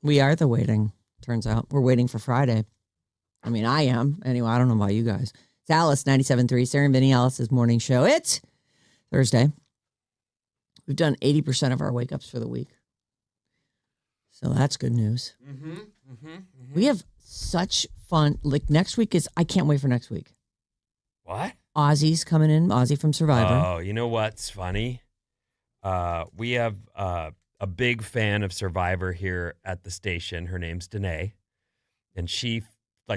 We are the waiting, turns out. We're waiting for Friday. I mean, I am. Anyway, I don't know about you guys. It's Alice, 97.3, Sarah Vinnie, Alice's morning show. It's Thursday. We've done 80% of our wake-ups for the week. So that's good news. We have such fun. Like, next week I can't wait for next week. What? Aussie's coming in. Aussie from Survivor. Oh, you know what's funny? We have a big fan of Survivor here at the station. Her name's Danae. And she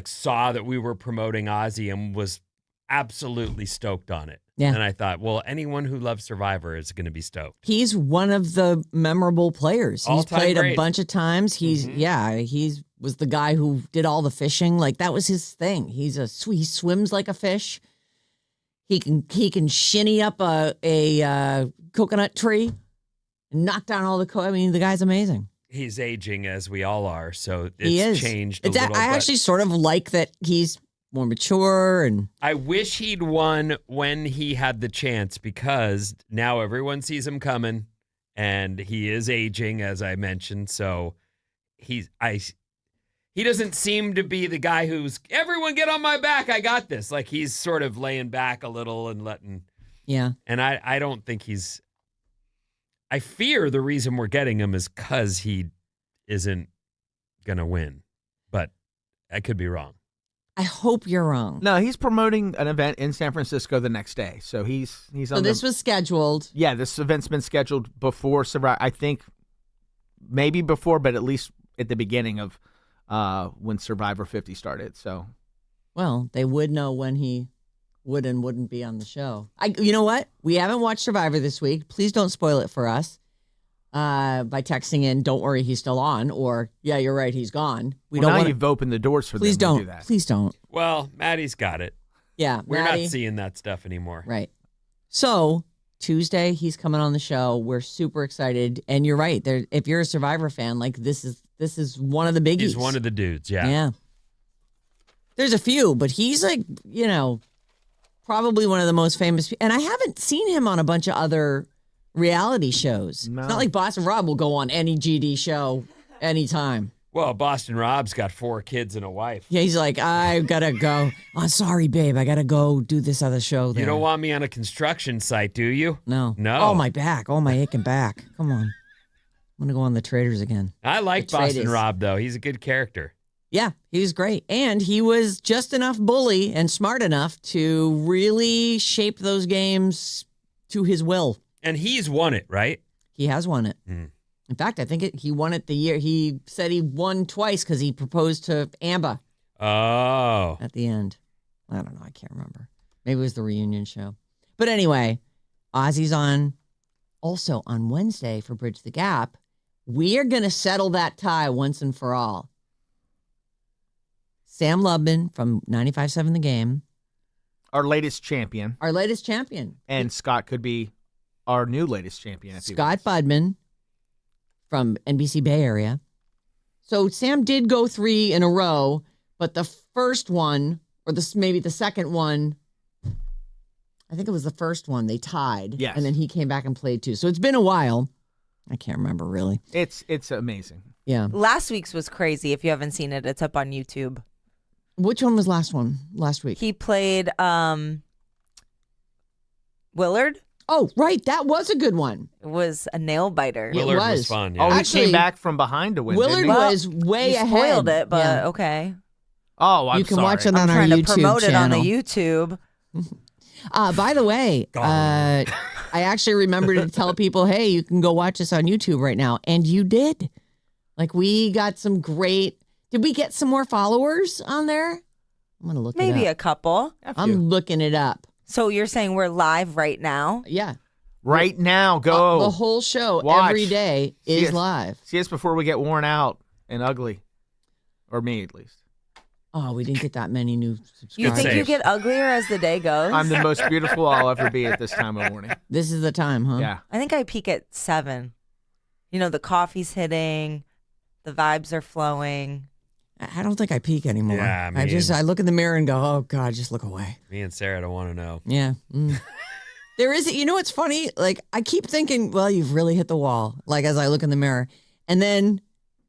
saw that we were promoting Aussie and was absolutely stoked on it. Yeah. And I thought, well, anyone who loves Survivor is going to be stoked. He's one of the memorable players. He's All-time played great. a bunch of times. He was the guy who did all the fishing. Like, that was his thing. He swims like a fish. He can shinny up a coconut tree and knock down all the I mean, the guy's amazing. He's aging as we all are, so He is. it's changed a little. I actually sort of like that he's more mature, and I wish he'd won when he had the chance, because now everyone sees him coming, and he is aging, as I mentioned. So he doesn't seem to be the guy who's, everyone get on my back, I got this. Like, he's sort of laying back a little and letting. yeah. And I don't think he's. I fear the reason we're getting him is because he isn't gonna win, but I could be wrong. I hope you're wrong. No, he's promoting an event in San Francisco the next day. So he's on So this was scheduled. Yeah, this event's been scheduled before Survivor. I think maybe before, but at least at the beginning of when Survivor 50 started. So, Well, they would know when he would and wouldn't be on the show. You know what? We haven't watched Survivor this week. Please don't spoil it for us by texting in, don't worry, he's still on, or, yeah, you're right, he's gone. now you've opened the doors for them to do that. Please don't. Well, Maddie's got it. Yeah, We're Maddie. not seeing that stuff anymore. Right. So Tuesday, he's coming on the show. We're super excited. And you're right. If you're a Survivor fan, like, this is one of the biggies. He's one of the dudes, yeah. Yeah. There's a few, but he's like, probably one of the most famous. And I haven't seen him on a bunch of other reality shows. No. It's not like Boston Rob will go on any GD show anytime. Well, Boston Rob's got 4 kids and a wife. Yeah, he's like, I gotta go. Oh, sorry, babe. I gotta go do this other show there. You don't want me on a construction site, do you? No. No. Oh, my back. Oh, my aching back. Come on. I'm gonna go on the Traders again. I like The Boston Traders. Rob, though. He's a good character. Yeah, he was great. And he was just enough bully and smart enough to really shape those games to his will. And he's won it, right? He has won it. Mm. In fact, I think he won it the year. He said he won twice because he proposed to Amber Oh. at the end. I don't know. I can't remember. Maybe it was the reunion show. But anyway, Aussie's on also on Wednesday for Bridge the Gap. We are going to settle that tie once and for all. Sam Lubman from 95.7 The Game. Our latest champion. Our latest champion. And Scott could be our new latest champion. If he Scott wins. Budman from NBC Bay Area. So Sam did go 3 in a row, but the first one, or maybe the second one, I think it was the first one, they tied. Yes. And then he came back and played 2. So it's been a while. I can't remember really. It's amazing. Yeah. Last week's was crazy. If you haven't seen it, it's up on YouTube. Which one was last week? He played Willard. Oh, right. That was a good one. It was a nail biter. Yeah. Willard was. was fun. Oh, Yeah. he Actually, came back from behind to win. Willard didn't he? was way You ahead. spoiled it, but Yeah. okay. Oh, I'm You can sorry. watch it I'm on our trying YouTube to promote it on channel. the YouTube. By the way, I actually remembered to tell people, hey, you can go watch us on YouTube right now. And you did. Like, we got some great... Did we get some more followers on there? I'm going to look Maybe it a up. couple. I'm looking it up. So you're saying we're live right now? Yeah. Right now, go. The whole show Watch. every day is Yes. live. See us before we get worn out and ugly. Or me, at least. Oh, we didn't get that many new You subscribers. think you get uglier as the day goes? I'm the most beautiful I'll ever be at this time of morning. This is the time, huh? Yeah. I think I peak at 7. You know, the coffee's hitting, the vibes are flowing. I don't think I peak anymore. Yeah, I I look in the mirror and go, oh, God, just look away. Me and Sarah don't want to know. Yeah. Mm. There is, you know what's funny? Like, I keep thinking, well, you've really hit the wall, like, as I look in the mirror. And then,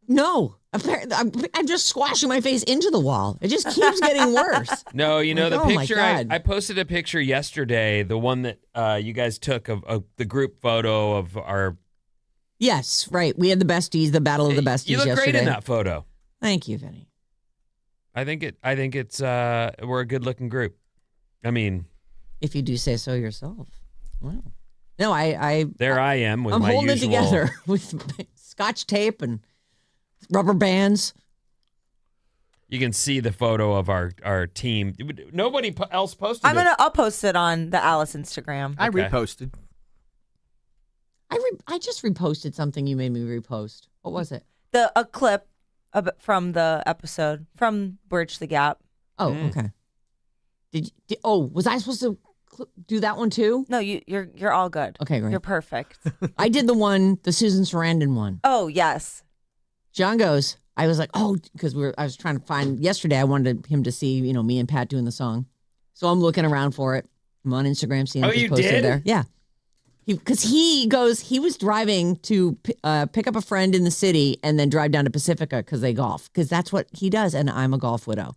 no, Apparently, I'm just squashing my face into the wall. It just keeps getting worse. No, you know, Like, the oh my picture, God. I posted a picture yesterday, the one that you guys took of the group photo of our. Yes, right. We had the besties, the battle of the besties You look yesterday. great in that photo. Thank you, Vinny. I think it's we're a good looking group. I mean, If you do say so yourself. Wow. No, I there I am with I'm my holding usual. it together with scotch tape and rubber bands. You can see the photo of our team. Nobody else posted it. I'll post it on the Alice Instagram. I Okay. reposted. I just reposted something you made me repost. What was it? A clip from the episode from Bridge the Gap. Oh, okay. Was I supposed to do that one too? No, you're all good. Okay, great. You're perfect. I did the Susan Sarandon one. Oh yes. John goes, I was like, because I was trying to find yesterday. I wanted him to see, me and Pat doing the song. So I'm looking around for it. I'm on Instagram seeing if it's you posted did? there. Yeah. Because he was driving to pick up a friend in the city and then drive down to Pacifica because they golf. Because that's what he does. And I'm a golf widow.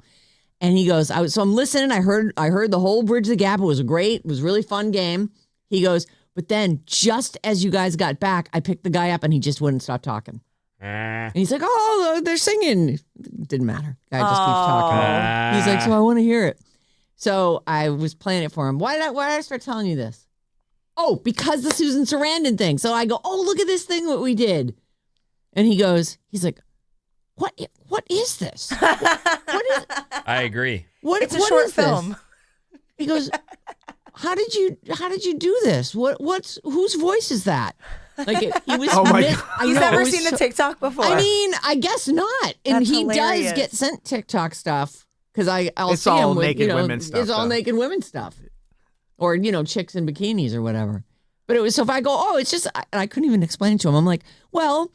And he goes, so I'm listening. I heard the whole Bridge the Gap. It was it was a really fun game. He goes, but then just as you guys got back, I picked the guy up and he just wouldn't stop talking. And he's like, oh, they're singing. Didn't matter. Guy just keeps talking. He's like, so I want to hear it. So I was playing it for him. Why did I start telling you this? Oh, because the Susan Sarandon thing. So I go, oh, look at this thing what we did. And he's like, what is this? What is I agree. It's a short film. He goes, how did you do this? Whose voice is that? Like he was. Oh my God. He's never seen the TikTok before. I mean, I guess not. And That's he hilarious. does get sent TikTok stuff because I'll It's see all him with naked women stuff, It's all though. naked women stuff, or chicks in bikinis or whatever. But it was so if I go, it's just I couldn't even explain it to him. I'm like, well,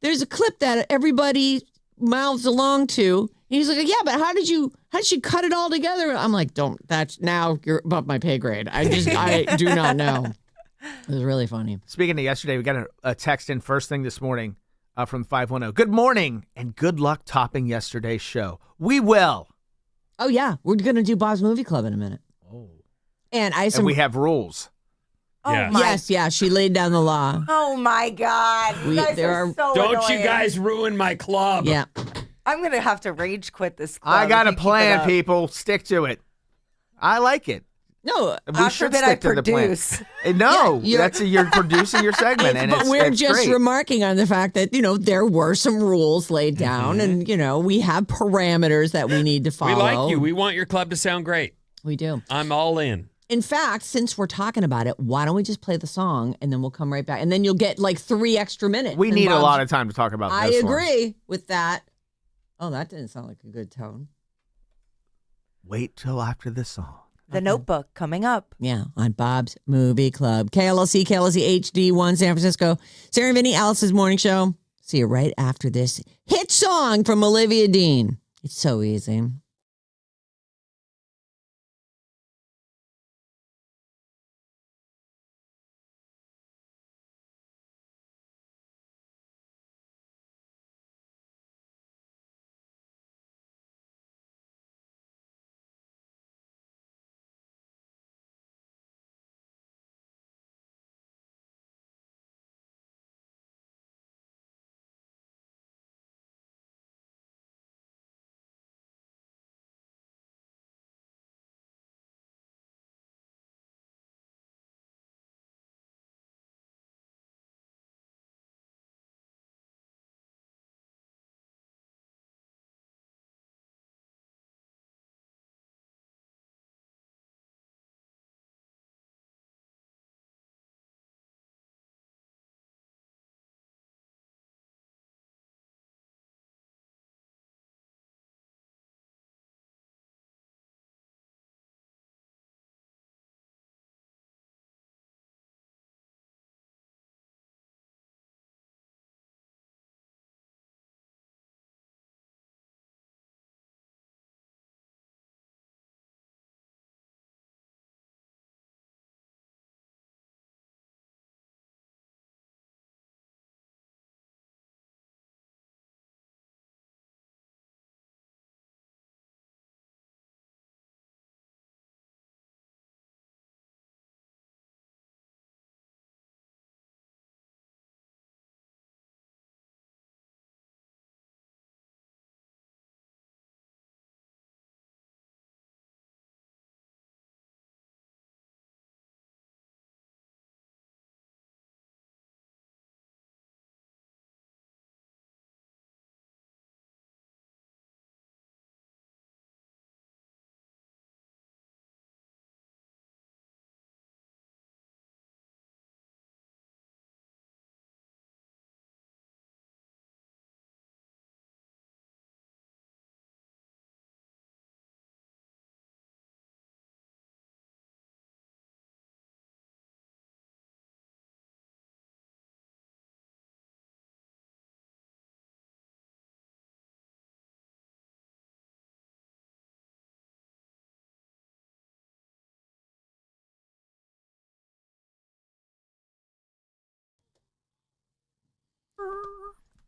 there's a clip that everybody mouths along to. And he's like, yeah, but how did you cut it all together? I'm like, now you're above my pay grade. I do not know. It was really funny. Speaking of yesterday, we got a text in first thing this morning from 510. Good morning and good luck topping yesterday's show. We will. Oh yeah, we're gonna do Bob's Movie Club in a minute. Oh. And And we have rules. Oh Yeah. my. yes, yeah, she laid down the law. Oh my God. You guys there are are- so Don't annoying. you guys ruin my club. Yeah. I'm gonna have to rage quit this club. I got if a you keep it plan, up. people. Stick to it. I like it. No, We God should forbid stick I to the plan. produce. No, Yeah, you're producing your segment, and but it's, we're it's just great. remarking on the fact that there were some rules laid down, and we have parameters that we need to follow. We like you. We want your club to sound great. We do. I'm all in. In fact, since we're talking about it, why don't we just play the song and then we'll come right back, and then you'll get like 3 extra minutes. We And need a Bob's- lot of time to talk about I this one. agree with that. Oh, that didn't sound like a good tone. Wait till after the song. The Notebook coming up. Yeah, on Bob's Movie Club. KLLC HD1 San Francisco. Sarah and Vinnie, Alice's morning show. See you right after this hit song from Olivia Dean. It's so easy.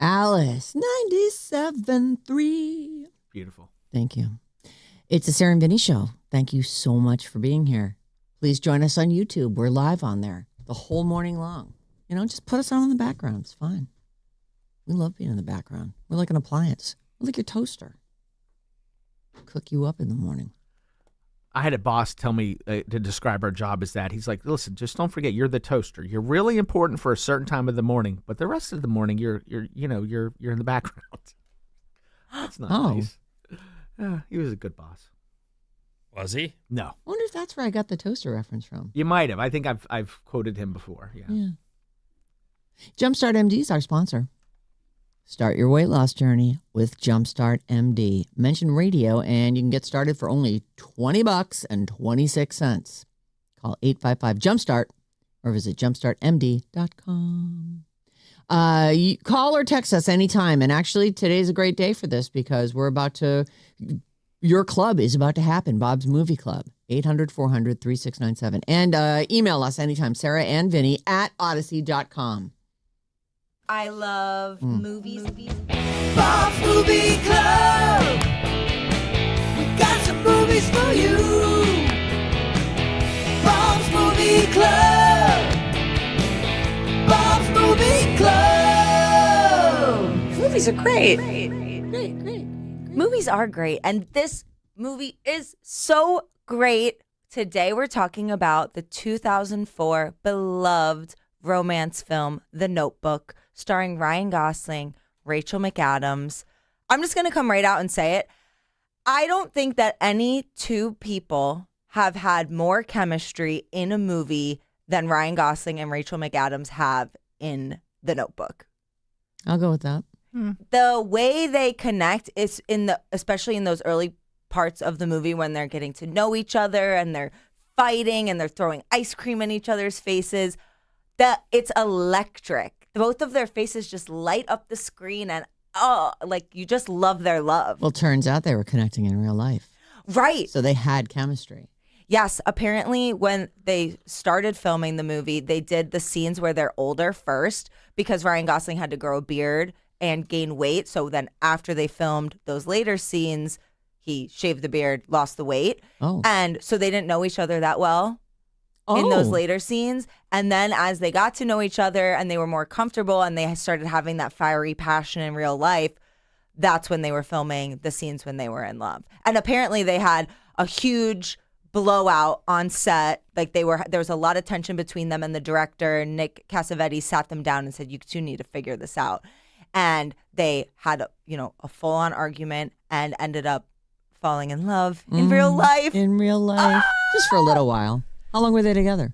Alice, 97.3. Beautiful. Thank you. It's a Sarah Vinnie show. Thank you so much for being here. Please join us on YouTube. We're live on there the whole morning long. Just put us on in the background. It's fine. We love being in the background. We're like an appliance. We're like your toaster. Cook you up in the morning. I had a boss tell me to describe our job as that. He's like, listen, just don't forget you're the toaster. You're really important for a certain time of the morning, but the rest of the morning you're in the background. That's not nice. He was a good boss. Was he? No. I wonder if that's where I got the toaster reference from. You might have. I think I've quoted him before. Yeah. Jumpstart MD is our sponsor. Start your weight loss journey with Jumpstart MD. Mention radio and you can get started for only $20.26. Call 855-JUMPSTART or visit jumpstartmd.com. You call or text us anytime. And actually, today's a great day for this because your club is about to happen. Bob's Movie Club, 800-400-3697. And email us anytime, Sarah and Vinnie at odyssey.com. I love movies. Bob's Movie Club. We got some movies for you. Bob's Movie Club. Bob's Movie Club. Movies are great. Great. Movies are great. And this movie is so great. Today we're talking about the 2004 beloved romance film, The Notebook, starring Ryan Gosling, Rachel McAdams. I'm just going to come right out and say it. I don't think that any two people have had more chemistry in a movie than Ryan Gosling and Rachel McAdams have in The Notebook. I'll go with that. The way they connect is especially in those early parts of the movie when they're getting to know each other and they're fighting and they're throwing ice cream in each other's faces. It's electric. Both of their faces just light up the screen and you just love their love. Well, turns out they were connecting in real life. Right. So they had chemistry. Yes. Apparently, when they started filming the movie, they did the scenes where they're older first because Ryan Gosling had to grow a beard and gain weight. So then after they filmed those later scenes, he shaved the beard, lost the weight. Oh. And so they didn't know each other that well in those later scenes. And then as they got to know each other and they were more comfortable and they started having that fiery passion in real life, that's when they were filming the scenes when they were in love. And apparently they had a huge blowout on set. Like there was a lot of tension between them, and the director, Nick Cassavetes, sat them down and said, you two need to figure this out. And they had a full-on argument and ended up falling in love in real life. In real life. Just for a little while. How long were they together?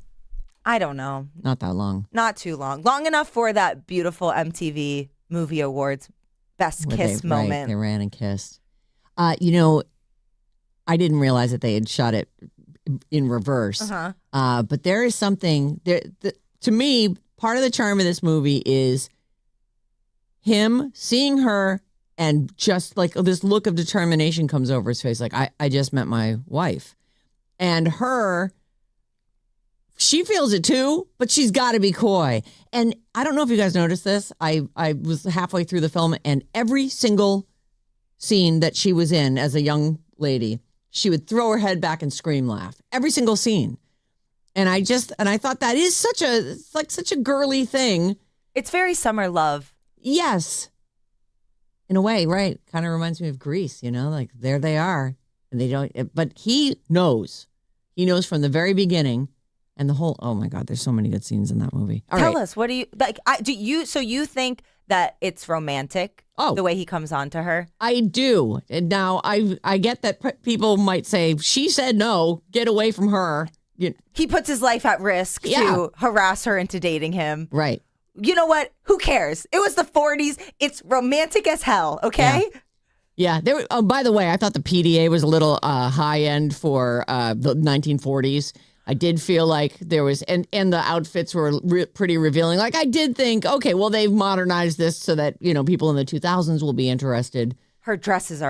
I don't know. Not that long. Not too long. Long enough for that beautiful MTV Movie Awards Best Kiss moment. Right, they ran and kissed. I didn't realize that they had shot it in reverse. Uh-huh. But there is something there. To me, part of the charm of this movie is him seeing her and just like this look of determination comes over his face. Like, I just met my wife. And her, she feels it too, but she's got to be coy. And I don't know if you guys noticed this. I was halfway through the film, and every single scene that she was in as a young lady, she would throw her head back and scream laugh. Every single scene. And I thought that is such a girly thing. It's very summer love. Yes. In a way, right. Kind of reminds me of Grease, like there they are. And they don't, but he knows. He knows from the very beginning. And the whole, oh my God, there's so many good scenes in that movie. Tell us, what do you like? So you think that it's romantic? Oh, the way he comes on to her. I do. And now I get that people might say she said no, get away from her. He puts his life at risk to harass her into dating him. Right. You know what? Who cares? It was the 40s. It's romantic as hell. Okay. Yeah. By the way, I thought the PDA was a little high end for the 1940s. I did feel like there was, and the outfits were pretty revealing. Like I did think, okay, well, they've modernized this so that, people in the 2000s will be interested. Her dresses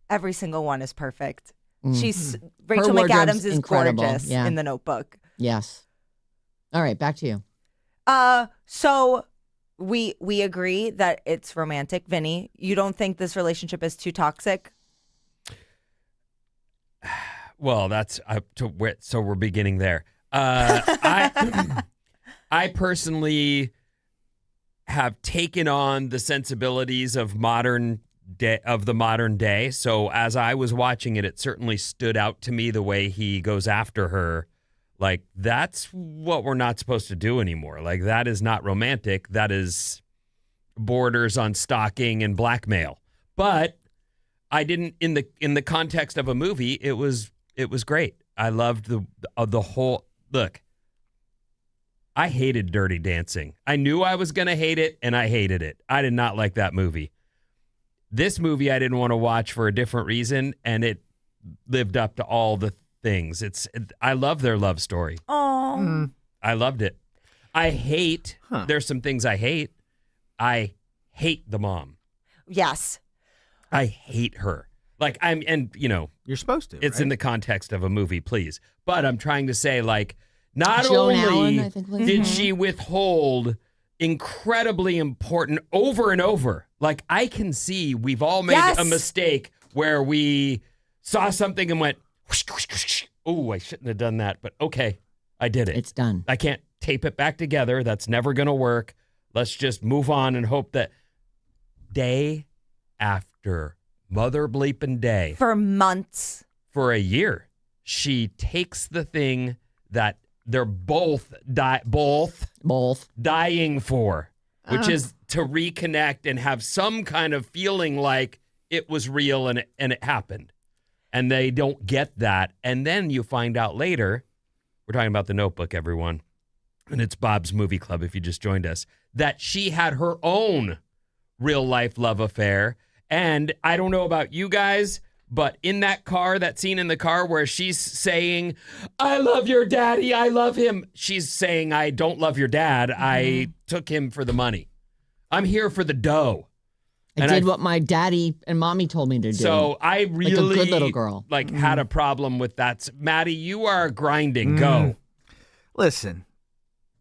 every single one is perfect. Mm-hmm. Rachel McAdams is incredible. gorgeous in The Notebook. Yes. All right, back to you. So we agree that it's romantic. Vinny, you don't think this relationship is too toxic? Well, that's so we're beginning there. I personally have taken on the sensibilities of the modern day. So as I was watching it, it certainly stood out to me the way he goes after her. Like, that's what we're not supposed to do anymore. Like, that is not romantic. That is borders on stalking and blackmail. But I didn't, in the context of a movie, it was great. I loved the whole look. I hated Dirty Dancing. I knew I was going to hate it, and I hated it. I did not like that movie. This movie I didn't want to watch for a different reason, and it lived up to all the things. I love their love story. Oh, I loved it. I hate. There's some things I hate. I hate the mom. yes. I hate her. Like, You're supposed to. it's right? in the context of a movie, please. But I'm trying to say, like, not Joan only Allen, I think, was- did she withhold incredibly important over and over. Like, I can see we've all made Yes. a mistake where we saw something and went, whoosh, whoosh, whoosh. Oh, I shouldn't have done that. But okay, I did it. It's done. I can't tape it back together. That's never going to work. Let's just move on and hope that day after mother bleeping day For months. for a year, she takes the thing that they're both dying for, which is to reconnect and have some kind of feeling like it was real and it happened. And they don't get that. And then you find out later, we're talking about The Notebook, everyone, and it's Bob's Movie Club if you just joined us, that she had her own real life love affair. And I don't know about you guys, but in that car, that scene in the car where she's saying, I love your daddy, I love him. She's saying, I don't love your dad. I took him for the money. I'm here for the dough. I did what my daddy and mommy told me to do. So I really, like a good little girl. had a problem with that. Maddie, you are grinding. Go. Listen,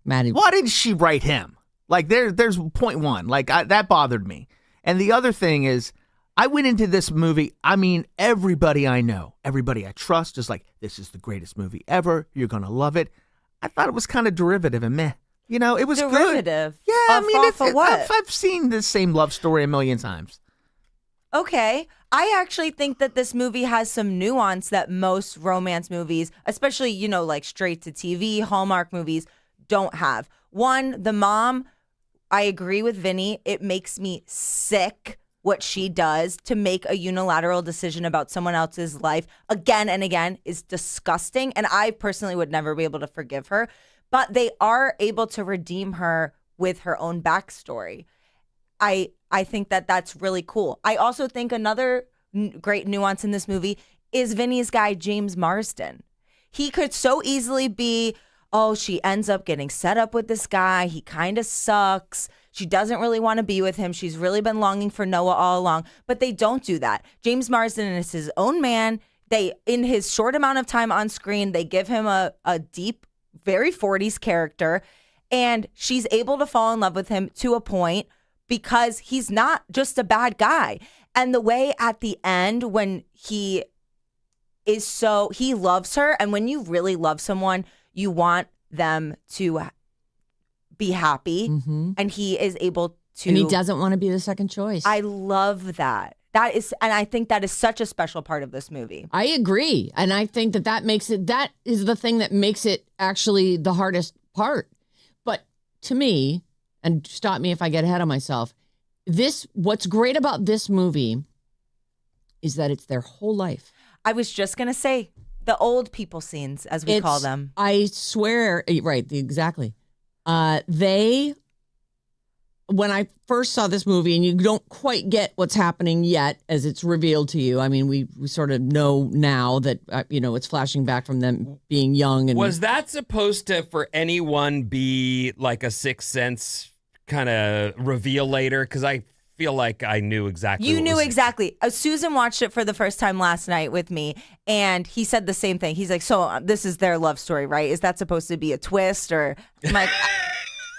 Maddie, why did she write him? Like, there's point one. Like, that bothered me. And the other thing is, I went into this movie, I mean, everybody I know, everybody I trust is like, this is the greatest movie ever. You're going to love it. I thought it was kind of derivative and meh. You know, it was Derivative? good. Yeah, Of off of what? I've seen this same love story a million times. Okay. I actually think that this movie has some nuance that most romance movies, especially, like straight to TV, Hallmark movies, don't have. One, the mom, I agree with Vinny. It makes me sick what she does to make a unilateral decision about someone else's life again and again is disgusting. And I personally would never be able to forgive her. But they are able to redeem her with her own backstory. I think that that's really cool. I also think another great nuance in this movie is Vinny's guy, James Marsden. He could so easily be, oh, she ends up getting set up with this guy. He kind of sucks. She doesn't really want to be with him. She's really been longing for Noah all along. But they don't do that. James Marsden is his own man. In his short amount of time on screen, they give him a deep, very 40s character. And she's able to fall in love with him to a point because he's not just a bad guy. And the way at the end when he loves her. And when you really love someone, you want them to be happy. And he is able to. and he doesn't want to be the second choice. I love that. And I think that is such a special part of this movie. I agree. And I think that is the thing that makes it actually the hardest part. But to me, and stop me if I get ahead of myself, what's great about this movie is that it's their whole life. I was just going to say the old people scenes, as we call them. I swear, right, exactly. When I first saw this movie, and you don't quite get what's happening yet as it's revealed to you. I mean, we sort of know now that, it's flashing back from them being young. And Was that supposed to, for anyone, be like a Sixth Sense kind of reveal later? Because I feel like I knew exactly. You knew exactly. Susan watched it for the first time last night with me, and he said the same thing. He's like, so this is their love story, right? Is that supposed to be a twist? Or I'm like,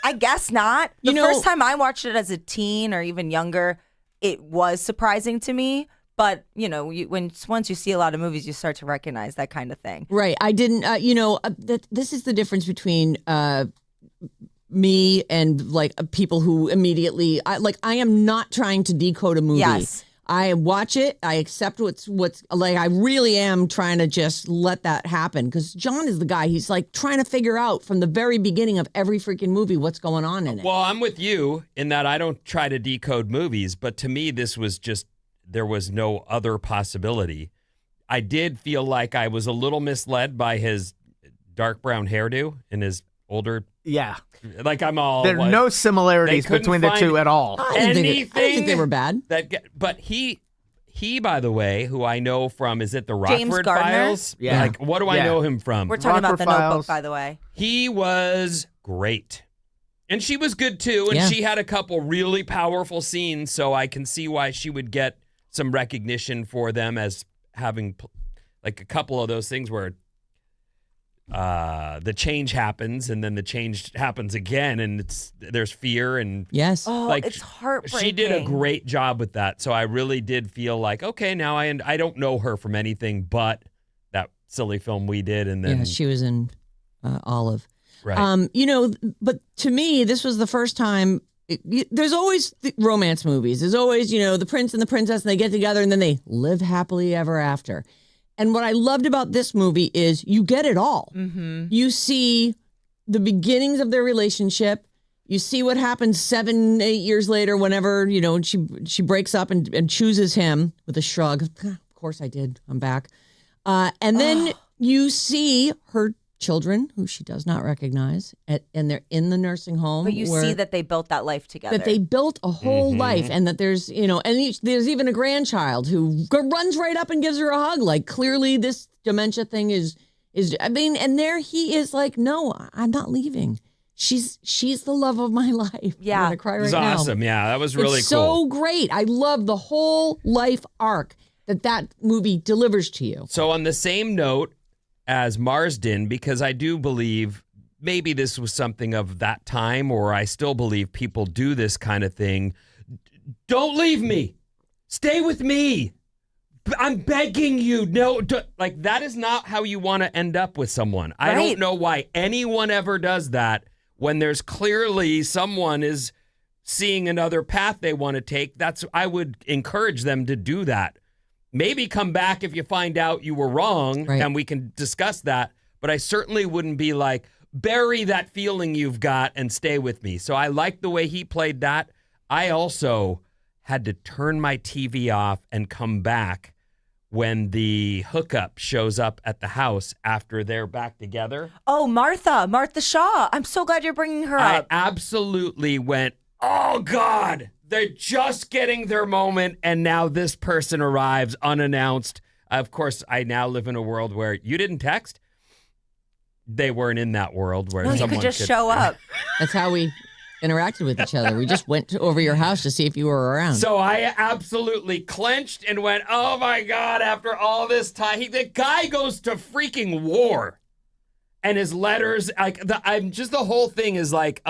I guess not. The first time I watched it as a teen or even younger, it was surprising to me. But, once you see a lot of movies, you start to recognize that kind of thing. Right. I didn't, this is the difference between me and like people who immediately, I am not trying to decode a movie. Yes. I watch it. I accept what's like, I really am trying to just let that happen because John is the guy. He's like trying to figure out from the very beginning of every freaking movie what's going on in it. Well, I'm with you in that I don't try to decode movies, but to me, this was just, there was no other possibility. I did feel like I was a little misled by his dark brown hairdo and his older. Yeah. Like I'm all. There are no similarities between the two at all. I didn't think they were bad. But he, by the way, who I know from, is it the Rockford Files? Yeah. Like, what do I know him from? We're talking about Rockford the Notebook, Files. by the way. He was great. And she was good too. And she had a couple really powerful scenes. So I can see why she would get some recognition for them as having like a couple of those things where the change happens and then the change happens again and there's fear and yes. Oh, like it's heartbreaking. she did a great job with that. So I really did feel like, okay, now I don't know her from anything but that silly film we did. And then she was in Olive. right. But to me, this was the first time. There's always romance movies. There's always, the prince and the princess, and they get together and then they live happily ever after. And what I loved about this movie is you get it all. Mm-hmm. You see the beginnings of their relationship. You see what happens 7-8 years later whenever, she breaks up and chooses him with a shrug. Of course I did. I'm back. And then you see her children who she does not recognize and they're in the nursing home. But you see that they built that life together. That they built a whole life and that there's, there's even a grandchild who runs right up and gives her a hug. Like clearly this dementia thing is, and there he is like, no, I'm not leaving. She's the love of my life. Yeah. I'm gonna cry right It was now. awesome. Yeah, that was really It's cool. so great. I love the whole life arc that movie delivers to you. So on the same note as Marsden, because I do believe maybe this was something of that time, or I still believe people do this kind of thing. Don't leave me. Stay with me. I'm begging you. No, like that is not how you want to end up with someone. I don't know why anyone ever does that when there's clearly someone is seeing another path they want to take. I would encourage them to do that. Maybe come back if you find out you were wrong and we can discuss that. But I certainly wouldn't be like, bury that feeling you've got and stay with me. So I like the way he played that. I also had to turn my TV off and come back when the hookup shows up at the house after they're back together. Oh, Martha Shaw. I'm so glad you're bringing her I up. absolutely went, oh God, they're just getting their moment. And now this person arrives unannounced. Of course, I now live in a world where you didn't text. They weren't in that world where No, you someone could just show up. That's how we interacted with each other. We just went over your house to see if you were around. So I absolutely clenched and went, oh my God, after all this time, the guy goes to freaking war. And his letters, the whole thing is like,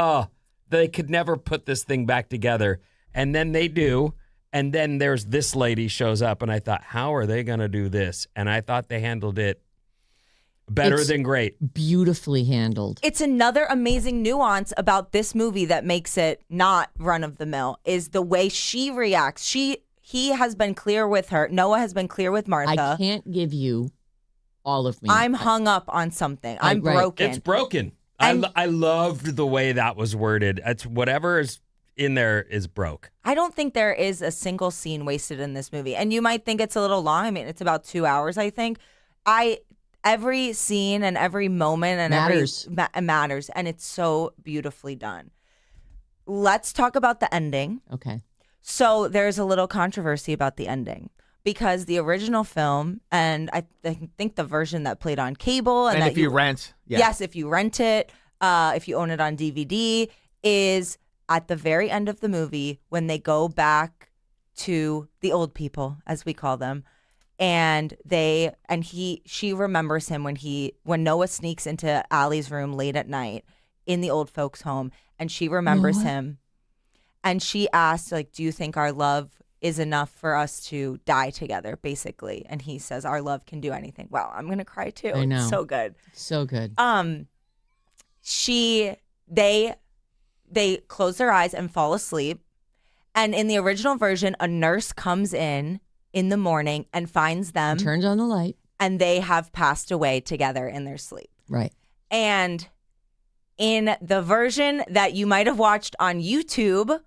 they could never put this thing back together. And then they do. And then there's this lady shows up and I thought, how are they going to do this? And I thought they handled it better than great. Beautifully handled. It's another amazing nuance about this movie that makes it not run of the mill is the way she reacts. He has been clear with her. Noah has been clear with Martha. I can't give you all of me. I'm hung up on something. I'm broken. It's broken. And I loved the way that was worded. It's whatever is in there is broke. I don't think there is a single scene wasted in this movie. And you might think it's a little long. I mean, it's about 2 hours, I think. Every scene and every moment and matters. Matters. And it's so beautifully done. Let's talk about the ending. Okay. So there's a little controversy about the ending because the original film, and I think the version that played on cable, and that if you rent, yes, if you rent it, if you own it on DVD, is at the very end of the movie when they go back to the old people, as we call them, and she remembers him when Noah sneaks into Allie's room late at night in the old folks' home, and she remembers What? him. And she asked, like, do you think our love is enough for us to die together, basically? And he says, our love can do anything. Wow, I'm going to cry too. I know. It's so good. So good. They close their eyes and fall asleep. And in the original version, a nurse comes in the morning and finds them, Turns on the light. and they have passed away together in their sleep. Right. And in the version that you might have watched on YouTube,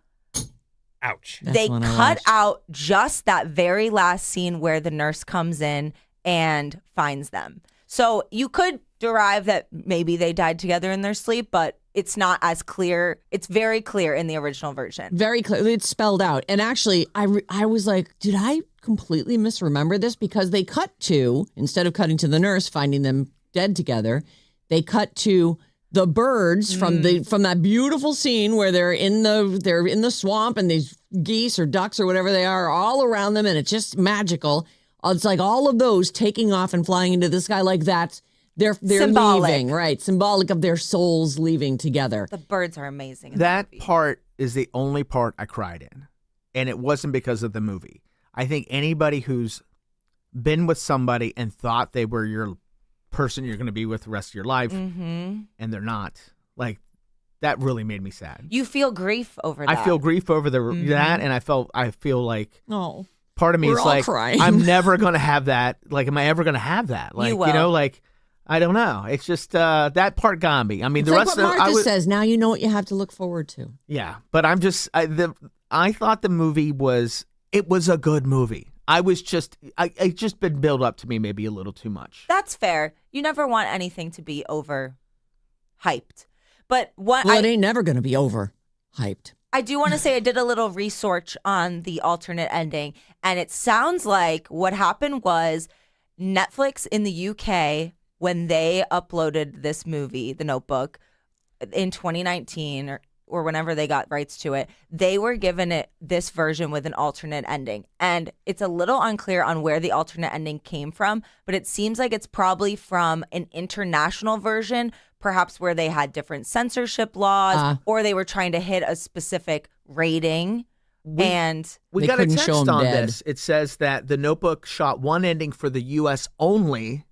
Ouch. That's they the one I cut watched. out just that very last scene where the nurse comes in and finds them. So you could derive that maybe they died together in their sleep, but it's not as clear. It's very clear in the original version. Very clearly, it's spelled out. And actually, I was like, did I completely misremember this? Because they cut to, instead of cutting to the nurse finding them dead together, they cut to the birds from that beautiful scene where they're in the swamp, and these geese or ducks or whatever they are all around them, and it's just magical. It's like all of those taking off and flying into the sky like that. They're Symbolic. leaving, right? Symbolic of their souls leaving together. The birds are amazing. in That movie. part is the only part I cried in. And it wasn't because of the movie. I think anybody who's been with somebody and thought they were your person you're going to be with the rest of your life, and they're not, like, that really made me sad. You feel grief over that. I feel grief over that, and I feel like Oh, part of me We're is all like, crying. I'm never going to have that. Like, am I ever going to have that? Like, will. you know, like, I don't know. It's just that part got me. I mean, it's the like rest what of Martha says. Now you know what you have to look forward to. yeah, but I thought the movie was a good movie. It just been built up to me maybe a little too much. That's fair. You never want anything to be over hyped. But what Well, it ain't never going to be over hyped. I do want to say, I did a little research on the alternate ending, and it sounds like what happened was Netflix in the UK, when they uploaded this movie, The Notebook, in 2019 or whenever they got rights to it, they were given it this version with an alternate ending. And it's a little unclear on where the alternate ending came from, but it seems like it's probably from an international version, perhaps where they had different censorship laws, or they were trying to hit a specific rating. We They got a couldn't text show 'em on dead. this. It says that The Notebook shot one ending for the U.S. only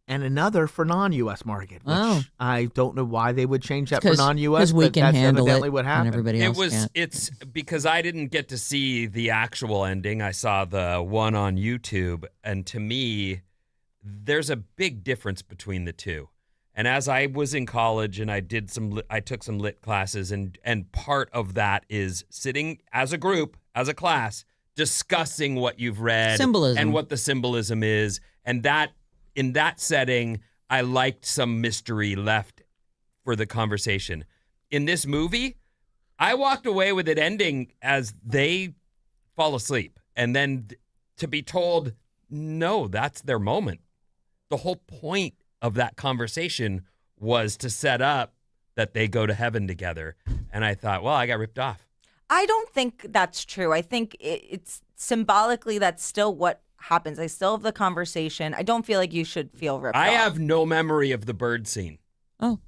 and another for non-U.S. market, which Oh. I don't know why they would change that for non-U.S., Because we but can that's handle evidently it what and happened. everybody else can't. It's because I didn't get to see the actual ending. I saw the one on YouTube, and to me, there's a big difference between the two. And as I was in college and I took some lit classes, and part of that is sitting as a group, as a class, discussing what you've read Symbolism. and what the symbolism is. And that in that setting, I liked some mystery left for the conversation. In this movie, I walked away with it ending as they fall asleep. And then to be told, no, that's their moment. The whole point of that conversation was to set up that they go to heaven together. And I thought, well, I got ripped off. I don't think that's true. I think it's symbolically that's still what happens. I still have the conversation. I don't feel like you should feel ripped I off. have no memory of the bird scene. Oh,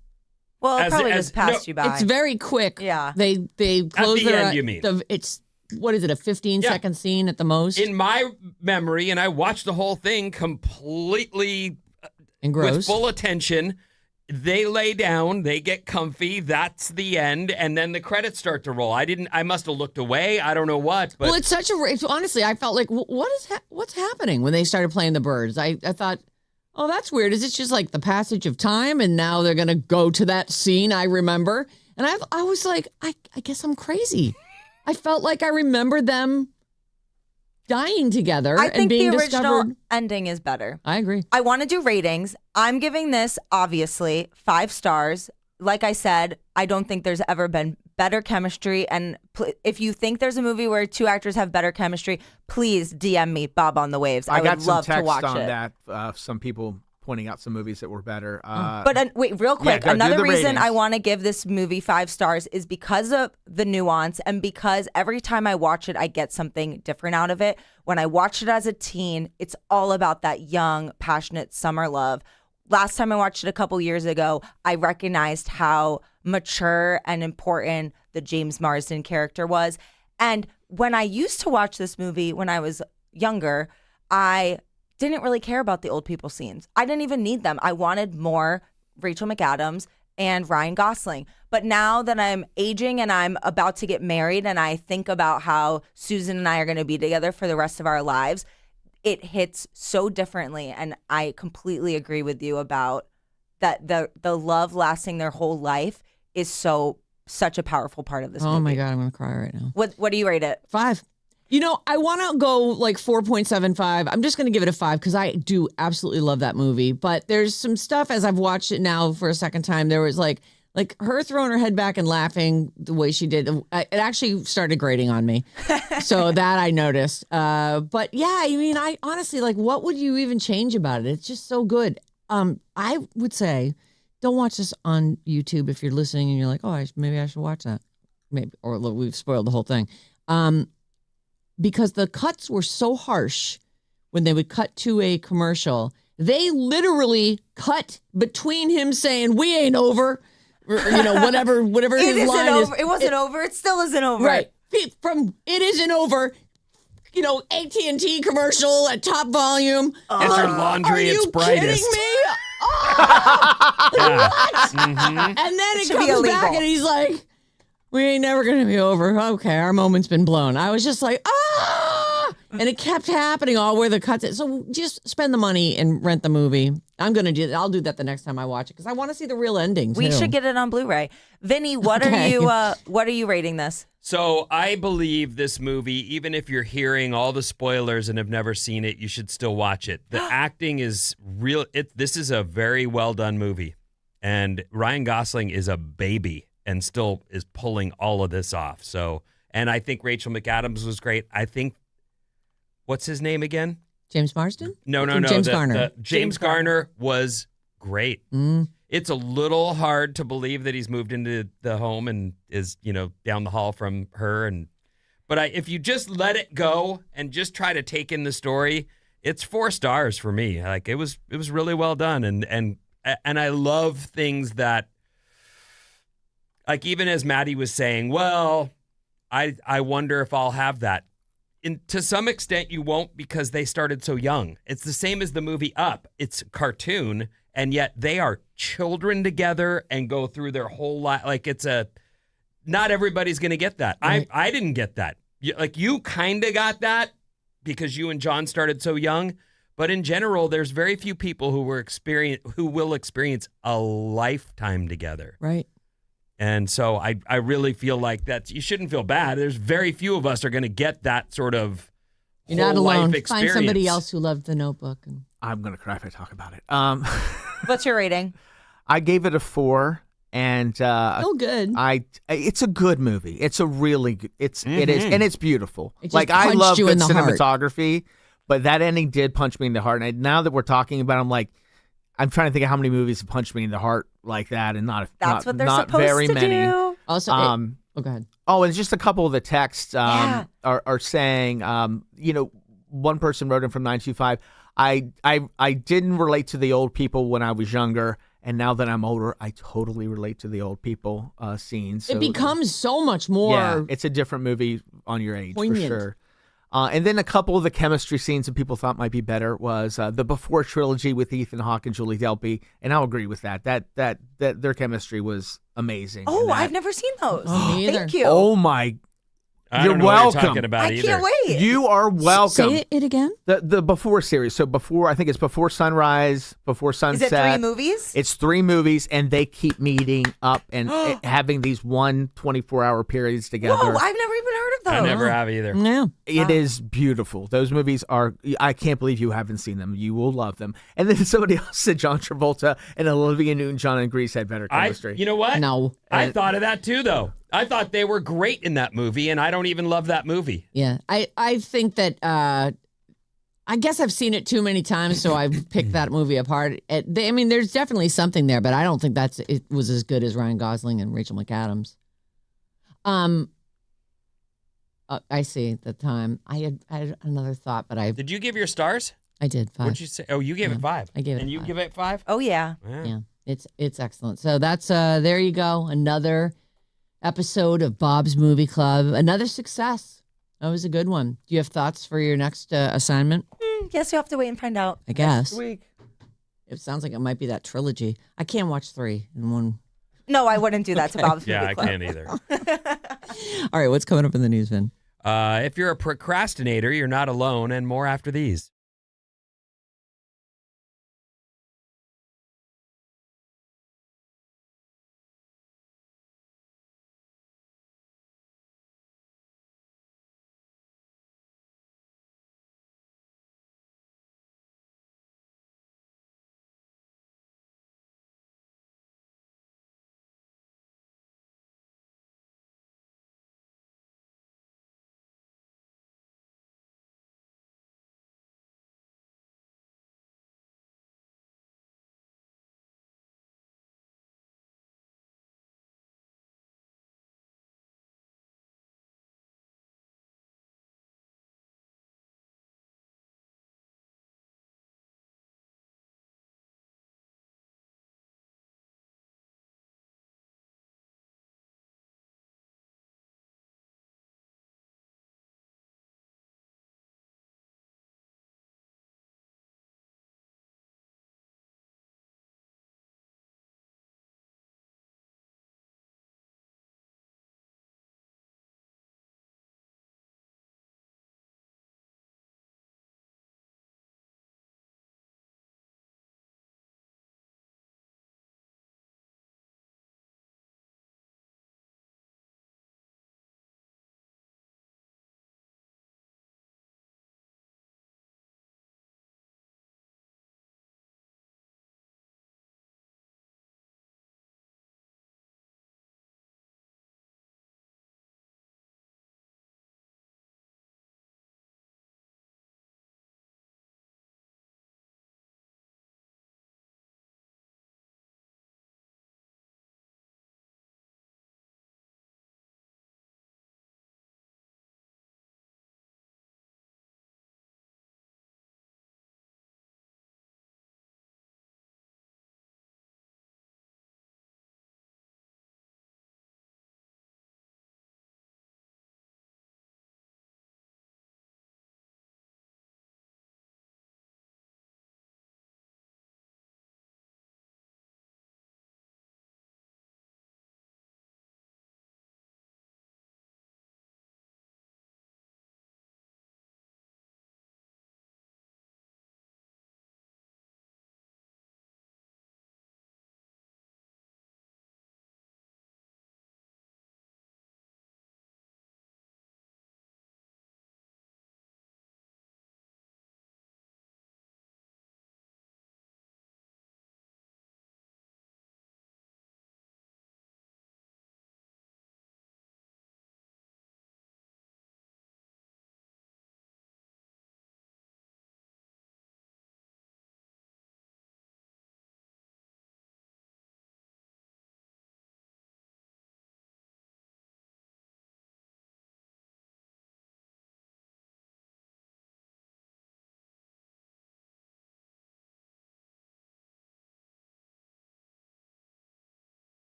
Well, it as- probably as- just passed no, you by. it's very quick. Yeah. They close the their end, you mean? It's what is it? A 15-second scene at the most. In my memory, and I watched the whole thing completely and gross. with full attention. They lay down, they get comfy. That's the end, and then the credits start to roll. I must have looked away. I don't know what, but Well, it's such a. Honestly, I felt like what's happening when they started playing the birds. I thought, oh, that's weird. Is it just like the passage of time, and now they're gonna go to that scene I remember? And I was like, I guess I'm crazy. I felt like I remembered them dying together I and think being the original discovered. ending is better. I agree. I want to do ratings. I'm giving this, obviously, 5 stars. Like I said, I don't think there's ever been better chemistry. And if you think there's a movie where 2 actors have better chemistry, please DM me, Bob on the Waves. I got would some love to text watch on it. that. Some people pointing out some movies that were better. But wait, real quick, go do another the reason ratings. I want to give this movie 5 stars is because of the nuance and because every time I watch it, I get something different out of it. When I watched it as a teen, it's all about that young, passionate summer love. last time I watched it a couple years ago, I recognized how mature and important the James Marsden character was. And when I used to watch this movie when I was younger, I didn't really care about the old people scenes. I didn't even need them. I wanted more Rachel McAdams and Ryan Gosling. But now that I'm aging and I'm about to get married and I think about how Susan and I are going to be together for the rest of our lives, it hits so differently. And I completely agree with you about that the love lasting their whole life is such a powerful part of this movie. Oh my God, I'm going to cry right now. What do you rate it? 5. You know, I want to go like 4.75. I'm just going to give it a 5 because I do absolutely love that movie. But there's some stuff as I've watched it now for a second time. There was like her throwing her head back and laughing the way she did. It actually started grating on me. So that I noticed. But yeah, I mean, I honestly, like, what would you even change about it? It's just so good. I would say don't watch this on YouTube if you're listening and you're like, oh, maybe I should watch that. Maybe, or look, we've spoiled the whole thing. Because the cuts were so harsh when they would cut to a commercial. They literally cut between him saying, we ain't over, or, whatever his line is. It wasn't over. It still isn't over. Right. From it isn't over, AT&T commercial at top volume. Enter laundry, it's brightest. Are you kidding me? Yeah. What? Mhm. And then it should be comes illegal. back and he's like, we ain't never going to be over. Okay, our moment's been blown. I was just like, and it kept happening all where the cuts. So just spend the money and rent the movie. I'll do that the next time I watch it because I want to see the real ending. We should get it on Blu-ray. Vinny, what are you rating this? So I believe this movie, even if you're hearing all the spoilers and have never seen it, you should still watch it. The acting is real. This is a very well done movie. And Ryan Gosling is a baby and still is pulling all of this off. So, and I think Rachel McAdams was great. I think, what's his name again? James Marsden? No. James Garner. James Garner was great. It's a little hard to believe that he's moved into the home and is, down the hall from her. But if you just let it go and just try to take in the story, it's 4 stars for me. Like it was really well done. And I love things that, like, even as Maddie was saying, well, I wonder if I'll have that. To some extent, you won't because they started so young. It's the same as the movie Up. It's a cartoon, and yet they are children together and go through their whole life. Like, not everybody's going to get that. Right. I didn't get that. You kind of got that because you and John started so young. But in general, there's very few people who will experience a lifetime together. Right. And so I really feel like you shouldn't feel bad. There's very few of us are going to get that sort of You're not whole alone. life experience. Find somebody else who loved The Notebook. I'm going to cry if I talk about it. What's your rating? I gave it a 4. And Still good. It's a good movie. It's a really good. It is, and it's beautiful. It just Like I punched love you good in the heart. cinematography, but that ending did punch me in the heart. And now that we're talking about, it, I'm trying to think of how many movies have punched me in the heart like that, and That's what they're not supposed very to many. do. Also, go ahead. Oh, and just a couple of the texts are saying, one person wrote in from 925. I didn't relate to the old people when I was younger. And now that I'm older, I totally relate to the old people scenes. So, it becomes so much more. Yeah, it's a different movie on your age poignant. for sure. And then a couple of the chemistry scenes that people thought might be better was the Before trilogy with Ethan Hawke and Julie Delpy, and I'll agree with that. That their chemistry was amazing. Oh, I've never seen those. Me either. Thank you. Oh my! I You're don't know what welcome. you're talking about I either. can't wait. You are welcome. Say it again. The Before series. So I think it's Before Sunrise, Before Is Sunset. it 3 movies? It's 3 movies, and they keep meeting up and having these 24-hour periods together. Whoa, I've never even heard of those. I never have either. No. It is beautiful. Those movies are, I can't believe you haven't seen them. You will love them. And then somebody else said John Travolta and Olivia Newton-John and Grease had better chemistry. You know what? No. I thought of that too, though. I thought they were great in that movie, and I don't even love that movie. Yeah. I think that I guess I've seen it too many times, so I've picked that movie apart. There's definitely something there, but I don't think it was as good as Ryan Gosling and Rachel McAdams. I see the time. I had another thought, but Did you give your stars? I did 5. What'd you say? Oh, you gave Yeah, it 5. I gave it And a you 5. give it 5? Oh yeah. Yeah, it's excellent. So that's there you go. Another episode of Bob's Movie Club. Another success. That was a good one. Do you have thoughts for your next assignment? Guess you have to wait and find out. I guess. Week. It sounds like it might be that trilogy. I can't watch 3 in one. No, I wouldn't do that to Bob's Yeah, Movie I Club. can't either. All right, what's coming up in the news, Vin? If you're a procrastinator, you're not alone, and more after these.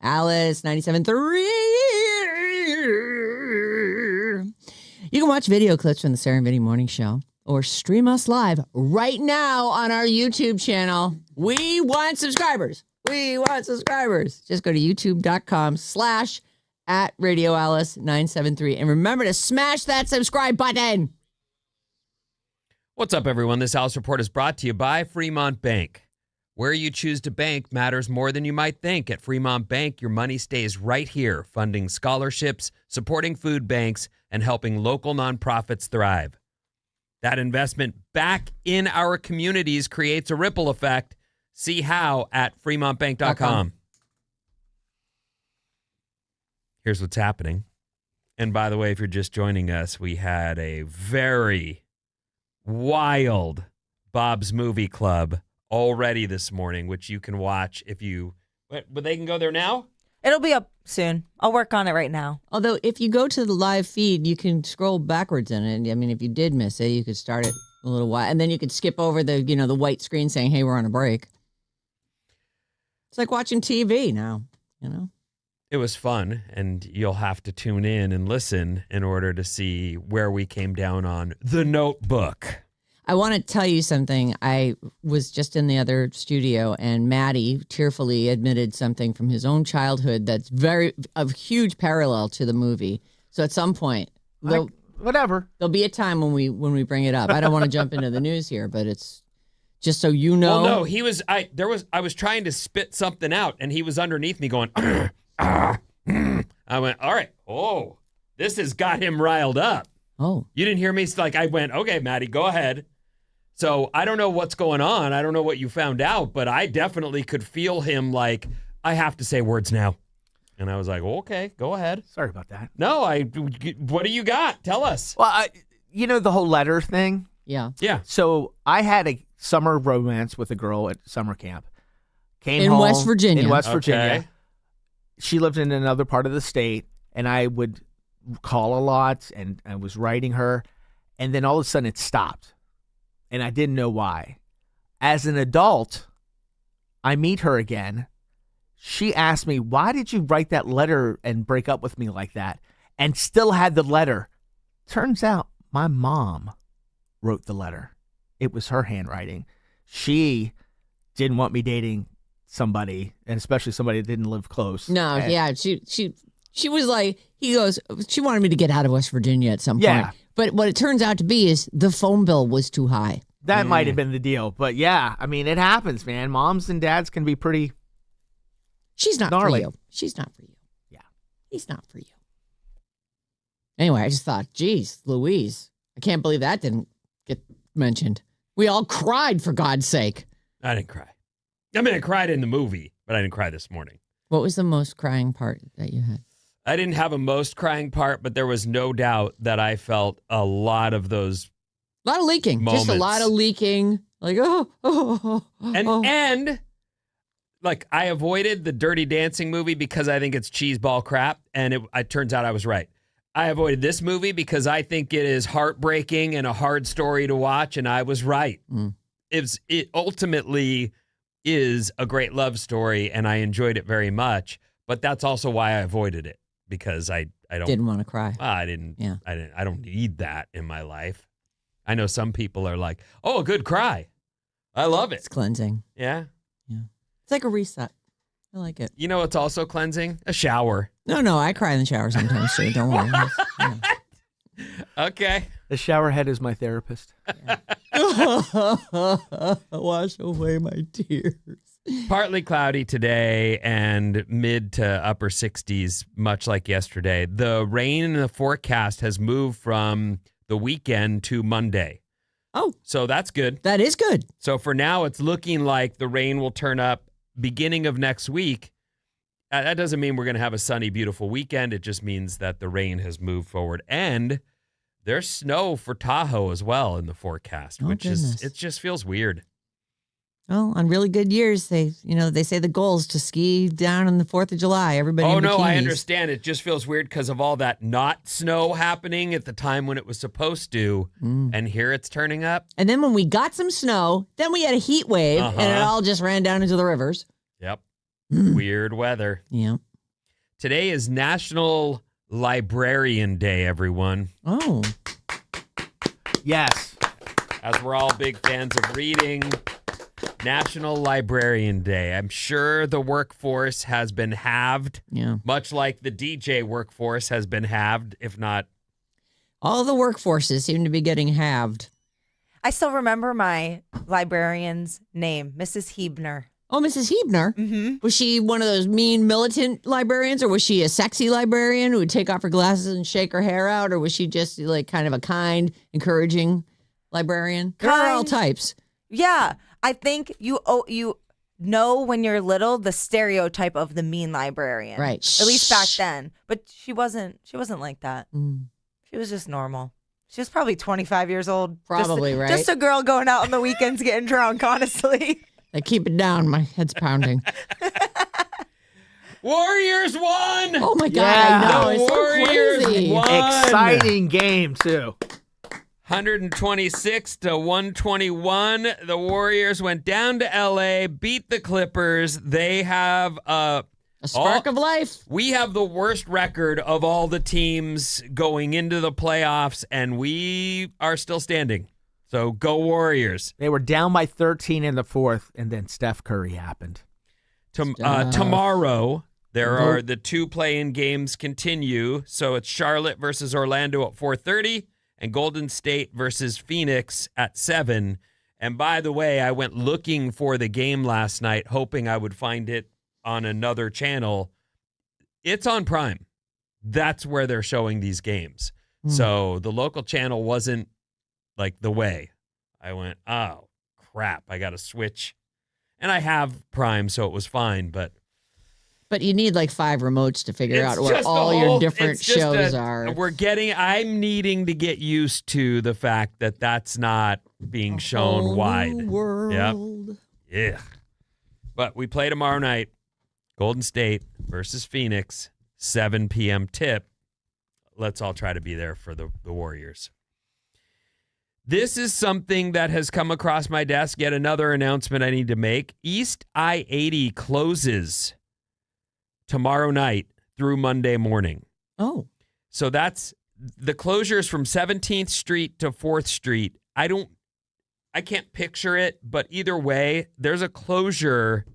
Alice 97.3. You can watch video clips from the Sarah Vinnie Morning Show or stream us live right now on our YouTube channel. We want subscribers. We want subscribers. Just go to youtube.com/@RadioAlice973. And remember to smash that subscribe button. What's up, everyone? This Alice Report is brought to you by Fremont Bank. Where you choose to bank matters more than you might think. At Fremont Bank, your money stays right here, funding scholarships, supporting food banks, and helping local nonprofits thrive. That investment back in our communities creates a ripple effect. See how at fremontbank.com. Here's what's happening. And by the way, if you're just joining us, we had a very wild Bob's Movie Club already this morning, which you can watch if you... But they can go there now? It'll be up soon. I'll work on it right now. Although, if you go to the live feed, you can scroll backwards in it. I mean, if you did miss it, you could start it a little while, and then you could skip over the, the white screen saying, "Hey, we're on a break." It's like watching TV now, It was fun, and you'll have to tune in listen in order to see where we came down on The Notebook. I want to tell you something. I was just in the other studio, and Maddie tearfully admitted something from his own childhood that's a huge parallel to the movie. So at some point, Whatever. there'll be a time when we bring it up. I don't want to jump into the news here, but it's just so you know. Well, no, I was trying to spit something out, and he was underneath me going, I went, all right. Oh, this has got him riled up. Oh. You didn't hear me? I went, okay, Maddie, go ahead. So I don't know what's going on. I don't know what you found out, but I definitely could feel him like, I have to say words now. And I was like, well, okay, go ahead. Sorry about that. No, what do you got? Tell us. Well, the whole letter thing. Yeah. Yeah. So I had a summer romance with a girl at summer camp. Came In home West Virginia. In West Okay. Virginia. She lived in another part of the state, and I would call a lot, and I was writing her, and then all of a sudden it stopped, and I didn't know why. As an adult, I meet her again. She asked me, "Why did you write that letter and break up with me like that?" And still had the letter. Turns out my mom wrote the letter. It was her handwriting. She didn't want me dating somebody, and especially somebody that didn't live close. No, And- yeah. She was like, he goes, she wanted me to get out of West Virginia at some Yeah. point. But what it turns out to be is the phone bill was too high. That might have been the deal. But yeah, I mean, it happens, man. Moms and dads can be pretty... She's not Gnarly. for you. She's not for you. Yeah. He's not for you. Anyway, I just thought, geez, Louise, I can't believe that didn't get mentioned. We all cried, for God's sake. I didn't cry. I mean, I cried in the movie, but I didn't cry this morning. What was the most crying part that you had? I didn't have a most crying part, but there was no doubt that I felt a lot of those. A lot of leaking. Just a Moments. lot of leaking. Like, And like, I avoided the Dirty Dancing movie because I think it's cheeseball crap, and it turns out I was right. I avoided this movie because I think it is heartbreaking and a hard story to watch, and I was right. Mm. It ultimately is a great love story, and I enjoyed it very much, but that's also why I avoided it, because I don't Didn't want to cry. I didn't. Yeah. I don't need that in my life. I know some people are like, "Oh, a good cry. I love it." It's cleansing. Yeah. It's like a reset. I like it. You know what's also cleansing? A shower. No, I cry in the shower sometimes too. Don't worry. Yeah. Okay. The shower head is my therapist. Wash away my tears. Partly cloudy today and mid to upper 60s, much like yesterday. The rain in the forecast has moved from the weekend to Monday. Oh, So that's good. that is good. So for now, it's looking like the rain will turn up beginning of next week. That doesn't mean we're going to have a sunny, beautiful weekend. It just means that the rain has moved forward. And there's snow for Tahoe as well in the forecast, Oh, which goodness. it just feels weird. Well, on really good years, they say the goal is to ski down on the 4th of July. Everybody Oh, in no, I bikinis. understand. It just feels weird because of all that not snow happening at the time when it was supposed to. And here it's turning up. And then when we got some snow, then we had a heat wave, and it Uh-huh. all just ran down into the rivers. Yep. Weird weather. Yeah. Today is National Librarian Day, everyone. Oh. Yes. As we're all big fans of reading, National Librarian Day. I'm sure the workforce has been halved, Yeah. much like the DJ workforce has been halved, if not. All the workforces seem to be getting halved. I still remember my librarian's name, Mrs. Hebner. Oh, Mrs. Hebner. Mm-hmm. Was she one of those mean militant librarians, or was she a sexy librarian who would take off her glasses and shake her hair out, or was she just like kind of a kind, encouraging librarian? There are all Kind. types. Yeah, I think you know when you're little the stereotype of the mean librarian, Right. At least back then. But she wasn't like that. Mm. She was just normal. She was probably 25 years old. Probably, right? Just a girl going out on the weekends getting drunk, honestly. I keep it down. My head's pounding. Warriors won! Oh my God, Yeah. I know. The It's Warriors so crazy. won. Exciting game, too. 126 to 121. The Warriors went down to LA, beat the Clippers. They have A spark of life. we have the worst record of all the teams going into the playoffs, and we are still standing. So go Warriors. They were down by 13 in the fourth, and then Steph Curry happened. Tomorrow, there are the two play-in games continue. So it's Charlotte versus Orlando at 4:30 and Golden State versus Phoenix at 7. And by the way, I went looking for the game last night, hoping I would find it on another channel. It's on Prime. That's where they're showing these games. So the local channel wasn't like the way. I went, oh, crap, I got to switch. And I have Prime, so it was fine, but But you need like 5 remotes to figure it's out where just all the your whole- different it's just shows a- are. I'm needing to get used to the fact that that's not being shown Whole wide. new world. Yeah. But we play tomorrow night. Golden State versus Phoenix, 7 p.m. tip. Let's all try to be there for the Warriors. This is something that has come across my desk. Yet another announcement I need to make. East I-80 closes tomorrow night through Monday morning. Oh. So that's the closures from 17th Street to 4th Street. I can't picture it, but either way, there's a closure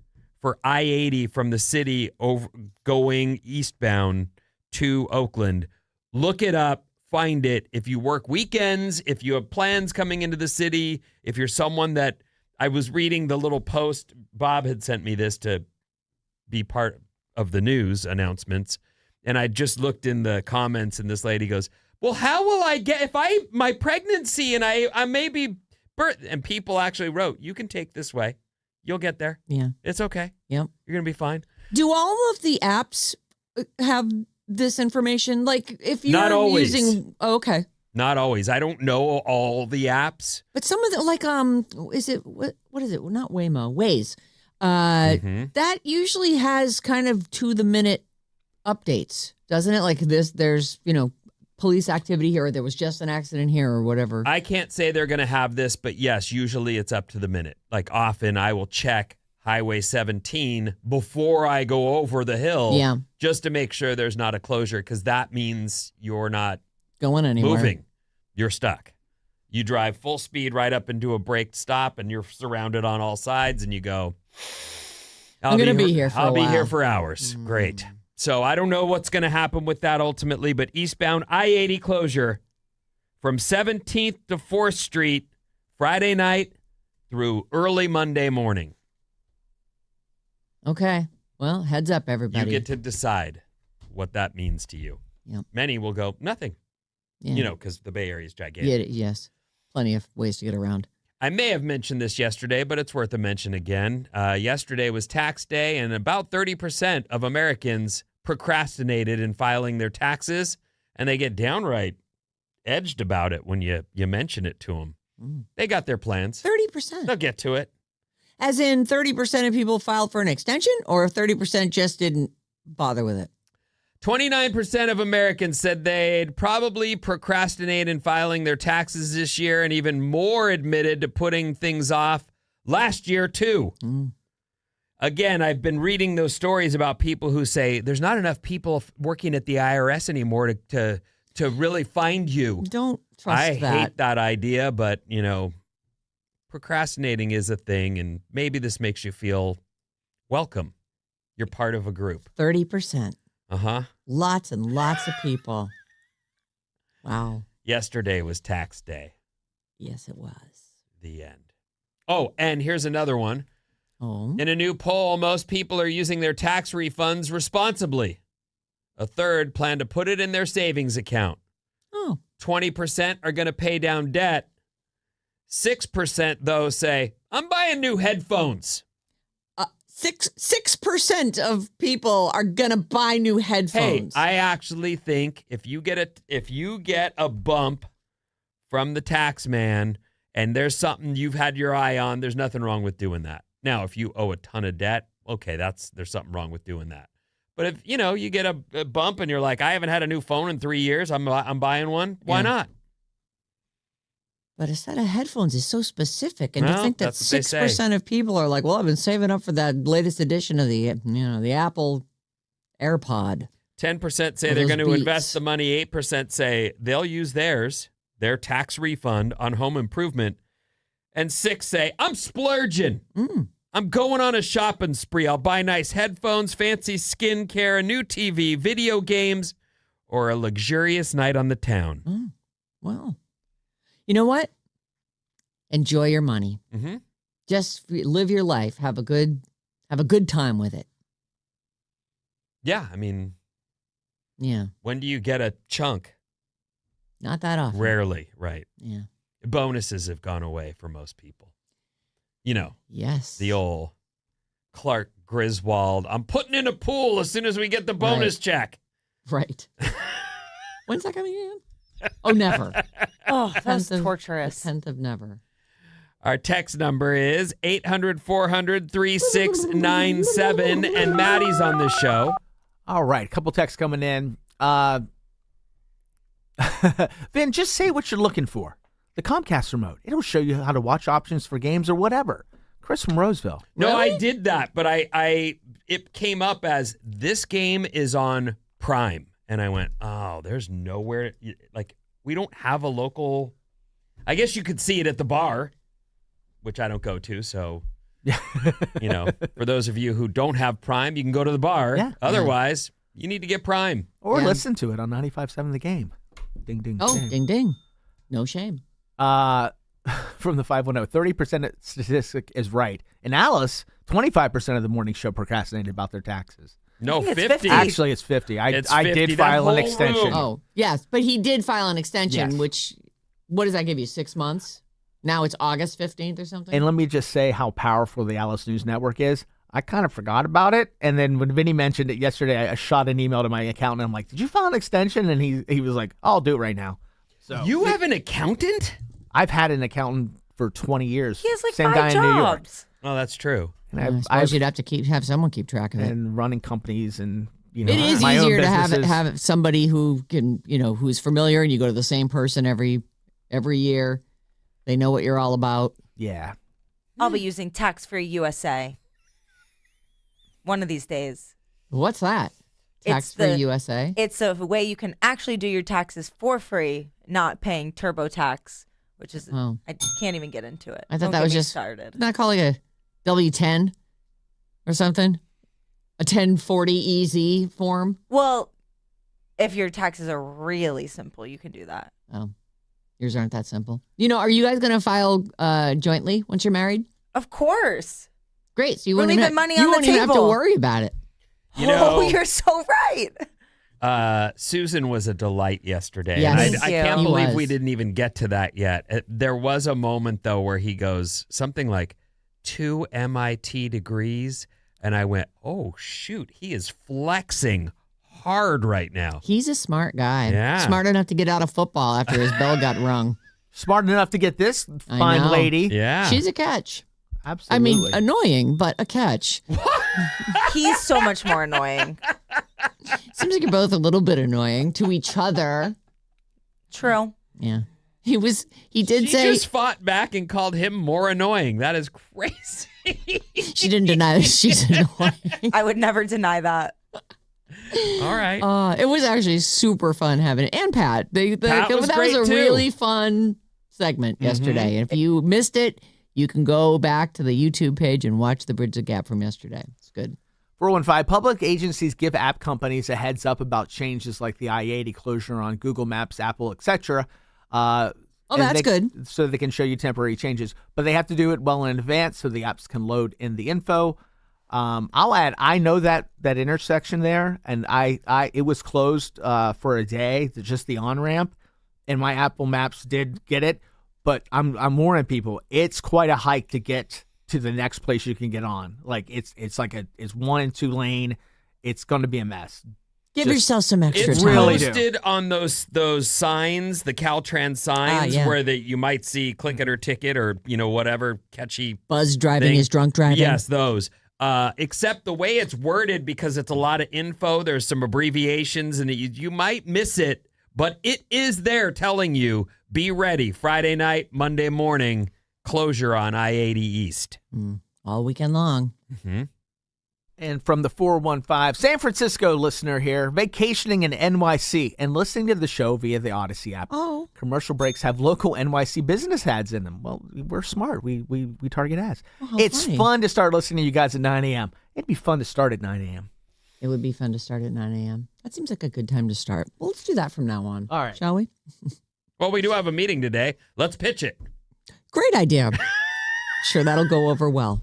for I-80 from the city over going eastbound to Oakland. Look it up, find it. If you work weekends, if you have plans coming into the city, if you're someone that I was reading the little post, Bob had sent me this to be part of the news announcements. And I just looked in the comments and this lady goes, well, how will I get, if my pregnancy and I may be birth, and people actually wrote, you can take this way. You'll get there. Yeah. It's okay. Yep. You're going to be fine. Do all of the apps have this information? Like if you're Not always. using, oh, okay. Not always. I don't know all the apps. But some of the, like, is it, what is it? Not Waymo, Waze. That usually has kind of to the minute updates, doesn't it? Like there's, police activity here, or there was just an accident here or whatever. I can't say they're going to have this, but yes, usually it's up to the minute. Like often I will check Highway 17 before I go over the hill just to make sure there's not a closure, because that means you're not going anywhere. moving. You're stuck. You drive full speed right up into a braked stop and you're surrounded on all sides and you go, I'm going to be here for a I'll be while. here for hours. Great. So I don't know what's going to happen with that ultimately, but eastbound I-80 closure from 17th to 4th Street, Friday night through early Monday morning. Okay. Well, heads up, everybody. You get to decide what that means to you. Yep. Many will go, nothing, Yeah. because the Bay Area is gigantic. Yes. Plenty of ways to get around. I may have mentioned this yesterday, but it's worth a mention again. Yesterday was tax day, and about 30% of Americans procrastinated in filing their taxes, and they get downright edged about it when you mention it to them. They got their plans. 30%. They'll get to it. As in 30% of people filed for an extension, or 30% just didn't bother with it? 29% of Americans said they'd probably procrastinate in filing their taxes this year, and even more admitted to putting things off last year, too. Again, I've been reading those stories about people who say there's not enough people working at the IRS anymore to really find you. Don't trust that. I hate that idea, but, procrastinating is a thing, and maybe this makes you feel welcome. You're part of a group. 30%. Uh-huh. Lots and lots of people. Wow. Yesterday was tax day. Yes, it was. The end. Oh, and here's another one. Oh. In a new poll, most people are using their tax refunds responsibly. A third plan to put it in their savings account. Oh. 20% are going to pay down debt. 6%, though, say, I'm buying new headphones. 6% of people are gonna buy new Hey, headphones. I actually think if you get a bump from the tax man and there's something you've had your eye on, there's nothing wrong with doing that. Now, if you owe a ton of debt, okay, there's something wrong with doing that. But if you get a bump and you're like, I haven't had a new phone in 3 years, I'm buying one. Why not? But a set of headphones is so specific, and to Well, think that that's what they say. 6% of people are like, "Well, I've been saving up for that latest edition of the Apple AirPod." 10% say Or they're those going to Beats. invest the money. 8% say they'll use their tax refund on home improvement. And 6 say, I'm splurging. I'm going on a shopping spree. I'll buy nice headphones, fancy skincare, a new TV, video games, or a luxurious night on the town. Well, you know what? Enjoy your money. Mm-hmm. Just live your life. Have a good time with it. Yeah, I mean, Yeah, when do you get a chunk? not that often. Rarely, right? Yeah. Bonuses have gone away for most people. Yes. The old Clark Griswold, I'm putting in a pool as soon as we get the bonus check. Right. When's that coming in? Oh, never. Oh, that's 10th of- torturous. The 10th of never. Our text number is 800-400-3697, and Maddie's on the show. All right, a couple texts coming in. Vin, just say what you're looking for. The Comcast remote. It'll show you how to watch options for games or whatever. Chris from Roseville. No, Really? I did that, but it came up as this game is on Prime. And I went, oh, there's nowhere. We don't have a local. I guess you could see it at the bar, which I don't go to. So, for those of you who don't have Prime, you can go to the bar. Yeah. Otherwise, you need to get Prime. Or Yeah. listen to it on 95.7 The Game. Ding, ding, Oh, ding. ding, ding. No shame. From the 510, 30% statistic is right. And Alice, 25% of the morning show procrastinated about their taxes. No, I think it's 50. 50. Actually, it's 50. It's I 50, did that file an whole extension. room. Oh, yes. But he did file an extension, Yes. which, what does that give you, 6 months? Now it's August 15th or something? And let me just say how powerful the Alice News Network is. I kind of forgot about it. And then when Vinny mentioned it yesterday, I shot an email to my accountant. I'm like, did you file an extension? And he was like, I'll do it right now. So You have an accountant? I've had an accountant for 20 years. He has like Same 5 guy in New York. jobs. Oh, that's true. And I suppose I've you'd have to have someone keep track of it. and running companies and It is my own easier to businesses. have somebody who can, who's familiar, and you go to the same person every year. They know what you're all about. Yeah. I'll be using Tax Free USA one of these days. What's that? It's Tax Free the- USA? It's a way you can actually do your taxes for free, not paying TurboTax, which is Oh. I can't even get into it. I thought Don't that get was me just started. Isn't that called like a W-10 or something? A 1040 EZ form? Well, if your taxes are really simple, you can do that. Oh, yours aren't that simple. Are you guys going to file jointly once you're married? Of course. Great. So you We're won't leaving even, money you on the won't even have to table. worry about it. Oh, you're so right. Susan was a delight yesterday. Yes. And Thank I you. can't He believe was. we didn't even get to that yet. There was a moment, though, where he goes something like 2 MIT degrees. And I went, oh, shoot, he is flexing hard right now. He's a smart guy. Yeah. Smart enough to get out of football after his bell got rung. Smart enough to get this I fine know. lady. Yeah. She's a catch. Absolutely. I mean, annoying, but a catch. He's so much more annoying. Seems like you're both a little bit annoying to each other. True. Yeah. He did She say just fought back and called him more annoying. That is crazy. she didn't deny that she's annoying. I would never deny that. All right. It was actually super fun having it. And Pat. Pat was that great, was a too. really fun segment yesterday. And if you missed it, you can go back to the YouTube page and watch the Bridge the Gap from yesterday. It's good. 415, public agencies give app companies a heads up about changes like the I-80 closure on Google Maps, Apple, etc. That's good. So they can show you temporary changes. But they have to do it well in advance so the apps can load in the info. I'll add, I know that intersection there, and it was closed for a day, just the on-ramp, and my Apple Maps did get it. But I'm warning people, it's quite a hike to get to the next place you can get on. Like it's 1 and 2 lane. It's going to be a mess. Give yourself some extra It's time. really posted on those signs, the Caltrans signs, yeah. where you might see click it or ticket or whatever catchy Buzz driving thing. is drunk driving. Yes, those. Except the way it's worded, because it's a lot of info. There's some abbreviations, and you might miss it, but it is there telling you, be ready. Friday night, Monday morning, closure on I-80 East. All weekend long. Mm-hmm. And from the 415, San Francisco listener here, vacationing in NYC and listening to the show via the Odyssey app. Oh. Commercial breaks have local NYC business ads in them. Well, we're smart. We target ads. how It's funny. fun to start listening to you guys at 9 a.m. It'd be fun to start at 9 a.m. It would be fun to start at 9 a.m. That seems like a good time to start. Well, let's do that from now on. All right. Shall we? Well, we do have a meeting today. Let's pitch it. Great idea. Sure, that'll go over well.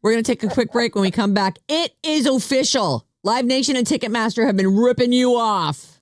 We're going to take a quick break. When we come back, it is official. Live Nation and Ticketmaster have been ripping you off.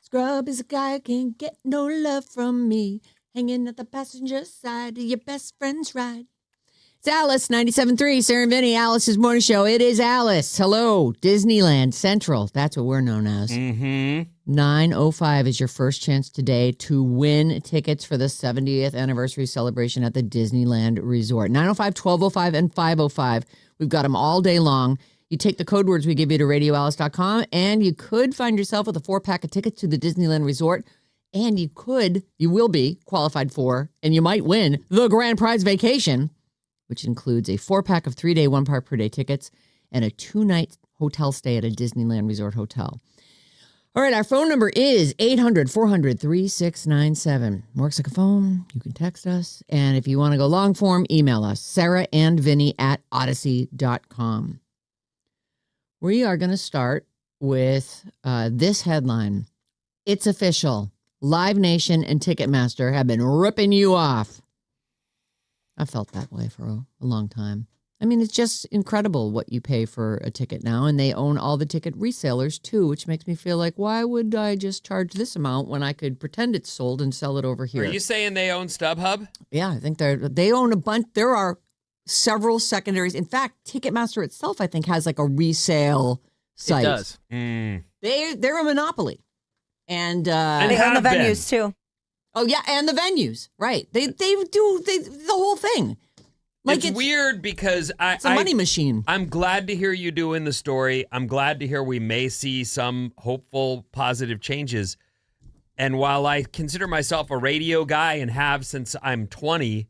Scrub is a guy who can't get no love from me. Hanging at the passenger side of your best friend's ride. It's Alice, 97.3, Sarah Vinnie, Alice's morning show. It is Alice. Hello, Disneyland Central. That's what we're known as. 9:05 is your first chance today to win tickets for the 70th anniversary celebration at the Disneyland Resort. 9:05, 12:05, and 5:05. We've got them all day long. You take the code words we give you to radioalice.com, and you could find yourself with a 4-pack of tickets to the Disneyland Resort. And you will be qualified for, and you might win the grand prize vacation, which includes a 4-pack of 3-day, 1-park per day tickets and a 2-night hotel stay at a Disneyland Resort hotel. All right, our phone number is 800-400-3697. Works like a phone. You can text us. And if you want to go long form, email us, sarahandvinnie@odyssey.com. We are going to start with this headline. It's official. Live Nation and Ticketmaster have been ripping you off. I felt that way for a long time. I mean, it's just incredible what you pay for a ticket now, and they own all the ticket resellers too, which makes me feel like, why would I just charge this amount when I could pretend it's sold and sell it over here? Are you saying they own StubHub? Yeah, I think they own a bunch. There are several secondaries. In fact, Ticketmaster itself, I think, has like a resale site. It does. They're a monopoly. And they own the venues too. Oh yeah, and the venues, right? They do the whole thing. Like it's weird because it's a money machine. I'm glad to hear you doing the story. I'm glad to hear we may see some hopeful, positive changes. And while I consider myself a radio guy and have since I'm 20,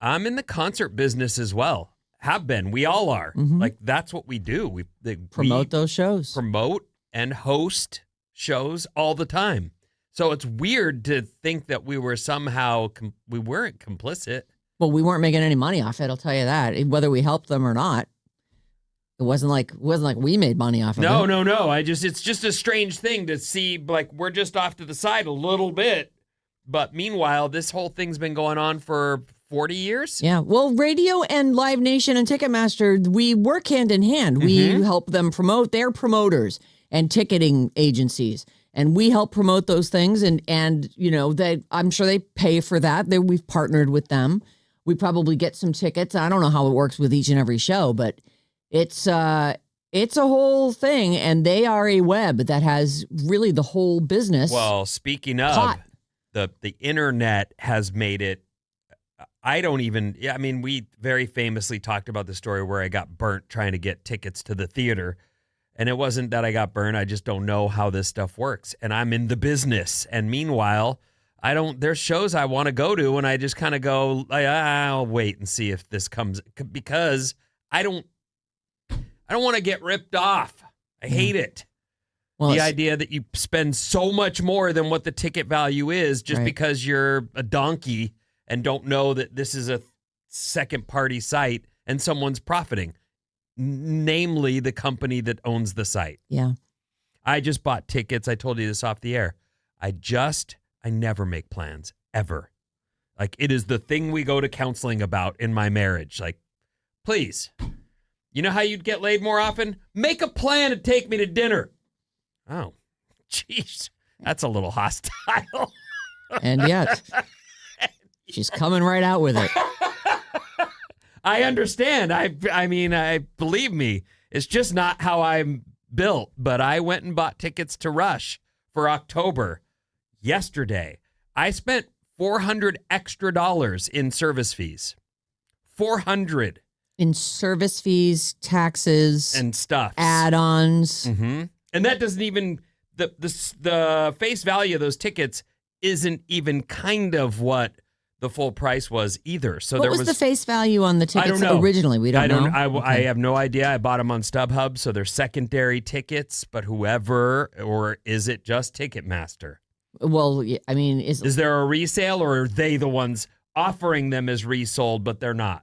I'm in the concert business as well. Have been. We all are. Mm-hmm. Like that's what we do. We promote those shows. Promote and host shows all the time. So it's weird to think that we were somehow, we weren't complicit. Well, we weren't making any money off it, I'll tell you that. Whether we helped them or not. It wasn't like we made money off of it. No. It's just a strange thing to see, like we're just off to the side a little bit. But meanwhile, this whole thing's been going on for 40 years. Yeah. Well, radio and Live Nation and Ticketmaster, we work hand in hand. We help them promote. They're promoters and ticketing agencies. And we help promote those things. And you know, I'm sure they pay for that. We've partnered with them. We probably get some tickets. I don't know how it works with each and every show, but it's a whole thing. And they are a web that has really the whole business. Well, speaking of, caught. the internet has made it. We very famously talked about the story where I got burnt trying to get tickets to the theater. And it wasn't that I got burned. I just don't know how this stuff works. And I'm in the business. And meanwhile, there's shows I want to go to. And I just kind of go, I'll wait and see if this comes. Because I don't want to get ripped off. I hate it. Well, the idea that you spend so much more than what the ticket value is just because you're a donkey and don't know that this is a second party site and someone's profiting. Namely, the company that owns the site. Yeah. I just bought tickets. I told you this off the air. I never make plans, ever. Like, it is the thing we go to counseling about in my marriage. Like, please, you know how you'd get laid more often? Make a plan to take me to dinner. Oh, jeez. That's a little hostile. And yet, she's coming right out with it. I understand. I believe me. It's just not how I'm built. But I went and bought tickets to Rush for October yesterday. I spent $400 extra in service fees. $400 in service fees, taxes, and stuff, add-ons, and that doesn't even the face value of those tickets isn't even kind of what the full price was either. So what was the face value on the tickets originally? We don't know. I have no idea. I bought them on StubHub, so they're secondary tickets. But whoever, or is it just Ticketmaster? Well, I mean, is there a resale, or are they the ones offering them as resold, but they're not?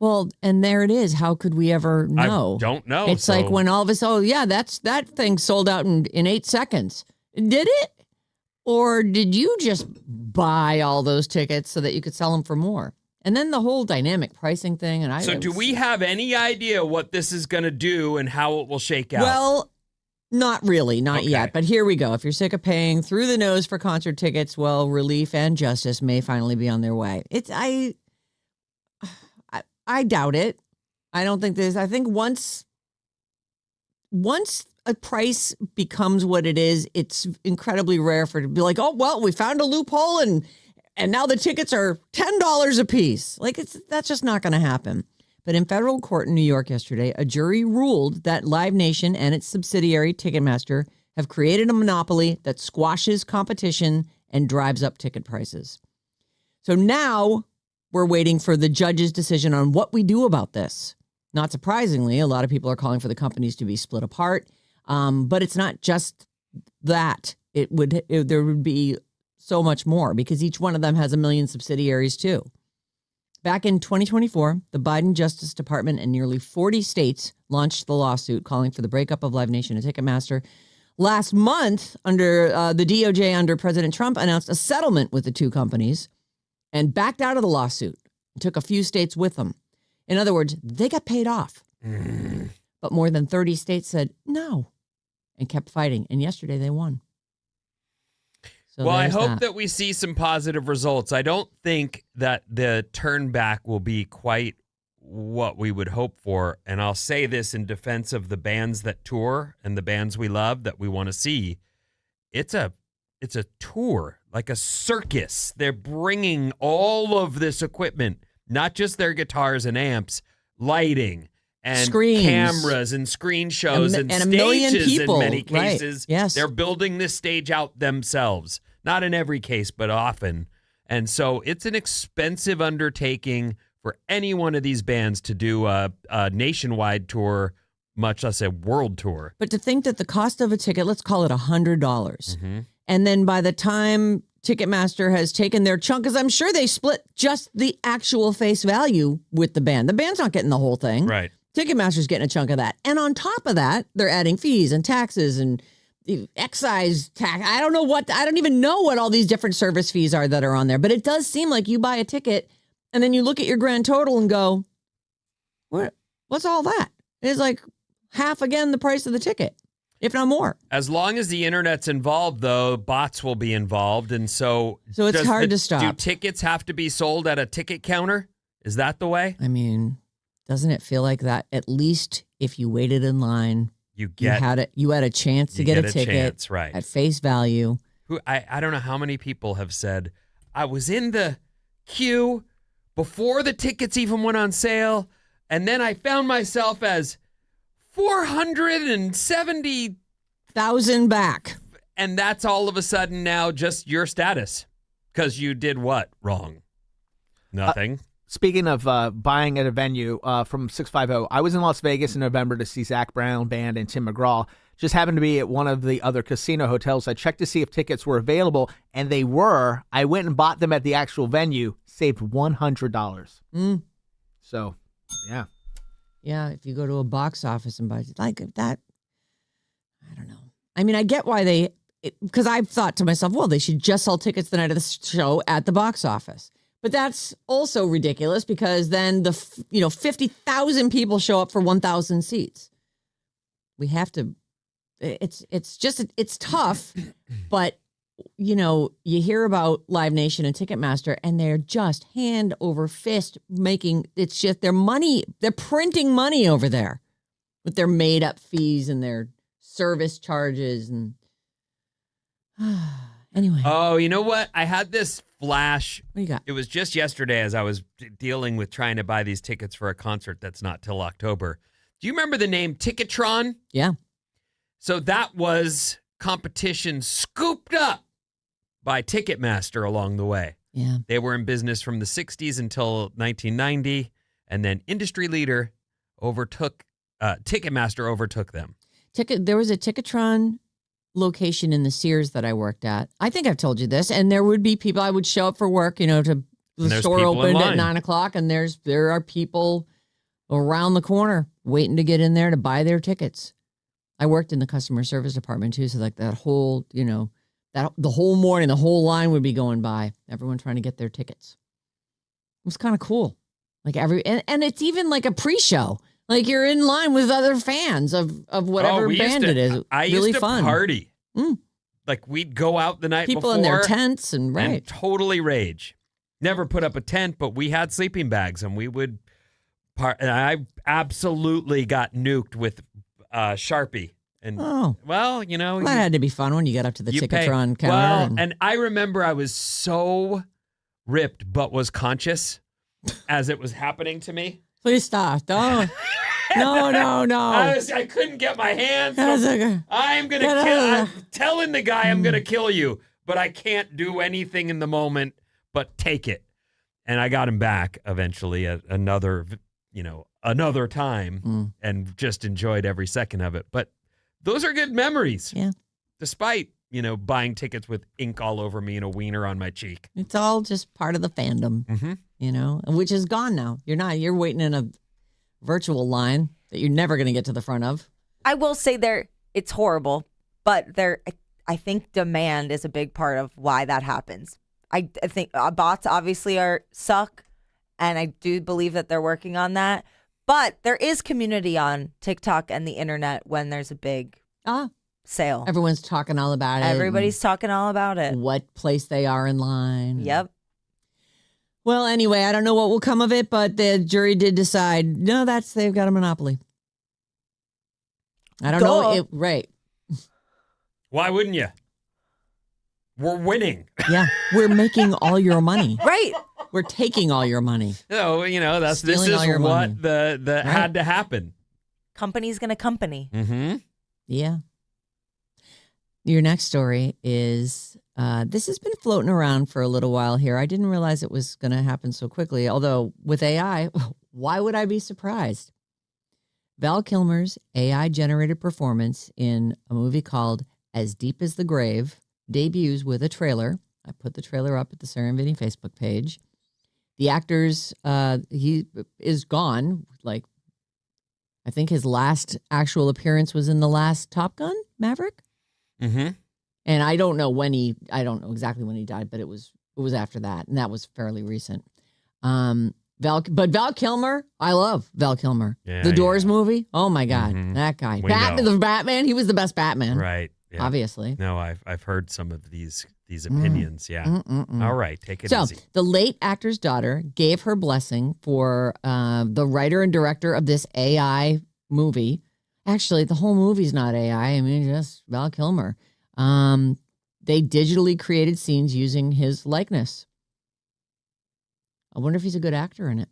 Well, and there it is. How could we ever know? I don't know. It's like when all of us, that thing sold out in 8 seconds. Did it? Or did you just buy all those tickets so that you could sell them for more? And then the whole dynamic pricing thing. So do we have any idea what this is going to do and how it will shake out? Well, Not really, not Okay. yet. But here we go. If you're sick of paying through the nose for concert tickets, well, relief and justice may finally be on their way. I doubt it. I don't think there's. I think once a price becomes what it is, it's incredibly rare for it to be like, oh well, we found a loophole and now the tickets are $10 a piece. Like that's just not going to happen. But in federal court in New York yesterday, a jury ruled that Live Nation and its subsidiary Ticketmaster have created a monopoly that squashes competition and drives up ticket prices. So now we're waiting for the judge's decision on what we do about this. Not surprisingly, a lot of people are calling for the companies to be split apart. But it's not just that. There would be so much more because each one of them has a million subsidiaries too. Back in 2024, the Biden Justice Department and nearly 40 states launched the lawsuit calling for the breakup of Live Nation and Ticketmaster. Last month, under the DOJ under President Trump announced a settlement with the two companies and backed out of the lawsuit and took a few states with them. In other words, they got paid off. But more than 30 states said no and kept fighting. And yesterday they won. So well, I hope that we see some positive results. I don't think that the turn back will be quite what we would hope for. And I'll say this in defense of the bands that tour and the bands we love that we want to see. It's a tour, like a circus. They're bringing all of this equipment, not just their guitars and amps, lighting and screens, cameras and screen shows and a stages million people. In many cases. Right. Yes. They're building this stage out themselves. Not in every case, but often. And so it's an expensive undertaking for any one of these bands to do a nationwide tour, much less a world tour. But to think that the cost of a ticket, let's call it $100. And then by the time Ticketmaster has taken their chunk, because I'm sure they split just the actual face value with the band. The band's not getting the whole thing. Right. Ticketmaster's getting a chunk of that. And on top of that, they're adding fees and taxes and excise tax. I don't even know what all these different service fees are that are on there. But it does seem like you buy a ticket and then you look at your grand total and go, what's all that? It's like half again the price of the ticket, if not more. As long as the internet's involved, though, bots will be involved. And so it's hard to stop. Do tickets have to be sold at a ticket counter? Is that the way? I mean, doesn't it feel like that? At least if you waited in line, you had a chance to get a ticket right. at face value. I don't know how many people have said, I was in the queue before the tickets even went on sale, and then I found myself as 470,000 back. And that's all of a sudden now just your status because you did what wrong? Nothing. Speaking of buying at a venue from 650, I was in Las Vegas in November to see Zach Brown Band and Tim McGraw. Just happened to be at one of the other casino hotels. I checked to see if tickets were available, and they were. I went and bought them at the actual venue, saved $100. So, yeah. Yeah, if you go to a box office and buy like that, I don't know. I mean, I get why because I've thought to myself, well, they should just sell tickets the night of the show at the box office. But that's also ridiculous because then 50,000 people show up for 1,000 seats. We have to. It's tough, but you hear about Live Nation and Ticketmaster, and they're just hand over fist making. It's just their money. They're printing money over there with their made up fees and their service charges and. Anyway. Oh, you know what? I had this flash. What do you got? It was just yesterday as I was dealing with trying to buy these tickets for a concert that's not till October. Do you remember the name Ticketron? Yeah. So that was competition scooped up by Ticketmaster along the way. Yeah. They were in business from the 60s until 1990, and then industry leader Ticketmaster overtook them. There was a Ticketron location in the Sears that I worked at. I think I've told you this, and there would be people. I would show up for work, to the store opened at 9:00, and there are people around the corner waiting to get in there to buy their tickets. I worked in the customer service department too, so like that whole, the whole morning, the whole line would be going by, everyone trying to get their tickets. It was kind of cool. Like and it's even like a pre-show. Like you're in line with other fans of whatever we used band to- it is. I really used to fun. party. Mm. Like we'd go out the night People before in their tents and right. and totally rage. Never put up a tent, but we had sleeping bags and we would and I absolutely got nuked with Sharpie. And well, you know, that had to be fun when you got up to the you Ticketron pay. counter. Well, and I remember I was so ripped, but was conscious as it was happening to me. Please stop. Don't. No. I couldn't get my hands. I'm gonna kill. I'm telling the guy I'm gonna kill you, but I can't do anything in the moment but take it. And I got him back eventually at another time, and just enjoyed every second of it. But those are good memories. Yeah. Despite buying tickets with ink all over me and a wiener on my cheek. It's all just part of the fandom, which is gone now. You're waiting in a virtual line that you're never going to get to the front of. I will say it's horrible, but I think demand is a big part of why that happens. I think bots obviously suck, and I do believe that they're working on that. But there is community on TikTok and the internet when there's a big sale. Everyone's talking all about it. Everybody's talking all about it. What place they are in line. Yep. Well, anyway, I don't know what will come of it, but the jury did decide, no, they've got a monopoly. I don't know. Right. Why wouldn't you? We're winning. Yeah. We're making all your money. Right. We're taking all your money. So, this is your money. what the had to happen. Company's going to company. Mm-hmm. Yeah. Your next story is, this has been floating around for a little while here. I didn't realize it was going to happen so quickly. Although with AI, why would I be surprised? Val Kilmer's AI-generated performance in a movie called As Deep as the Grave debuts with a trailer. I put the trailer up at the Sarah Vinnie Facebook page. The actor's, he is gone. Like, I think his last actual appearance was in the last Top Gun, Maverick. Mm-hmm. And I don't know exactly when he died, but it was after that, and that was fairly recent. Val Kilmer, I love Val Kilmer. Yeah, the Doors movie, oh my God, Mhm. that guy. We The Batman, he was the best Batman, Right. Yeah. obviously. No, I've heard some of these opinions. Yeah. Mm-mm-mm. All right, take it So easy. the late actor's daughter gave her blessing for the writer and director of this AI movie. Actually, the whole movie's not AI. I mean, just Val Kilmer. They digitally created scenes using his likeness. I wonder if he's a good actor in it.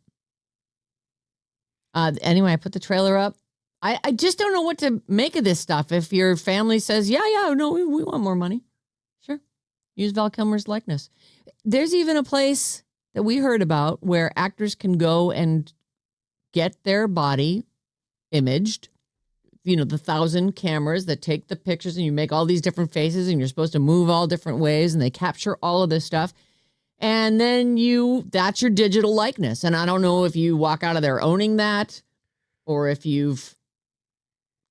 Anyway, I put the trailer up. I just don't know what to make of this stuff. If your family says, yeah, no, we want more money. Sure. Use Val Kilmer's likeness. There's even a place that we heard about where actors can go and get their body imaged. The 1,000 cameras that take the pictures and you make all these different faces and you're supposed to move all different ways and they capture all of this stuff. And then that's your digital likeness. And I don't know if you walk out of there owning that or if you've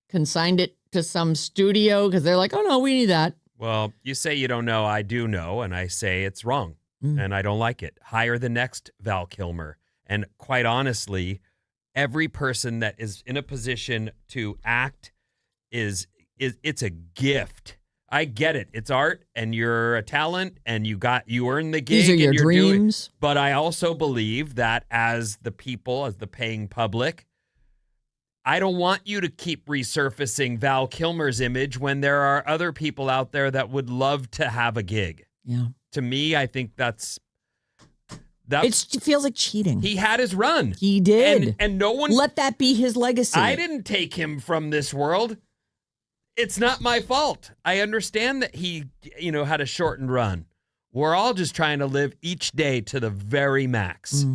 consigned it to some studio because they're like, oh no, we need that. Well, you say you don't know, I do know, and I say it's wrong, and I don't like it. Hire the next Val Kilmer. And quite honestly, every person that is in a position to act it's a gift. I get it. It's art, and you're a talent, and you earn the gig. These are your and you're dreams. But I also believe that as the paying public, I don't want you to keep resurfacing Val Kilmer's image when there are other people out there that would love to have a gig. Yeah. To me, I think that it feels like cheating. He had his run. He did. And no one let that be his legacy. I didn't take him from this world. It's not my fault. I understand that he, had a shortened run. We're all just trying to live each day to the very max.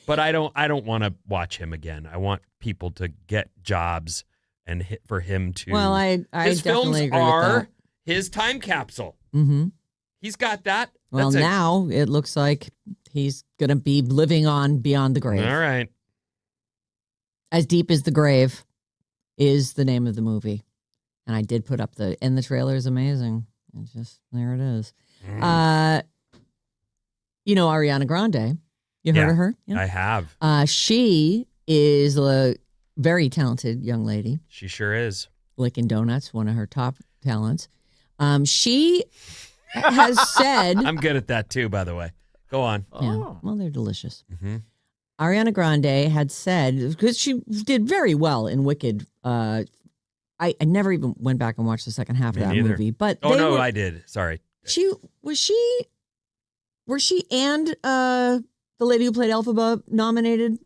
But I don't want to watch him again. I want people to get jobs and for him to. Well, I his films definitely agree are with that. his time capsule. Mm-hmm. He's got that. Well, now it looks like he's going to be living on beyond the grave. All right. As Deep as the Grave is the name of the movie. And I did put up the trailer is amazing. It's just, there it is. Ariana Grande. You heard of her? Yeah. I have. She is a very talented young lady. She sure is. Licking donuts, one of her top talents. She has said... I'm good at that too, by the way. Go on. Yeah, well, they're delicious. Mm-hmm. Ariana Grande had said, because she did very well in Wicked. I never even went back and watched the second half Me of that neither. movie. But Oh, no, I did. Sorry. Were she and the lady who played Elphaba nominated?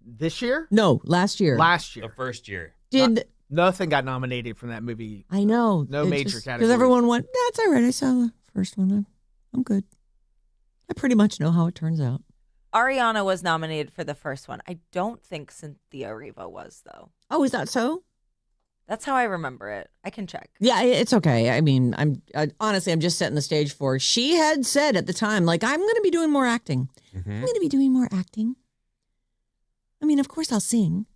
This year? No, last year. Last The year. first year. Did Nothing got nominated from that movie. I know? No major categories. Because everyone went, that's all right. I saw the first one. I'm good. I pretty much know how it turns out. Ariana was nominated for the first one. I don't think Cynthia Erivo was, though. Oh, is that so? That's how I remember it. I can check. Yeah, it's okay. I mean, honestly, I'm just setting the stage for. She had said at the time, like, I'm going to be doing more acting. Mm-hmm. I'm going to be doing more acting. I mean, of course, I'll sing,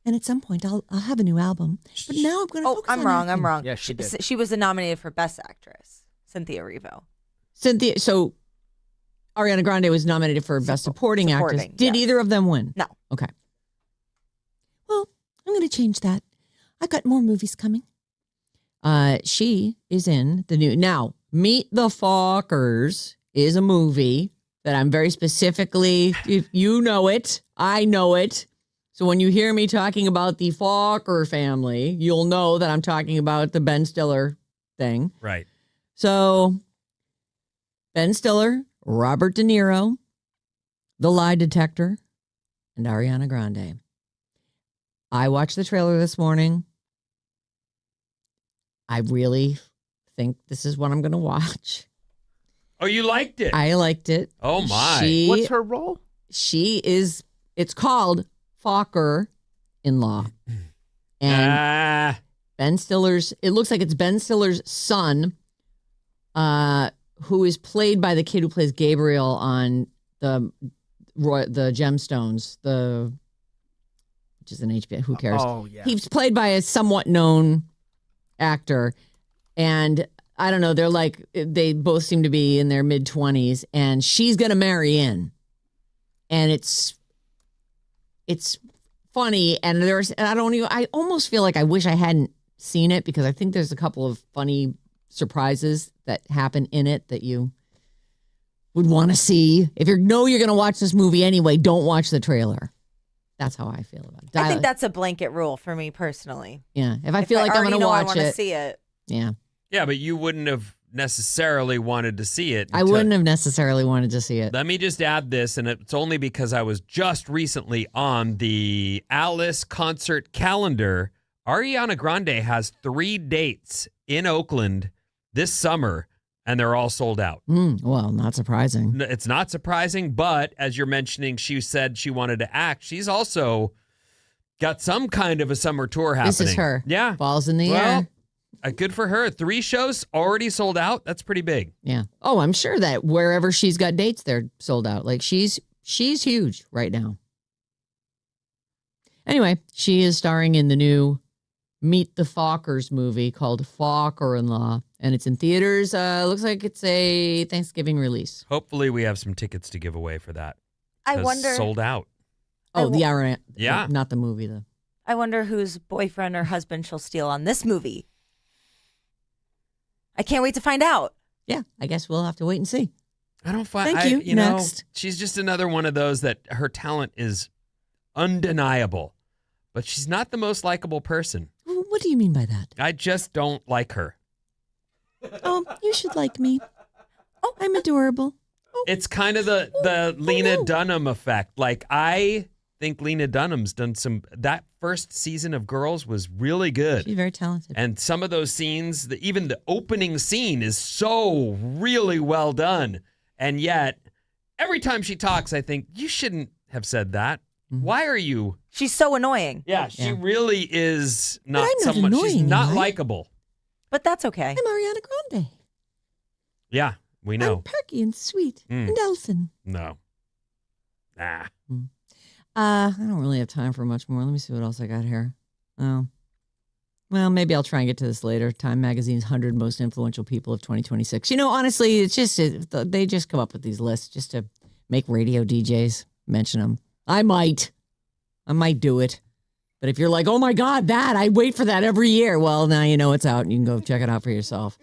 and at some point, I'll have a new album. But now I'm going to. Oh, I'm wrong. I'm wrong. Yeah, she did. She was nominated for Best Actress. Cynthia Erivo. Cynthia. So, Ariana Grande was nominated for Best Supporting Actress. Did yes. either of them win? No. Okay. Well, I'm going to change that. I've got more movies coming. She is in the new. Now, Meet the Fockers is a movie that I'm very specifically, if you know it, I know it. So when you hear me talking about the Focker family, you'll know that I'm talking about the Ben Stiller thing. Right. So Ben Stiller, Robert De Niro, The Lie Detector, and Ariana Grande. I watched the trailer this morning. I really think this is what I'm going to watch. Oh, you liked it? I liked it. Oh, my. What's her role? It's called Focker-in-Law. And Ben Stiller's, it looks like it's Ben Stiller's son, who is played by the kid who plays Gabriel on the Gemstones, which is an HBO. Who cares? Oh, yeah. He's played by a somewhat known actor, and I don't know. They both seem to be in their mid-20s, and she's gonna marry in, and it's funny, and I almost feel like I wish I hadn't seen it because I think there's a couple of funny surprises that happen in it that you would want to see. If you're going to watch this movie anyway, don't watch the trailer. That's how I feel about it. I think that's a blanket rule for me personally. Yeah. If I feel like I'm going to watch I want to see it. Yeah. Yeah, but you wouldn't have necessarily wanted to see it. I wouldn't have necessarily wanted to see it. Let me just add this, and it's only because I was just recently on the Alice concert calendar. Ariana Grande has 3 dates in Oakland this summer, and they're all sold out. Well, not surprising. It's not surprising, but as you're mentioning, she said she wanted to act. She's also got some kind of a summer tour happening. This is her. Yeah. Balls in the air. Good for her. 3 shows already sold out. That's pretty big. Yeah. Oh, I'm sure that wherever she's got dates, they're sold out. Like she's huge right now. Anyway, she is starring in the new Meet the Fockers movie called Focker-in-Law, and it's in theaters. Looks like it's a Thanksgiving release. Hopefully we have some tickets to give away for that. I 'Cause wonder. Sold out. Oh, the Ariana. Yeah. Not the movie, though. I wonder whose boyfriend or husband she'll steal on this movie. I can't wait to find out. Yeah, I guess we'll have to wait and see. I don't find. Thank you. You know, Next. she's just another one of those that her talent is undeniable, but she's not the most likable person. What do you mean by that? I just don't like her. Oh, you should like me. Oh, I'm adorable. Oh, It's kind of the Lena Dunham effect. Like, I think Lena Dunham's done that first season of Girls was really good. she's very talented. And some of those scenes, even the opening scene is so really well done. And yet, every time she talks, I think, you shouldn't have said that. Why are you? She's so annoying, Yeah, she Yeah. really is not I'm not someone. She's annoying, not am I? likable. but that's okay. I'm Ariana Grande. Yeah, we I'm know. perky and sweet and elfin. No. Nah. I don't really have time for much more. Let me see what else I got here. Oh. Well, maybe I'll try and get to this later. Time Magazine's 100 Most Influential People of 2026. You know, honestly, it's just, they just come up with these lists just to make radio DJs mention them. I might. I might do it. But if you're like, oh my God, I wait for that every year. Well, now you know it's out and you can go check it out for yourself.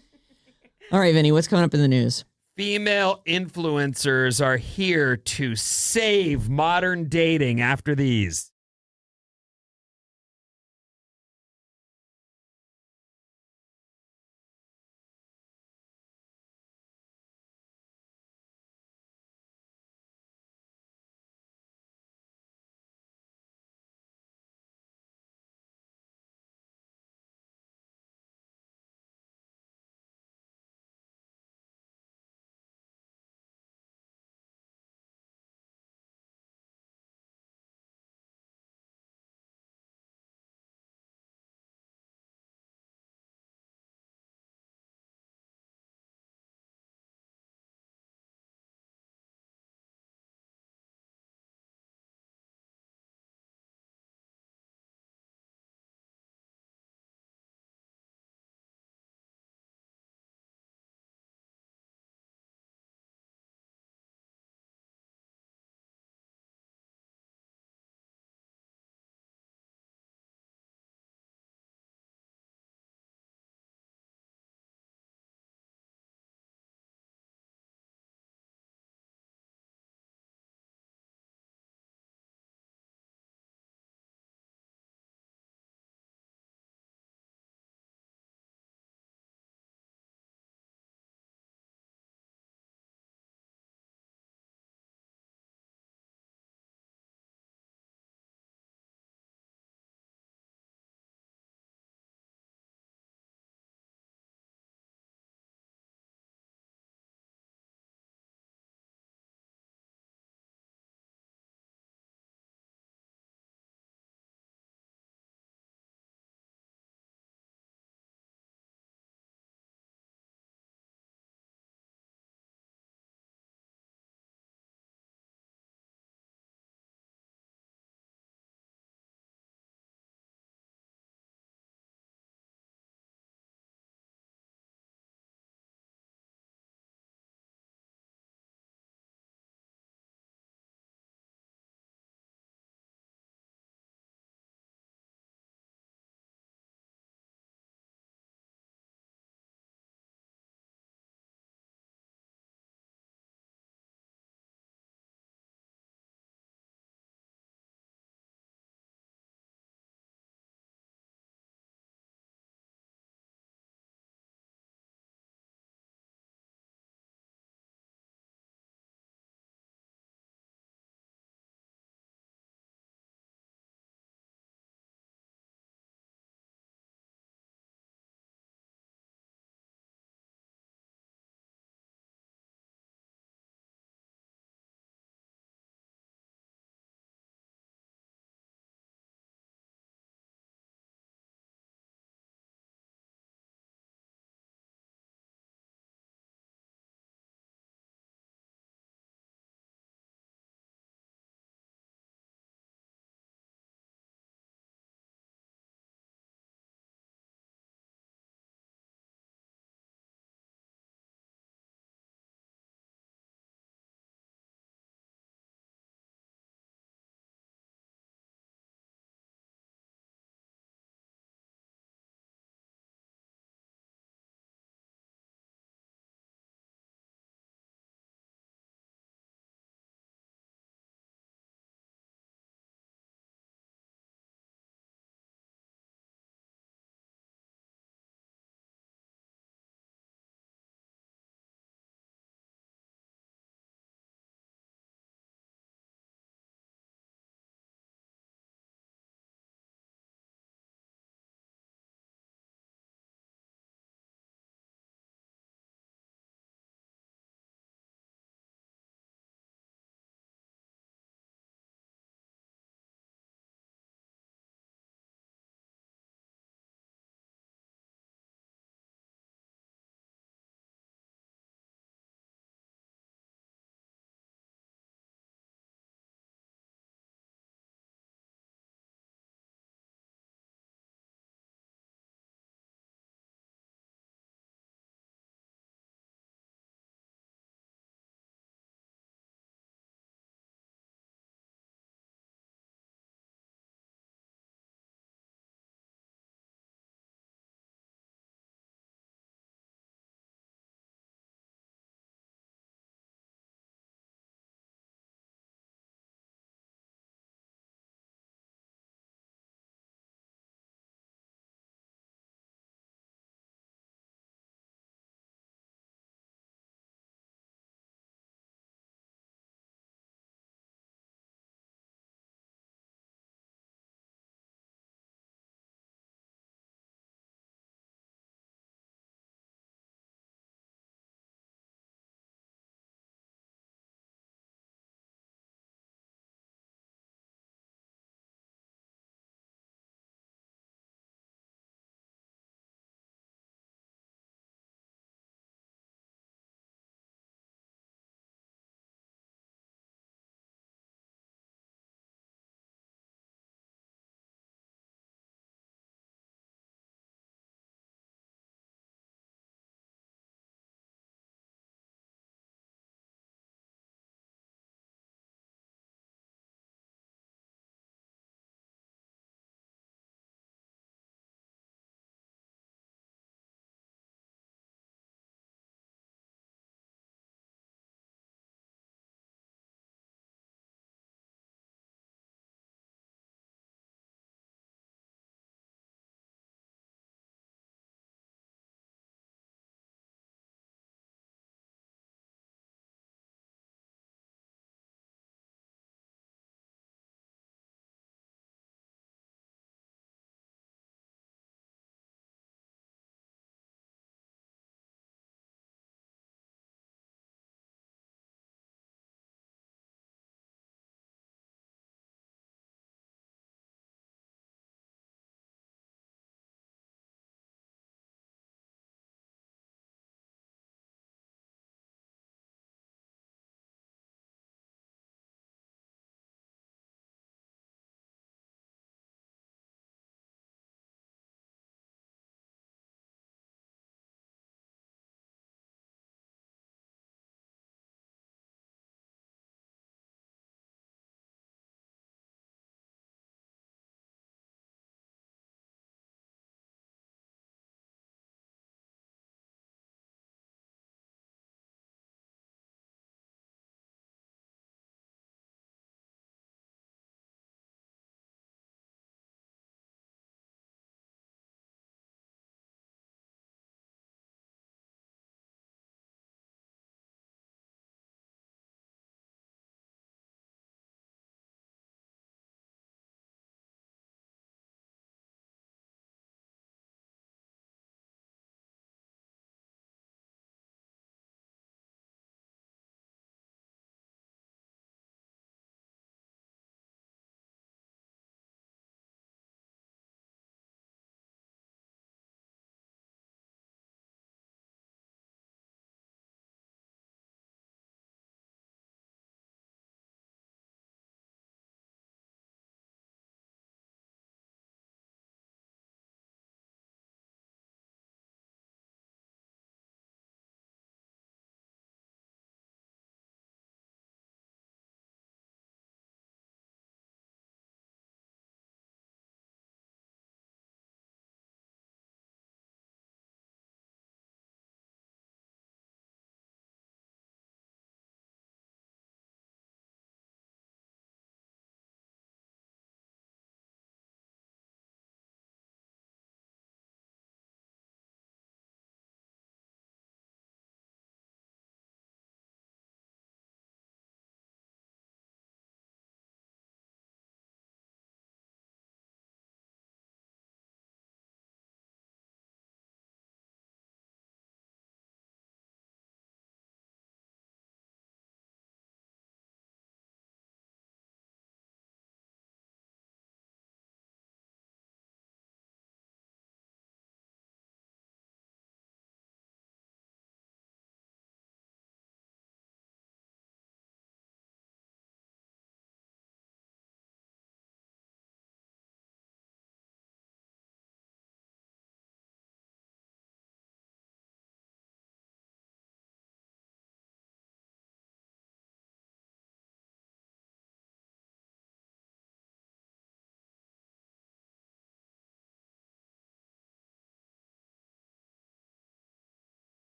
All right, Vinny, what's coming up in the news? Female influencers are here to save modern dating after these.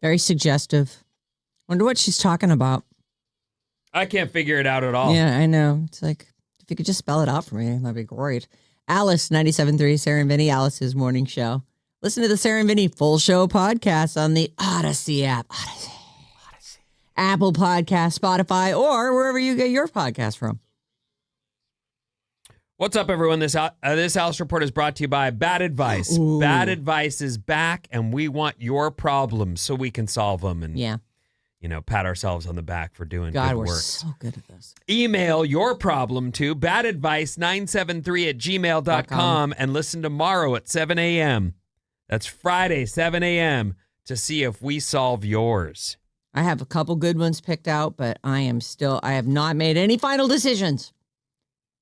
Very suggestive. Wonder what she's talking about. I can't figure it out at all. Yeah, I know. It's like, if you could just spell it out for me, that'd be great. Alice, 97.3, Sarah and Vinnie, Alice's morning show. Listen to the Sarah and Vinnie full show podcast on the Odyssey app. Odyssey. Apple Podcast, Spotify, or wherever you get your podcast from. What's up, everyone? This Alice Report is brought to you by Bad Advice. Ooh. Bad Advice is back, and we want your problems so we can solve them and, pat ourselves on the back for doing God, good we're work. so good at this. Email your problem to badadvice973@gmail.com and listen tomorrow at 7 a.m. That's Friday, 7 a.m. to see if we solve yours. I have a couple good ones picked out, but I have not made any final decisions.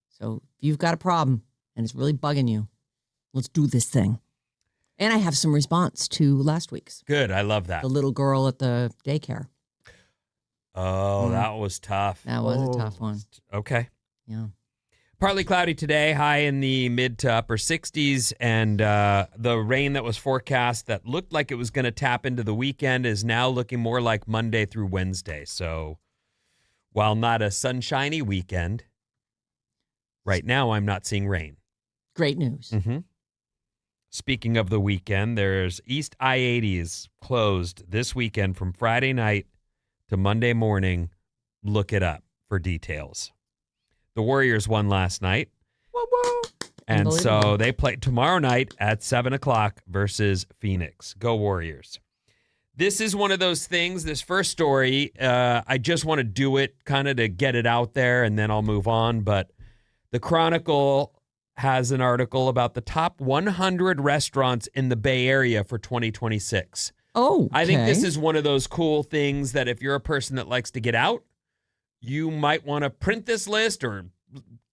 So if you've got a problem and it's really bugging you, let's do this thing. And I have some response to last week's. Good. I love that. The little girl at the daycare. Oh, that was tough. That was a tough one. Okay. Yeah. Partly cloudy today, high in the mid to upper 60s, and the rain that was forecast that looked like it was going to tap into the weekend is now looking more like Monday through Wednesday. So while not a sunshiny weekend, right now I'm not seeing rain. Great news. Mm-hmm. Speaking of the weekend, there's East I-80 is closed this weekend from Friday night to Monday morning. Look it up for details. The Warriors won last night. Whoa, whoa. And so they play tomorrow night at 7 o'clock versus Phoenix. Go Warriors. This is one of those things, this first story, I just want to do it kind of to get it out there and then I'll move on. But the Chronicle has an article about the top 100 restaurants in the Bay Area for 2026. Oh, I think this is one of those cool things that if you're a person that likes to get out, you might want to print this list or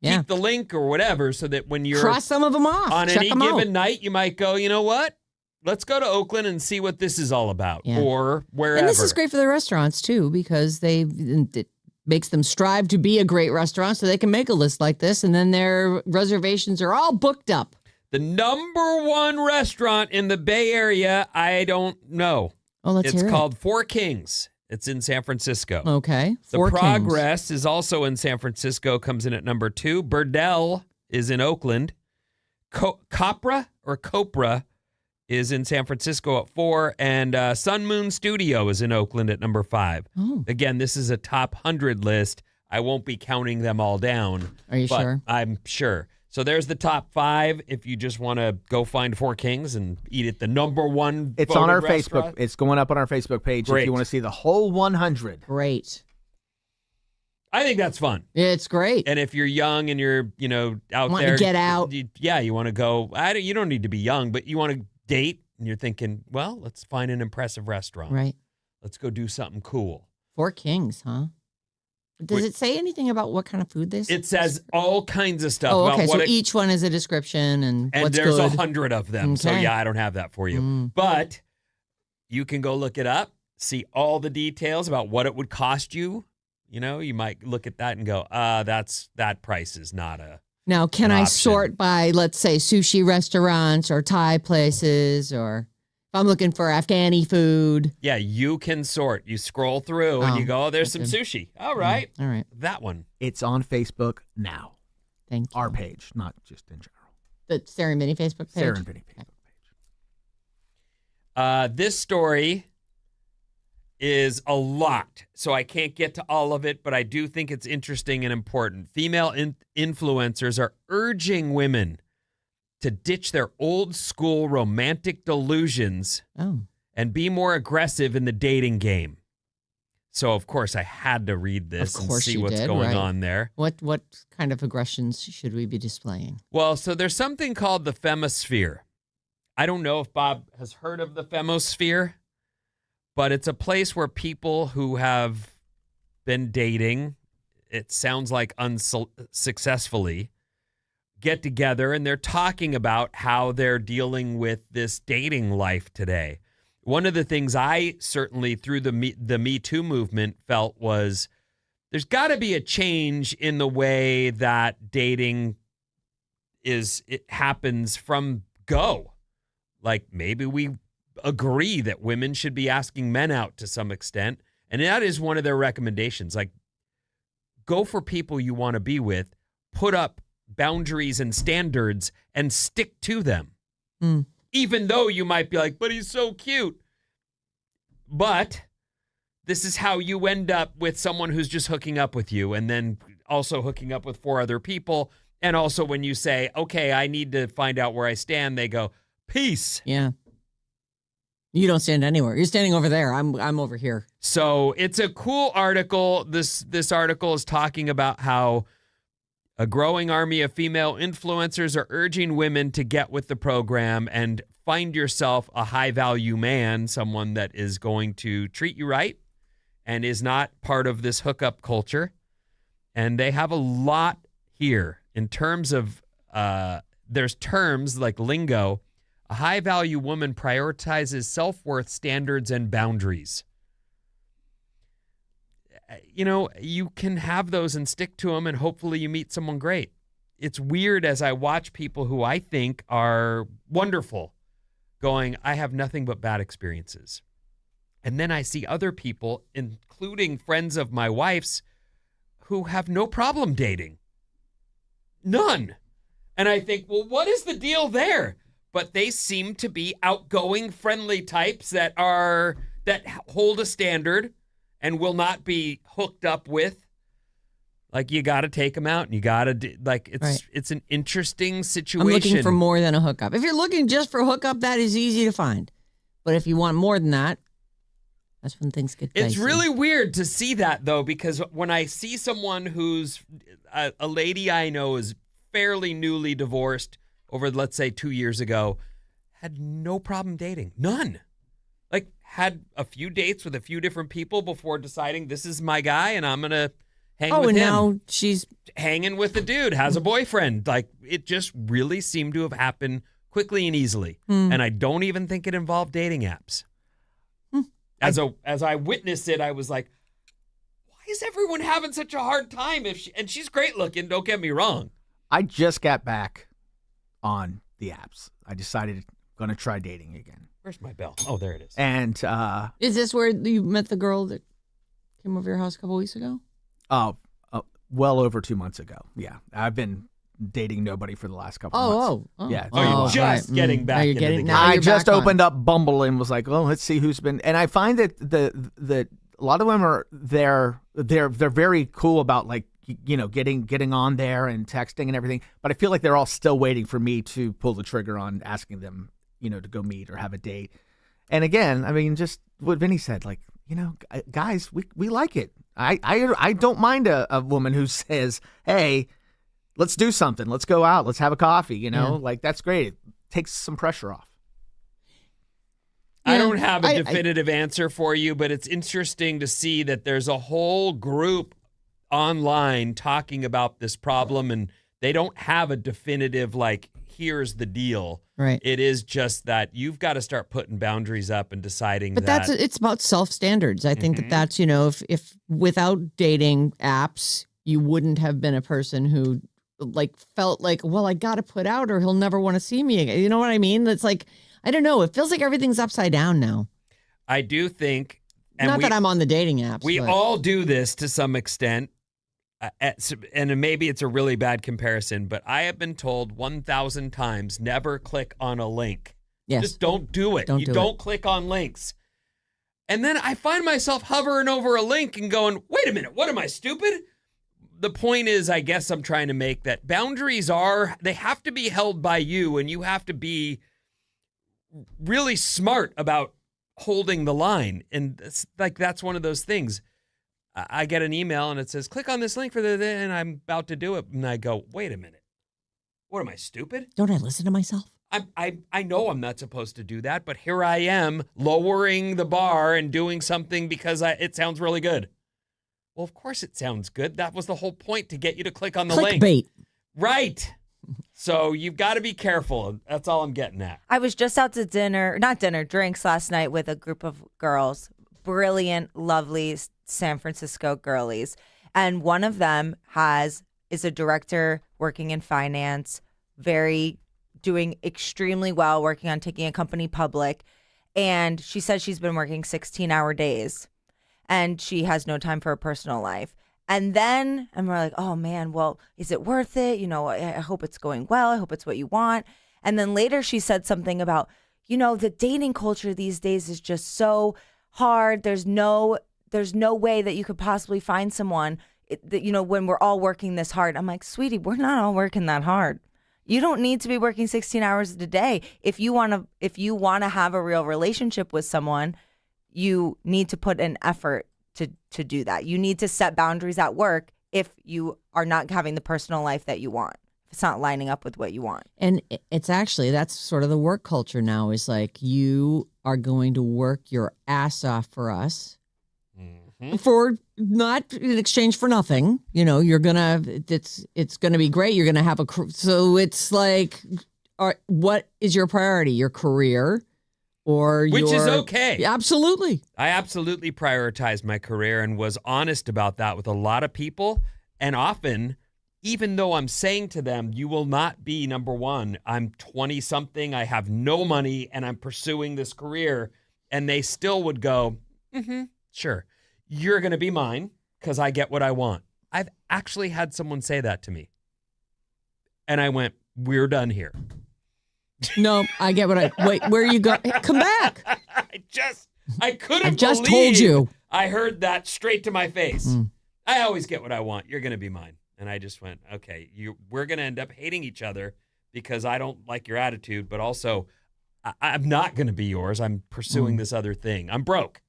keep the link or whatever so that when you're cross some of them off. on Check any them out. given night, you might go, you know what? Let's go to Oakland and see what this is all about or wherever. And this is great for the restaurants, too, because it makes them strive to be a great restaurant so they can make a list like this, and then their reservations are all booked up. The number one restaurant in the Bay Area, I don't know. Oh, let's hear it. It's called Four Kings. It's in San Francisco. Okay. The Progress is also in San Francisco, comes in at number 2. Burdell is in Oakland. Copra is in San Francisco at 4. And Sun Moon Studio is in Oakland at number 5. Oh. Again, this is a top 100 list. I won't be counting them all down. Are you sure? I'm sure. So there's the top 5. If you just want to go find Four Kings and eat at the number one, it's on our restaurant. Facebook. It's going up on our Facebook page Great. if you want to see the whole 100. Great. I think that's fun. It's great. And if you're young and you're, out Want there, to get out. You want to go. You don't need to be young, but you want to date, and you're thinking, well, let's find an impressive restaurant. Right. Let's go do something cool. Four Kings, huh? Does it say anything about what kind of food this? It says all kinds of stuff. Oh, okay. About So each one is a description and what's there's good. 100 of them. So Okay. I don't have that for you. But you can go look it up, see all the details about what it would cost you. You might look at that and go, that price is not a. Now, can I option. sort by, let's say, sushi restaurants or Thai places, or if I'm looking for Afghani food? Yeah, you can sort. You scroll through and you go, there's some okay. sushi. All right. All right. That one. It's on Facebook now. Thank you. Our page, not just in general. The Sarah and Vinnie Facebook page? Sarah and Vinnie Facebook page. This story is a lot, so I can't get to all of it, but I do think it's interesting and important. Female influencers are urging women to ditch their old school romantic delusions and be more aggressive in the dating game. So, of course, I had to read this and see what's going on there. What kind of aggressions should we be displaying? Well, so there's something called the Femosphere. I don't know if Bob has heard of the Femosphere, but it's a place where people who have been dating, it sounds like unsuccessfully, get together and they're talking about how they're dealing with this dating life today. One of the things I certainly through the Me Too movement felt was there's got to be a change in the way that dating it happens from go. Like maybe we agree that women should be asking men out to some extent. And that is one of their recommendations. Like, go for people you want to be with, put up boundaries and standards, and stick to them. Even though you might be like, but he's so cute. But this is how you end up with someone who's just hooking up with you and then also hooking up with 4 other people. And also when you say, okay, I need to find out where I stand, they go, peace. Yeah. You don't stand anywhere. You're standing over there. I'm over here. So it's a cool article. This article is talking about how a growing army of female influencers are urging women to get with the program and find yourself a high-value man, someone that is going to treat you right and is not part of this hookup culture. And they have a lot here in terms of, there's terms like lingo. A high-value woman prioritizes self-worth standards and boundaries. You know, you can have those and stick to them, and hopefully you meet someone great. It's weird as I watch people who I think are wonderful going, I have nothing but bad experiences. And then I see other people, including friends of my wife's, who have no problem dating. None. And I think, well, what is the deal there? But they seem to be outgoing, friendly types that hold a standard and will not be hooked up with. Like, you got to take them out, and you got to it's an interesting situation. I'm looking for more than a hookup. If you're looking just for a hookup, that is easy to find. But if you want more than that, that's when things get dicey. It's really weird to see that, though, because when I see someone who's a lady I know is fairly newly divorced over, let's say, 2 years ago, had no problem dating. None. Like, had a few dates with a few different people before deciding this is my guy and I'm going to hang with him. Oh, and now she's hanging with the dude, has a boyfriend. Like, it just really seemed to have happened quickly and easily. And I don't even think it involved dating apps. As I witnessed it, I was like, why is everyone having such a hard time? And she's great looking, don't get me wrong. I just got back on the apps. I decided I'm going to try dating again. Where's my bell? Oh, there it is. And is this where you met the girl that came over your house a couple weeks ago? Well over 2 months ago. Yeah, I've been dating nobody for the last couple months. Yeah. Oh, you're just getting back into the game. I just opened up Bumble and was like, well, let's see who's been. And I find that the a lot of them are they're very cool about, like, you know, getting on there and texting and everything. But I feel like they're all still waiting for me to pull the trigger on asking them, you know, to go meet or have a date. And again, I mean, just what Vinny said, like, you know, guys, we like it. I don't mind a woman who says, hey, let's do something. Let's go out. Let's have a coffee. You know, like, that's great. It takes some pressure off. I don't have a definitive answer for you, but it's interesting to see that there's a whole group online talking about this problem, and they don't have a definitive, like, here's the deal. Right. It is just that you've got to start putting boundaries up and deciding But that. it's about self-standards. I think that's, you know, if without dating apps, you wouldn't have been a person who, like, felt like, well, I got to put out or he'll never want to see me again. You know what I mean? It's like, I don't know. It feels like everything's upside down now. I do think. Not that I'm on the dating apps. We but. all do this to some extent. And maybe it's a really bad comparison, but I have been told 1,000 times, never click on a link. Yes. Just don't do it. You don't click on links. And then I find myself hovering over a link and going, wait a minute, what am I, stupid? The point is, I guess I'm trying to make that boundaries they have to be held by you, and you have to be really smart about holding the line. And it's like, that's one of those things. I get an email and it says, click on this link for and I'm about to do it. And I go, wait a minute. What am I, stupid? Don't I listen to myself? I know I'm not supposed to do that, but here I am lowering the bar and doing something because it sounds really good. Well, of course it sounds good. That was the whole point, to get you to click on the link. Clickbait. Right. So you've got to be careful. That's all I'm getting at. I was just out to drinks last night with a group of girls. Brilliant, lovely San Francisco girlies. And one of them is a director working in finance, doing extremely well, working on taking a company public. And she said she's been working 16-hour days and she has no time for her personal life. And we're like, oh man, well, is it worth it? You know, I hope it's going well. I hope it's what you want. And then later she said something about, you know, the dating culture these days is just so hard. There's no way that you could possibly find someone that, you know, when we're all working this hard. I'm like, sweetie, we're not all working that hard. You don't need to be working 16 hours a day. If you want to have a real relationship with someone, you need to put an effort to do that. You need to set boundaries at work if you are not having the personal life that you want. If it's not lining up with what you want. And it's actually, that's sort of the work culture now, is like, you are going to work your ass off for us for not in exchange for nothing. You know, it's gonna be great. You're gonna have so it's like, what is your priority? Your career? Which is okay. Absolutely. I absolutely prioritized my career and was honest about that with a lot of people. And often, even though I'm saying to them, you will not be number one, I'm 20-something, I have no money, and I'm pursuing this career, and they still would go, sure, you're going to be mine because I get what I want. I've actually had someone say that to me. And I went, we're done here. No, I get wait, where are you going? Come back. I couldn't just believe told you. I heard that straight to my face. I always get what I want. You're going to be mine. And I just went, okay, we're going to end up hating each other because I don't like your attitude, but also I'm not going to be yours. I'm pursuing this other thing. I'm broke.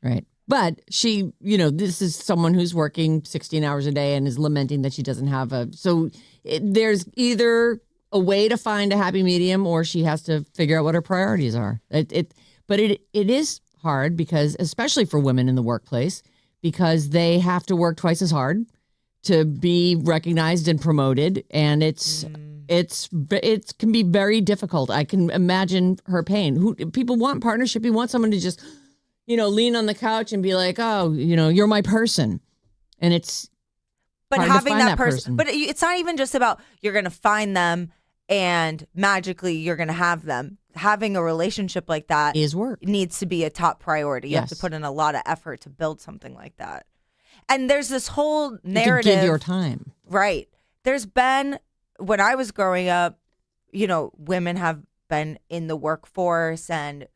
Right. But she, you know, this is someone who's working 16 hours a day and is lamenting that she doesn't have there's either a way to find a happy medium, or she has to figure out what her priorities are. But it is hard because, especially for women in the workplace, because they have to work twice as hard to be recognized and promoted, and it can be very difficult. I can imagine her pain. People want partnership. You want someone to just, you know, lean on the couch and be like, oh, you know, you're my person, and it's. But hard having to find that person, but it's not even just about you're going to find them and magically you're going to have them. Having a relationship like that is work. Needs to be a top priority. You have to put in a lot of effort to build something like that. And there's this whole narrative. To give your time. Right. There's been, when I was growing up, you know, women have been in the workforce and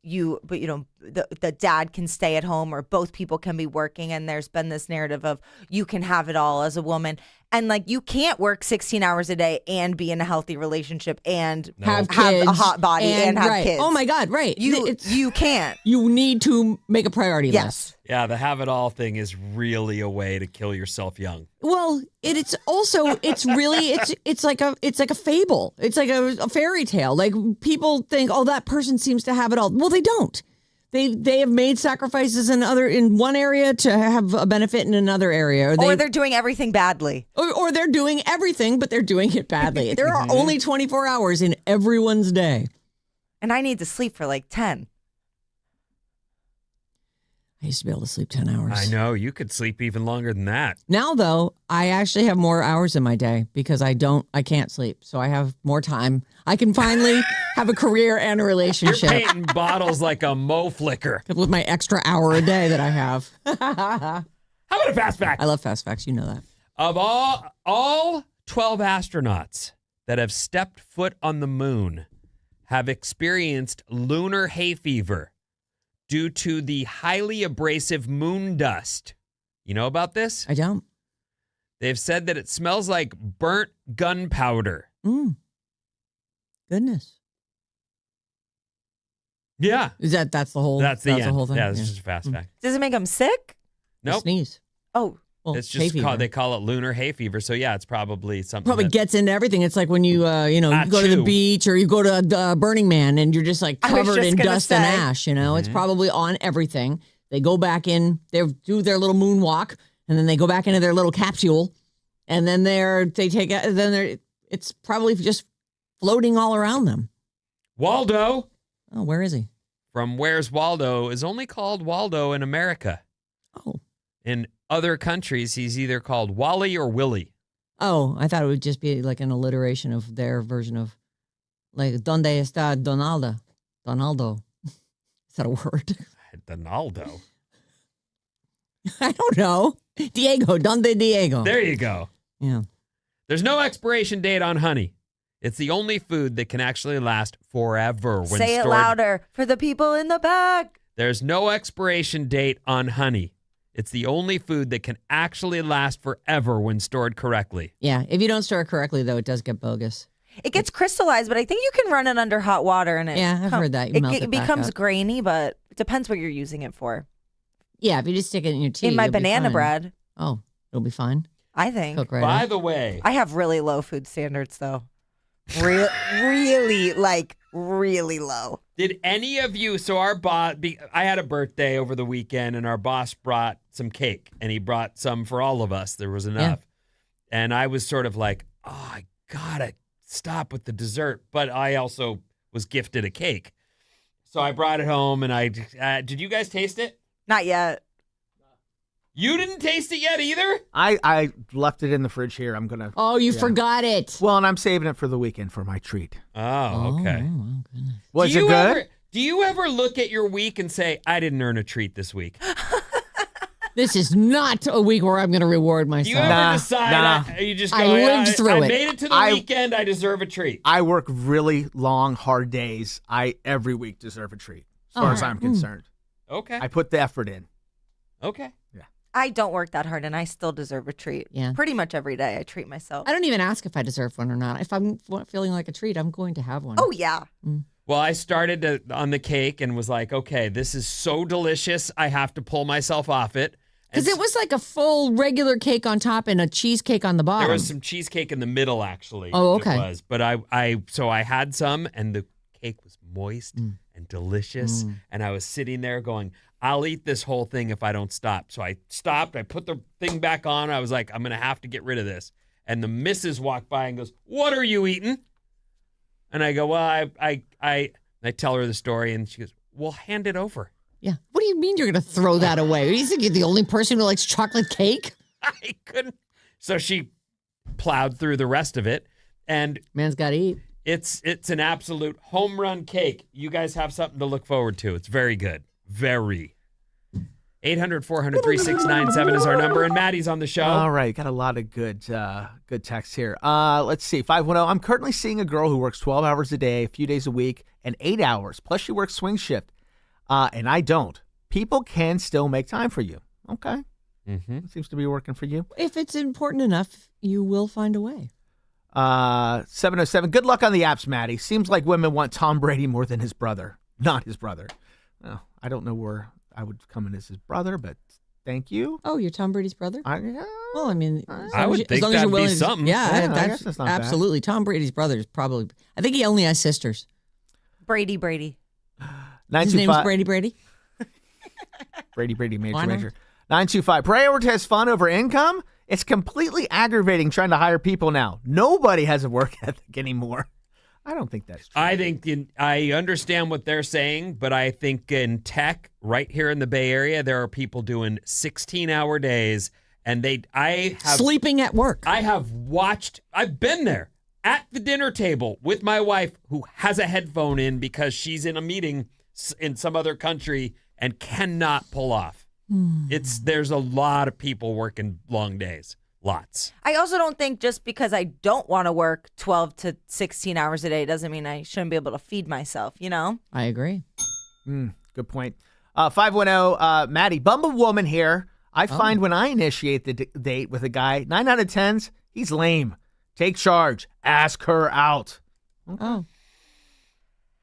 the dad can stay at home or both people can be working. And there's been this narrative of you can have it all as a woman. And like, you can't work 16 hours a day and be in a healthy relationship and have a hot body and have kids. Oh my God. Right. You can't. You need to make a priority list. Yeah. The have it all thing is really a way to kill yourself young. Well, it's also, it's like a fable. It's like a fairy tale. Like, people think, oh, that person seems to have it all. Well, they don't. They have made sacrifices in one area to have a benefit in another area. Or they're doing everything badly. Or they're doing everything, but they're doing it badly. There are only 24 hours in everyone's day. And I need to sleep for like 10. I used to be able to sleep 10 hours. I know. You could sleep even longer than that. Now, though, I actually have more hours in my day because I can't sleep. So I have more time. I can finally have a career and a relationship. You're painting bottles like a Mo flicker. With my extra hour a day that I have. How about a fast fact? I love fast facts. You know that. Of all 12 astronauts that have stepped foot on the moon have experienced lunar hay fever due to the highly abrasive moon dust. You know about this? I don't. They've said that it smells like burnt gunpowder. Goodness. Yeah. That's the whole That's the end. whole thing. Yeah, it's just a fast fact. Does it make them sick? Nope. Sneeze. Oh. Well, It's just they call it lunar hay fever. So yeah, it's probably something. Probably gets into everything. It's like when you you go to the beach or you go to Burning Man and you're just like covered in dust and ash. You know, It's probably on everything. They go back in, they do their little moonwalk, and then they go back into their little capsule, and then it's probably just floating all around them. Waldo. Oh, where is he? From Where's Waldo is only called Waldo in America. Oh. In other countries, he's either called Wally or Willie. Oh, I thought it would just be like an alliteration of their version of, like, ¿Dónde está Donaldo? Is that a word? Donaldo. I don't know. Diego, Donde Diego. There you go. Yeah. There's no expiration date on honey. It's the only food that can actually last forever when Say it stored. louder for the people in the back. There's no expiration date on honey. It's the only food that can actually last forever when stored correctly. Yeah. If you don't store it correctly, though, it does get bogus. It gets crystallized, but I think you can run it under hot water and I've heard that. You melt it back becomes up. grainy, but it depends what you're using it for. Yeah, if you just stick it in your tea. In my you'll be banana fine. bread, Oh, it'll be fine. I think. Cook right By up. the way, I have really low food standards, though. Really low. did any of you, so our boss, I had a birthday over the weekend and our boss brought some cake and he brought some for all of us. There was enough. And I was sort of like, oh, I gotta stop with the dessert. But I also was gifted a cake. So I brought it home and did you guys taste it? Not yet. You didn't taste it yet either? I left it in the fridge here. I'm gonna. Oh, you Yeah. forgot it. Well, and I'm saving it for the weekend for my treat. Oh, okay. Oh, goodness. Was it good? Do you ever look at your week and say, I didn't earn a treat this week? This is not a week where I'm going to reward Do you myself. ever decide, nah. you just go, I lived through I it. made it to the I- weekend, I deserve a treat. I work really long, hard days. I every week deserve a treat, as far as I'm concerned. Okay. I put the effort in. Okay. I don't work that hard, and I still deserve a treat. Yeah. Pretty much every day I treat myself. I don't even ask if I deserve one or not. If I'm feeling like a treat, I'm going to have one. Oh, yeah. Well, I started on the cake and was like, okay, this is so delicious, I have to pull myself off it. Because it was like a full regular cake on top and a cheesecake on the bottom. There was some cheesecake in the middle, actually. Oh, It okay. was. But I had some, and the cake was moist and delicious. And I was sitting there going, I'll eat this whole thing if I don't stop. So I stopped. I put the thing back on. I was like, I'm going to have to get rid of this. And the missus walked by and goes, what are you eating? And I go, well, I tell her the story, and she goes, well, hand it over. Yeah. What do you mean you're going to throw that away? You think you're the only person who likes chocolate cake? I couldn't. So she plowed through the rest of it, and Man's got to eat. it's an absolute home run cake. You guys have something to look forward to. It's very good. Very. 800-400-3697 is our number, and Maddie's on the show. All right, got a lot of good texts here. Let's see, 510. I'm currently seeing a girl who works 12 hours a day, a few days a week, and 8 hours. Plus, she works swing shift, and I don't. People can still make time for you. Okay, Mm-hmm. seems to be working for you. If it's important enough, you will find a way. 707. Good luck on the apps, Maddie. Seems like women want Tom Brady more than his brother, not his brother. Well, I don't know where I would come in as his brother, but thank you. Oh, you're Tom Brady's brother? Well, I mean, I would think that'd be something. Yeah, Yeah, I that's guess that's not bad. absolutely. Tom Brady's brother is probably. I think he only has sisters. Brady. His name's 925 Brady. Brady Major Why not? Major. 925. Prioritize fun over income. It's completely aggravating trying to hire people now. Nobody has a work ethic anymore. I don't think that's true. I think I understand what they're saying, but I think in tech, right here in the Bay Area, there are people doing 16-hour days, and I have Sleeping at work. I've been there at the dinner table with my wife who has a headphone in because she's in a meeting in some other country and cannot pull off. There's a lot of people working long days. Lots. I also don't think just because I don't want to work 12 to 16 hours a day doesn't mean I shouldn't be able to feed myself, you know? I agree. Good point. 510. Maddie, Bumble Woman here. I find when I initiate the date with a guy, 9 out of 10s, he's lame. Take charge. Ask her out. Oh,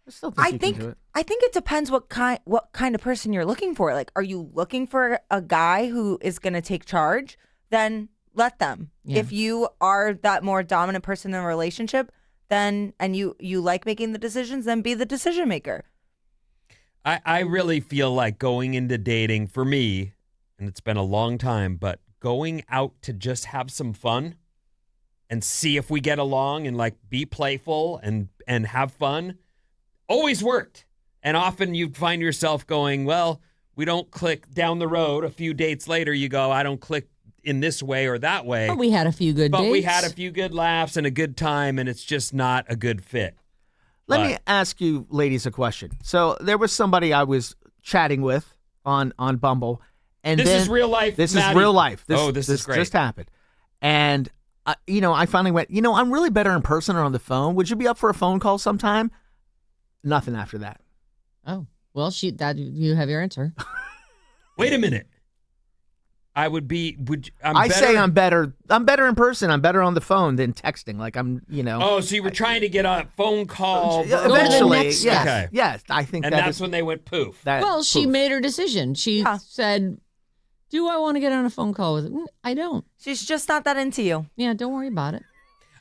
I still think I you think can do it. I think it depends what kind of person you're looking for. Like, are you looking for a guy who is going to take charge? Then let them. Yeah. If you are that more dominant person in a relationship, then and you like making the decisions, then be the decision maker. I really feel like going into dating for me, and it's been a long time, but going out to just have some fun and see if we get along and like be playful and have fun always worked. And often you find yourself going, well, we don't click down the road. A few dates later, you go, I don't click in this way or that way. but we had a few good But dates. we had a few good laughs and a good time, and it's just not a good fit. Let me ask you ladies a question. So there was somebody I was chatting with on Bumble, and This then is real life. This Maddie. is real life. This is great. Just happened, and I finally went. I'm really better in person or on the phone. Would you be up for a phone call sometime? Nothing after that. Oh, well, you have your answer. Wait a minute. I'm better. I'm better in person. I'm better on the phone than texting. Like I'm. Oh, so you were trying to get a phone call. Eventually, next yes. Okay. Yes, I think And that's when they went poof. Well, she made her decision. She said, "Do I want to get on a phone call with him? I don't. She's just not that into you. Yeah, don't worry about it.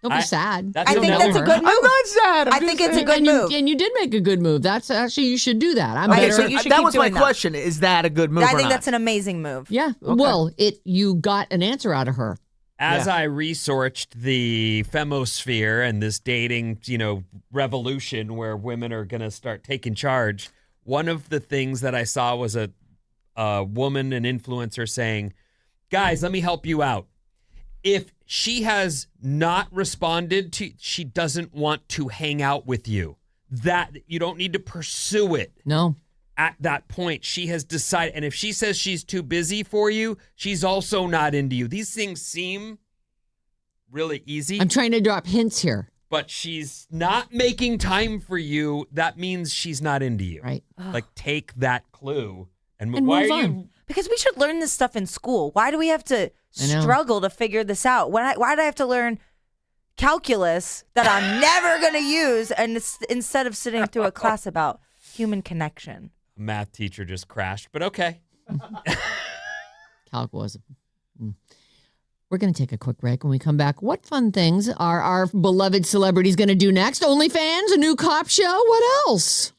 Don't be sad. that's I think You'll that's a never- good move. I'm not sad. I think it's a good move. And you did make a good move. That's actually, you should do that. I'm Okay, better. so you should that keep was my doing that. question. Is that a good move? I or think not? that's an amazing move. Yeah. Well, you got an answer out of her. As I researched the femosphere and this dating, revolution where women are going to start taking charge, one of the things that I saw was a woman, an influencer, saying, "Guys, let me help you out. If she has not responded to, she doesn't want to hang out with you. That you don't need to pursue it." No. At that point, she has decided. And if she says she's too busy for you, she's also not into you. These things seem really easy, I'm trying to drop hints here. but she's not making time for you. That means she's not into you. Right. Like, take that clue and, And why move are on. you? Because we should learn this stuff in school. Why do we have to I know. struggle to figure this out? Why do I have to learn calculus that I'm never going to use instead of sitting through a class about human connection? A math teacher just crashed, but okay. Calculus. We're going to take a quick break. When we come back, what fun things are our beloved celebrities going to do next? OnlyFans, a new cop show? What else?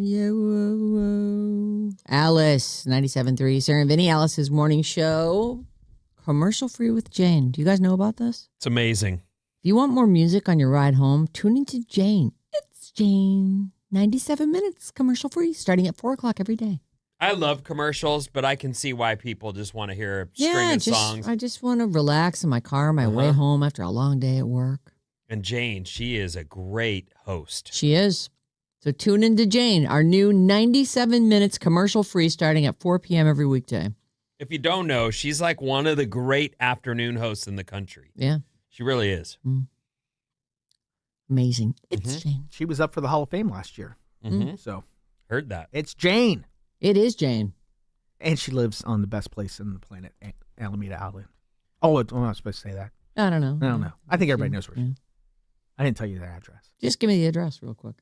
Yeah, whoa, whoa. Alice, 97.3. Sarah and Vinnie, Alice's morning show. Commercial free with Jane. Do you guys know about this? It's amazing. If you want more music on your ride home, tune into Jane. It's Jane. 97 minutes commercial free, starting at 4 o'clock every day. I love commercials, but I can see why people just want to hear a string of songs. I just want to relax in my car on my way home after a long day at work. And Jane, she is a great host. She is. So tune into Jane, our new 97 minutes commercial free, starting at 4 p.m. every weekday. If you don't know, she's like one of the great afternoon hosts in the country. Yeah. She really is. Amazing. It's Jane. She was up for the Hall of Fame last year. So Heard that. it's Jane. It is Jane. And she lives on the best place in the planet, Alameda Island. Oh, I'm not supposed to say that. I don't know. I don't know. I think everybody knows where she is. I didn't tell you that address. Just give me the address real quick.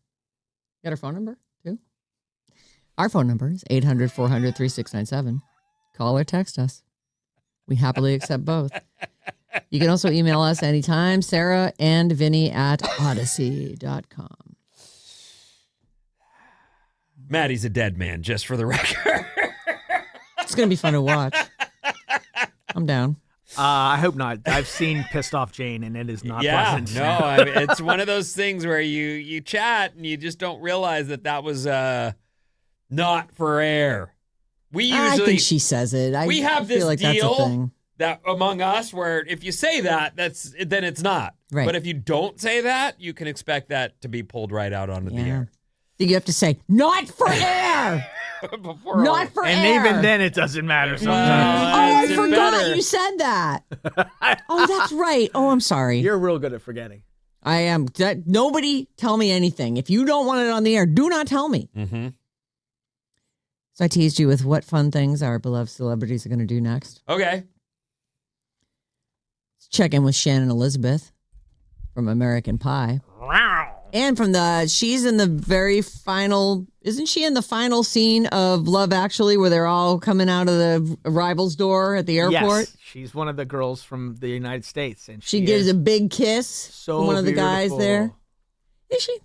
Got her phone number, too? Our phone number is 800-400-3697. Call or text us. We happily accept both. You can also email us anytime, Sarah and Vinnie at odyssey.com. Maddie's a dead man, just for the record. It's going to be fun to watch. I'm down. I hope not. I've seen Pissed Off Jane, and it is not pleasant. No, I mean, it's one of those things where you chat and you just don't realize that was not for air. I think she says it. We have I this feel like that's a deal thing. that among us where if you say that, then it's not. Right. But if you don't say that, you can expect that to be pulled right out onto the air. You have to say, not for air. Not for and air. even then, it doesn't matter sometimes. I it's forgot better. you said that. Oh, that's right. Oh, I'm sorry. You're real good at forgetting. I am. Nobody tell me anything. If you don't want it on the air, do not tell me. Mm-hmm. So I teased you with what fun things our beloved celebrities are going to do next. Okay. Let's check in with Shannon Elizabeth from American Pie. And from she's in the very final, isn't she in the final scene of Love Actually where they're all coming out of the arrival's door at the airport? Yes, she's one of the girls from the United States. And She gives a big kiss so to one of the guys beautiful. there. Is she?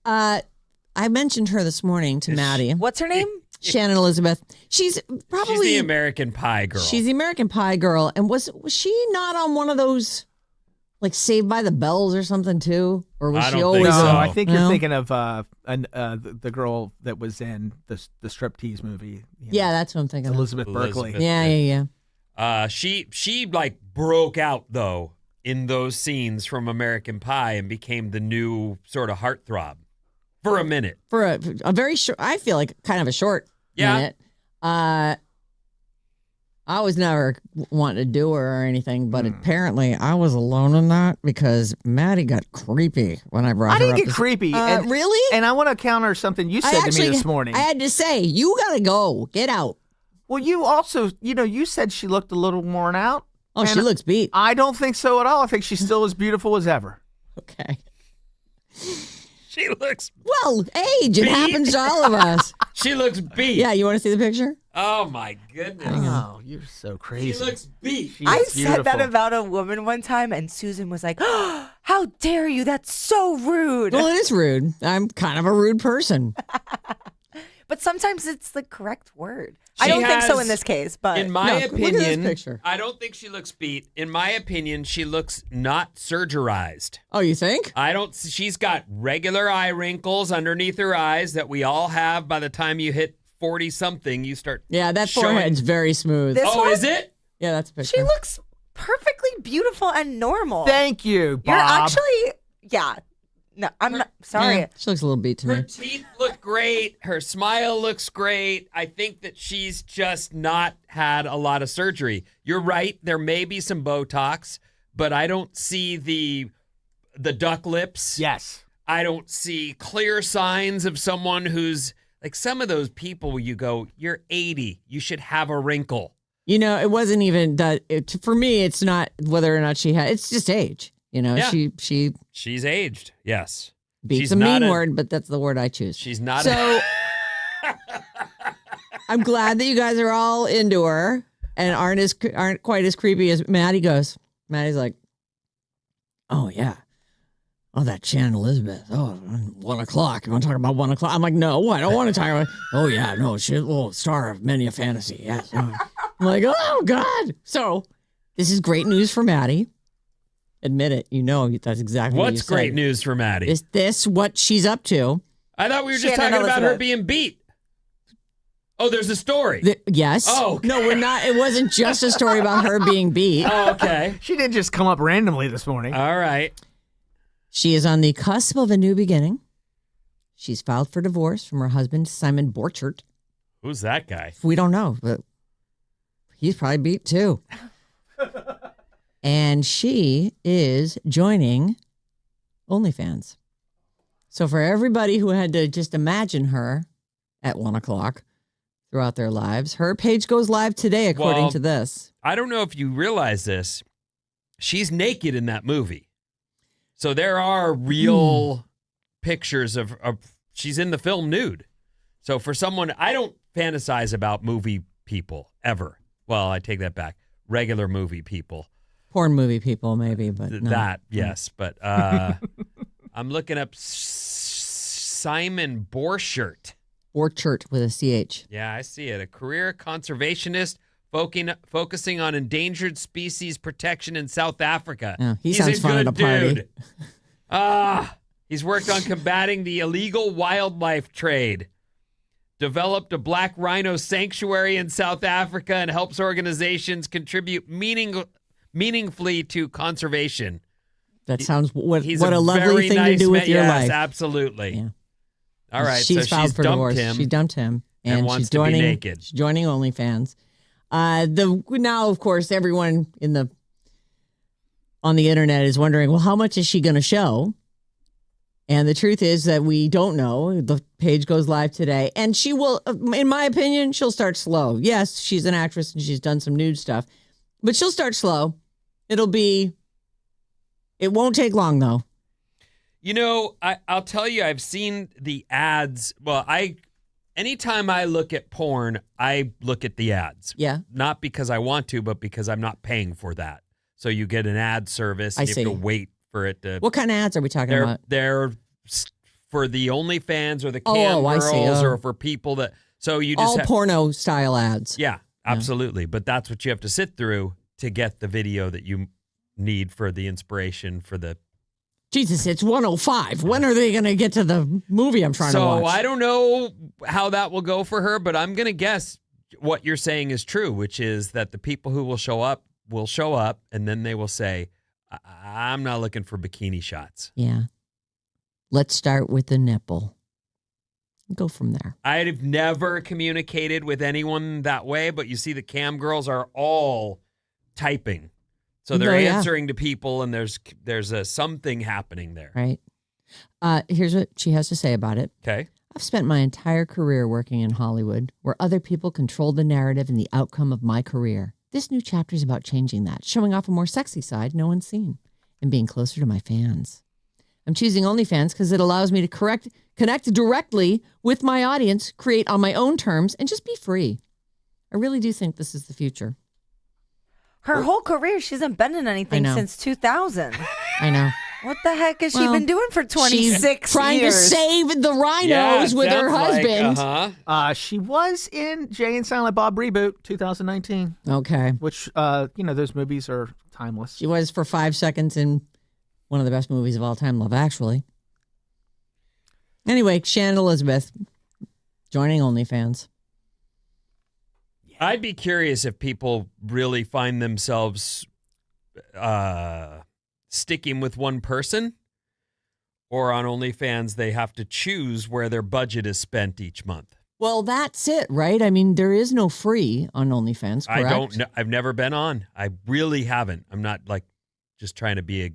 I mentioned her this morning to Maddie. What's her name? Shannon Elizabeth. She's probably She's the American Pie girl. She's the American Pie girl. And was she not on one of those like Saved by the Bells or something too? Or was I she don't always think No, so. I think No? you're thinking of the girl that was in the striptease movie. you know, Yeah, that's what I'm thinking of. Elizabeth Berkley. Elizabeth. Yeah. She like broke out though in those scenes from American Pie and became the new sort of heartthrob for a minute. For a very short, I feel like kind of a short minute. I was never wanting to do her or anything, but apparently I was alone in that because Maddie got creepy when I brought I her didn't up get to- creepy. Really? And I want to counter something you said to me this morning. I had to say, you got to go. Get out. Well, you also, you said she looked a little worn out. Oh, she And looks beat. I don't think so at all. I think she's still as beautiful as ever. Okay. She looks Well, age. It happens to all of us. she looks beat. Yeah, you want to see the picture? Oh my goodness. Oh, you're so crazy. She looks beat. She's I said that beautiful. about a woman one time, and Susan was like, oh, how dare you? That's so rude. Well, it is rude. I'm kind of a rude person. But sometimes it's the correct word. She I don't think so has- in this case, but In my No, look at this opinion, picture. I don't think she looks beat. In my opinion, she looks not surgerized. Oh, you think? She's got regular eye wrinkles underneath her eyes that we all have by the time you hit 40 something, you start. Yeah, that showing- forehead's very smooth. This Oh, one? is it? Yeah, that's a picture. she looks perfectly beautiful and normal. Thank you, Bob. You're actually, yeah. No, I'm not sorry. Yeah, she looks a little beat to Her me. teeth look great. Her smile looks great. I think that she's just not had a lot of surgery. You're right. There may be some Botox, but I don't see the duck lips. Yes. I don't see clear signs of someone who's like some of those people you go, you're 80. You should have a wrinkle. You know, it wasn't even that. For me, it's not whether or not she had. It's just age. You know, Yeah. she She's aged. Yes. beats She's a not mean a- word, but that's the word I choose. She's not. So I'm glad that you guys are all into her and aren't quite as creepy as Maddie goes. Maddie's like, oh yeah, oh, that Shannon Elizabeth. Oh, 1 o'clock. You want to talk about 1 o'clock? I'm like, no, I don't want to talk about. Oh yeah, no, she's a star of many a fantasy. Yes. I'm like, oh God. So this is great news for Maddie. Admit it. You know that's exactly what you What's great said. news for Maddie? Is this what she's up to? I thought we were just Shannon talking about her Elizabeth. being beat. Oh, there's a story. Yes. Oh, okay. No, we're not. It wasn't just a story about her being beat. Oh, okay. She didn't just come up randomly this morning. All right. She is on the cusp of a new beginning. She's filed for divorce from her husband, Simon Borchert. Who's that guy? We don't know, but he's probably beat too. And she is joining OnlyFans. So for everybody who had to just imagine her at 1 o'clock throughout their lives, her page goes live today, according to this. I don't know if you realize this. She's naked in that movie. So there are real pictures of she's in the film nude. So for someone, I don't fantasize about movie people ever. Well, I take that back. Regular movie people. Porn movie people, maybe, but no. That, yes. But I'm looking up Simon Borchert. Borchert with a CH. Yeah, I see it. A career conservationist focusing on endangered species protection in South Africa. Yeah, he He's sounds a fun at good a party. dude. He's worked on combating the illegal wildlife trade, developed a black rhino sanctuary in South Africa, and helps organizations contribute meaningfully to conservation. That sounds what He's a lovely very thing to nice do with man. your Yes, life. absolutely. Yeah. All right, she's so filed she's for dumped divorce. him. She dumped him, and and wants she's to be joining. naked. She's joining OnlyFans. Now, of course, everyone on the internet is wondering, well, how much is she going to show? And the truth is that we don't know. The page goes live today, and she will, in my opinion, she'll start slow. Yes, she's an actress and she's done some nude stuff, but she'll start slow. It won't take long though. You know, I'll tell you, I've seen the ads. Well, anytime I look at porn, I look at the ads. Yeah. Not because I want to, but because I'm not paying for that. So you get an ad service. I And you see. have to wait for it to. What kind of ads are we talking about? They're for the OnlyFans or the Oh, cam I see. girls Oh. or for people that. So you just All porno style ads. Yeah, absolutely. But that's what you have to sit through to get the video that you need for the inspiration for the. Jesus, it's 1:05. When are they going to get to the movie I'm trying to watch? So I don't know how that will go for her, but I'm going to guess what you're saying is true, which is that the people who will show up, and then they will say, I'm not looking for bikini shots. Yeah. Let's start with the nipple. Go from there. I've never communicated with anyone that way, but you see the cam girls are all typing. So they're answering to people, and there's something happening there. Right. Here's what she has to say about it. Okay. I've spent my entire career working in Hollywood, where other people control the narrative and the outcome of my career. This new chapter is about changing that, showing off a more sexy side no one's seen, and being closer to my fans. I'm choosing OnlyFans because it allows me to connect directly with my audience, create on my own terms, and just be free. I really do think this is the future. Her whole career, she hasn't been in anything know. since 2000. I know. What the heck has she Well, been doing for 26 She's trying years? to save the rhinos with her husband. She was in Jay and Silent Bob Reboot 2019, Okay. which, those movies are timeless. She was for 5 seconds in one of the best movies of all time, Love Actually. Anyway, Shannon Elizabeth joining OnlyFans. I'd be curious if people really find themselves sticking with one person, or on OnlyFans they have to choose where their budget is spent each month. Well, that's it, right? I mean, there is no free on OnlyFans, correct? I don't know. I've never been on. I really haven't. I'm not just trying to be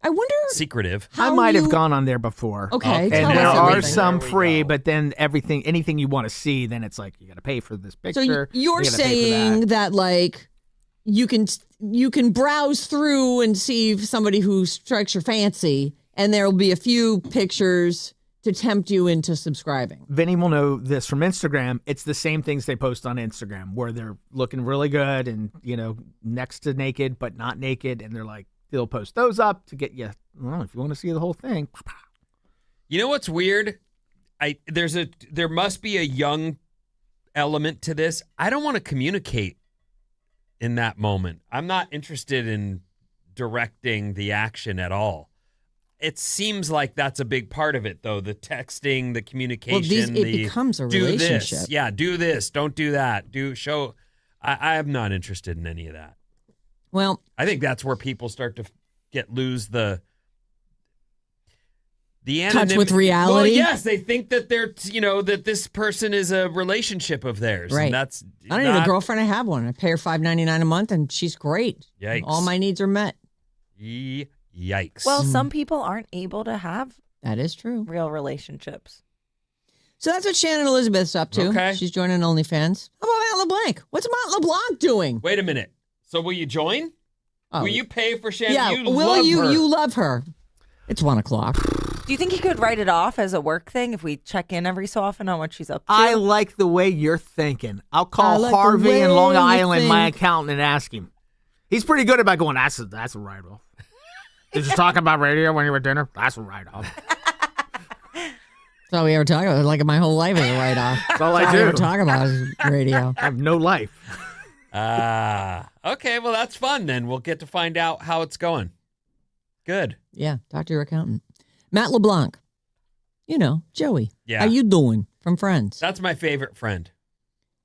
I wonder secretive. I might have gone on there before. Okay, Okay. tell And there us are everything. some There we free, go. but then anything you want to see, then it's like you got to pay for this So picture. you're you gotta pay for saying that. that like you can browse through and see somebody who strikes your fancy, and there will be a few pictures to tempt you into subscribing. Vinny will know this from Instagram. It's the same things they post on Instagram where they're looking really good and, next to naked, but not naked. And they'll post those up to get you well, if you want to see the whole thing. You know what's weird? There must be a young element to this. I don't want to communicate in that moment. I'm not interested in directing the action at all. It seems like that's a big part of it, though. The texting, the communication. It becomes a do relationship. This. Yeah, do this. Don't do that. I am not interested in any of that. Well, I think that's where people start to lose the touch with reality. Well, yes, they think that that this person is a relationship of theirs. Right. And that's I don't need a girlfriend. I have one. I pay her $5.99 a month, and she's great. Yikes. All my needs are met. Yikes. Well, some people aren't able to have That is true. real relationships. So that's what Shannon Elizabeth's up to. Okay. She's joining OnlyFans. How about Matt LeBlanc? What's Matt LeBlanc doing? Wait a minute. So will you join? Oh. Will you pay for Shannon? Yeah, You will love you? her. You love her. It's 1:00. Do you think he could write it off as a work thing if we check in every so often on what she's up to? I like the way you're thinking. I'll call like the Harvey way in Long you Island, my think. accountant, and ask him. He's pretty good about going, that's a write-off. Did you talk about radio when you were at dinner? That's a write-off. That's all we ever talk about. Like my whole life is a write-off. That's all I we do. ever talk about is radio. I have no life. Okay, well, that's fun then. We'll get to find out how it's going. Good. Yeah, talk to your accountant. Matt LeBlanc. You know, Joey. Yeah. How you doing? From Friends. That's my favorite friend.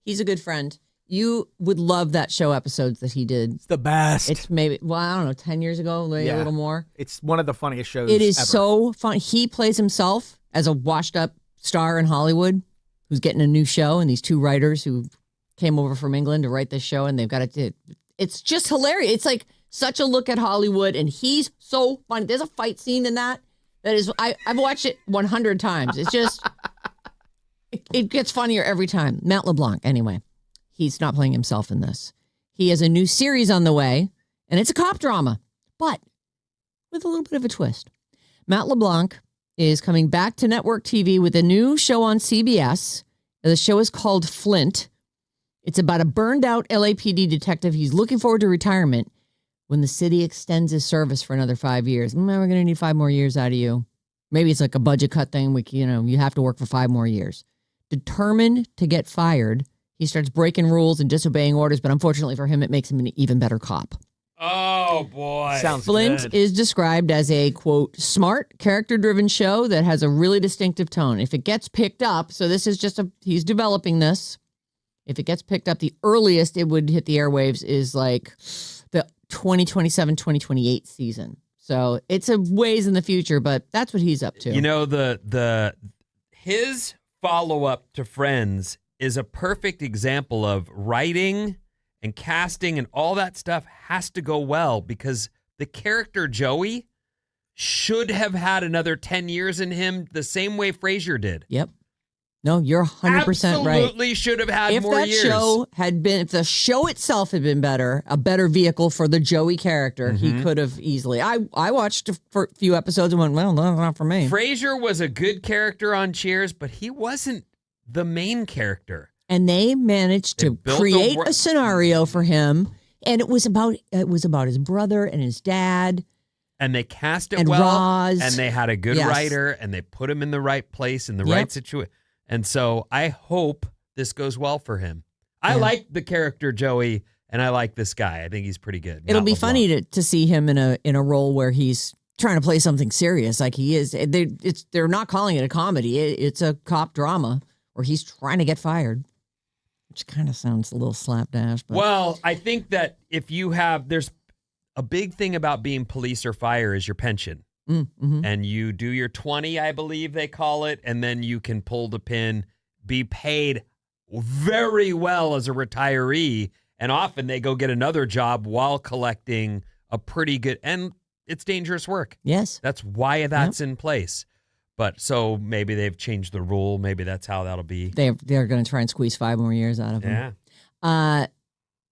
He's a good friend. You would love that show episodes that he did. It's the best. It's maybe, I don't know, 10 years ago, maybe a little more. It's one of the funniest shows It is ever. so fun. He plays himself as a washed-up star in Hollywood who's getting a new show, and these two writers who came over from England to write this show, and they've got it. It's just hilarious. It's like such a look at Hollywood, and he's so funny. There's a fight scene in that is, I've watched it 100 times. It's just, it gets funnier every time. Matt LeBlanc, anyway. He's not playing himself in this. He has a new series on the way, and it's a cop drama, but with a little bit of a twist. Matt LeBlanc is coming back to network TV with a new show on CBS. The show is called Flint. It's about a burned-out LAPD detective. He's looking forward to retirement when the city extends his service for another 5 years. We're going to need 5 more years out of you. Maybe it's like a budget cut thing. You have to work for 5 more years. Determined to get fired, he starts breaking rules and disobeying orders, but unfortunately for him, it makes him an even better cop. Oh, boy. Sounds Flint good. is described as a, quote, smart, character-driven show that has a really distinctive tone. If it gets picked up, so this is just he's developing this. If it gets picked up, the earliest it would hit the airwaves is like the 2027, 2028 season. So it's a ways in the future, but that's what he's up to. You know, his follow-up to Friends is a perfect example of writing and casting and all that stuff has to go well because the character Joey should have had another 10 years in him the same way Frasier did. Yep. No, you're 100% right. Absolutely should have had If more that years. if the show itself had been better, a better vehicle for the Joey character, Mm-hmm. he could have easily. I watched a few episodes and went, well, that's not for me. Frasier was a good character on Cheers, but he wasn't the main character. And they managed They to built create a a scenario for him, and it was about his brother and his dad. And they cast it And well, Roz. and they had a good Yes. writer, and they put him in the right place, in the Yep. right situation. And so I hope this goes well for him. I Yeah. like the character Joey, and I like this guy. I think he's pretty good. It'll Matt be LeBlanc. funny to see him in a role where he's trying to play something serious, like he is. They're not calling it a comedy; it's a cop drama where he's trying to get fired, which kind of sounds a little slapdash. But Well, I think that if you there's a big thing about being police or fire is your pension. mm-hmm. And you do your 20, I believe they call it, and then you can pull the pin, be paid very well as a retiree, and often they go get another job while collecting a pretty good, and it's dangerous work. yes, That's why that's in place. But so maybe they've changed the rule. Maybe that's how that'll be. they're going to try and squeeze 5 more years out of him. Yeah.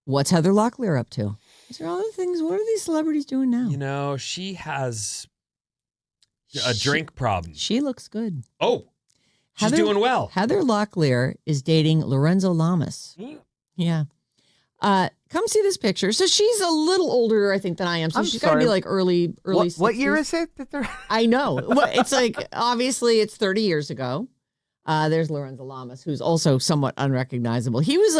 What's Heather Locklear up to? Is there other things? What are these celebrities doing now? You know, she has a drink problem. She looks good. Oh, she's Heather- doing well. Heather Locklear is dating Lorenzo Lamas. Yeah. Come see this picture. So she's a little older, I think, than I am. So she's got to be like early What 60s. year is it that they're? I know. Well, it's like, obviously, it's 30 years ago. There's Lorenzo Lamas, who's also somewhat unrecognizable. He was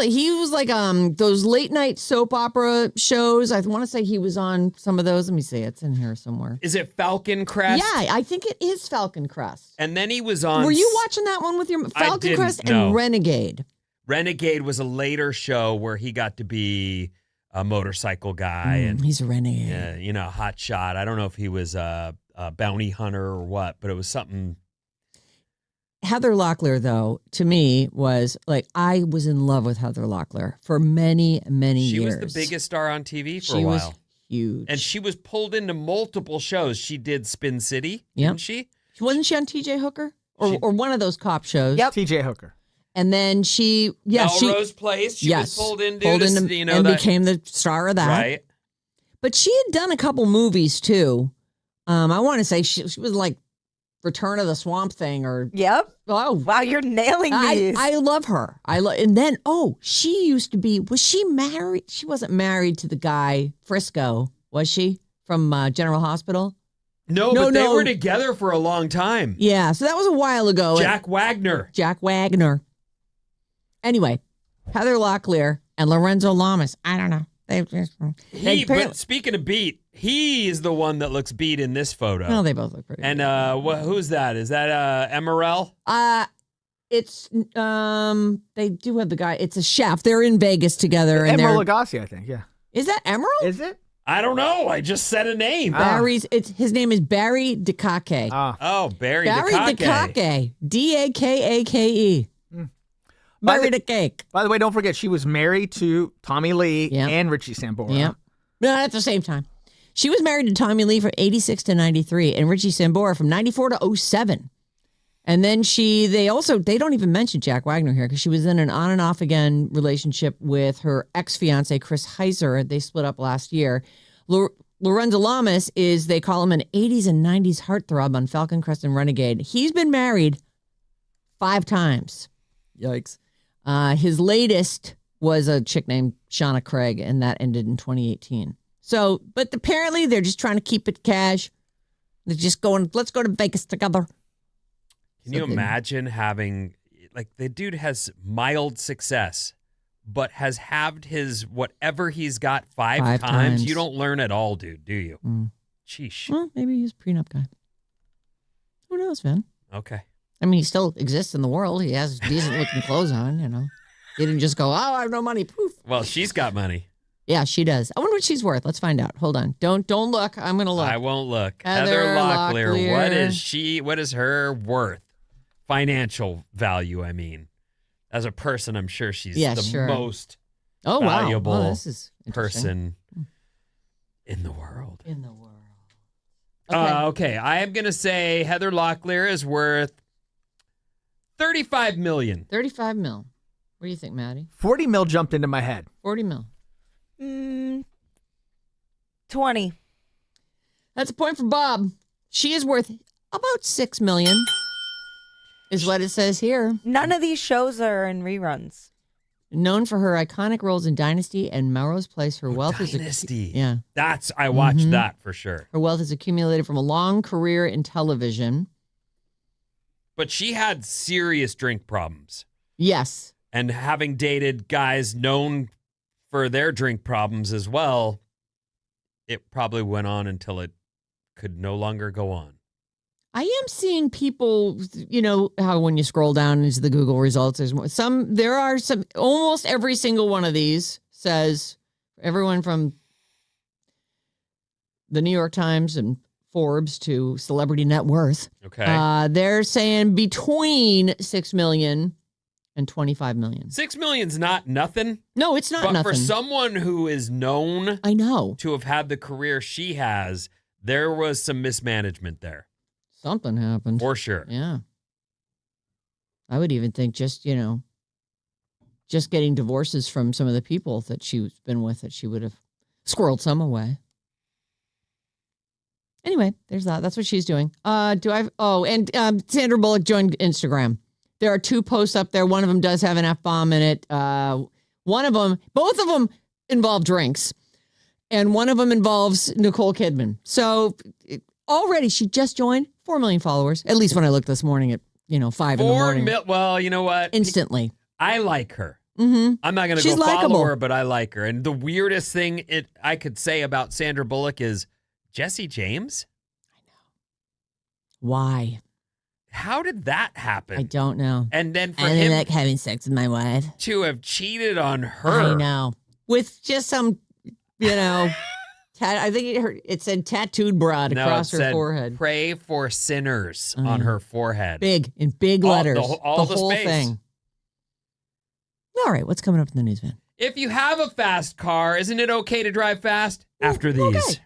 like those late night soap opera shows. I want to say he was on some of those. Let me see. It's in here somewhere. Is it Falcon Crest? Yeah, I think it is Falcon Crest. And then he was on. Were you watching that one with your Falcon didn't, Crest and no. Renegade? Renegade was a later show where he got to be a motorcycle guy and He's a renegade. hot shot. I don't know if he was a bounty hunter or what, but it was something. Heather Locklear, though, to me was like, I was in love with Heather Locklear for many, many years. She was the biggest star on TV for she a while. Was huge. And she was pulled into multiple shows. She did Spin City, Yep. didn't she? Wasn't she on TJ Hooker? Or one of those cop shows? Yep. T.J. Hooker. And then she, Melrose Place. She was pulled into and became the star of that. Right. But she had done a couple movies too. I want to say she was like Return of the Swamp Thing or Yep. oh Wow, you're nailing these. I love her. And then she used to be. Was she married? She wasn't married to the guy Frisco, was she? From General Hospital. No, but they were together for a long time. Yeah, so that was a while ago. Jack Wagner. Anyway, Heather Locklear and Lorenzo Lamas. I don't know. But speaking of beat, he is the one that looks beat in this photo. No, they both look pretty. And who's that? Is that Emerald? It's they do have the guy. It's a chef. They're in Vegas together. And Emerald Lagasse, I think. Yeah. Is that Emerald? Is it? I don't know. I just said a name. His name is Barry DeKake. Oh, Barry DeKake. Dakake. Barry DeKake. By the way, don't forget she was married to Tommy Lee Yep. and Richie Sambora. Yeah. No, at the same time. She was married to Tommy Lee from 86 to 93 and Richie Sambora from 94 to 07. And then they don't even mention Jack Wagner here because she was in an on and off again relationship with her ex-fiance, Chris Heiser. They split up last year. Lorenzo Lamas they call him an 80s and 90s heartthrob on Falcon Crest and Renegade. He's been married 5 times. Yikes. His latest was a chick named Shauna Craig, and that ended in 2018. So, but apparently they're just trying to keep it cash. They're just going, let's go to Vegas together. Can you imagine having, like, the dude has mild success, but has halved his whatever he's got 5 times? You don't learn at all, dude, do you? Sheesh. Well, maybe he's a prenup guy. Who knows, man? Okay. I mean, he still exists in the world. He has decent looking clothes on, you know. He didn't just go, I have no money. Poof. Well, she's got money. Yeah, she does. I wonder what she's worth. Let's find out. Hold on. Don't look. I'm gonna look. I won't look. Heather Locklear. What is she? What is her worth? Financial value, I mean. As a person, I'm sure she's the most valuable this is person in the world. In the world. Okay. I am gonna say Heather Locklear is worth $35 million. 35 mil. What do you think, Maddie? 40 mil jumped into my head. 40 mil. 20. That's a point for Bob. She is worth about $6 million, is what it says here. None of these shows are in reruns. Known for her iconic roles in Dynasty and Melrose Place, her wealth Dynasty. is I watched that for sure. Her wealth is accumulated from a long career in television. But she had serious drink problems. Yes. And having dated guys known for their drink problems as well, it probably went on until it could no longer go on. I am seeing people, you know, how when you scroll down into the Google results, there are some, almost every single one of these says, everyone from the New York Times and Forbes to Celebrity Net Worth. Okay. They're saying between 6 million and 25 million. 6 million's not nothing. No, it's not but nothing. For someone who is known I know to have had the career she has, there was some mismanagement there. Something happened. For sure. Yeah. I would even think just getting divorces from some of the people that she's been with, that she would have squirreled some away. Anyway, there's that. That's what she's doing. And Sandra Bullock joined Instagram. There are 2 posts up there. One of them does have an F-bomb in it. Both of them, involve drinks. And one of them involves Nicole Kidman. So already she just joined 4 million followers. At least when I looked this morning at, 5 in the morning. Well, you know what? Instantly. I like her. Mm-hmm. I'm not going to She's go follow likable. her, but I like her. And the weirdest thing I could say about Sandra Bullock is Jesse James. Why? How did that happen? I don't know. And then for I him like having sex with my wife. to have cheated on her. I know. With just some, I think it said tattooed broad across her forehead. Pray for sinners on her forehead. In big letters. The whole space. Thing. All right, what's coming up in the news van? If you have a fast car, isn't it okay to drive fast? After these. Okay.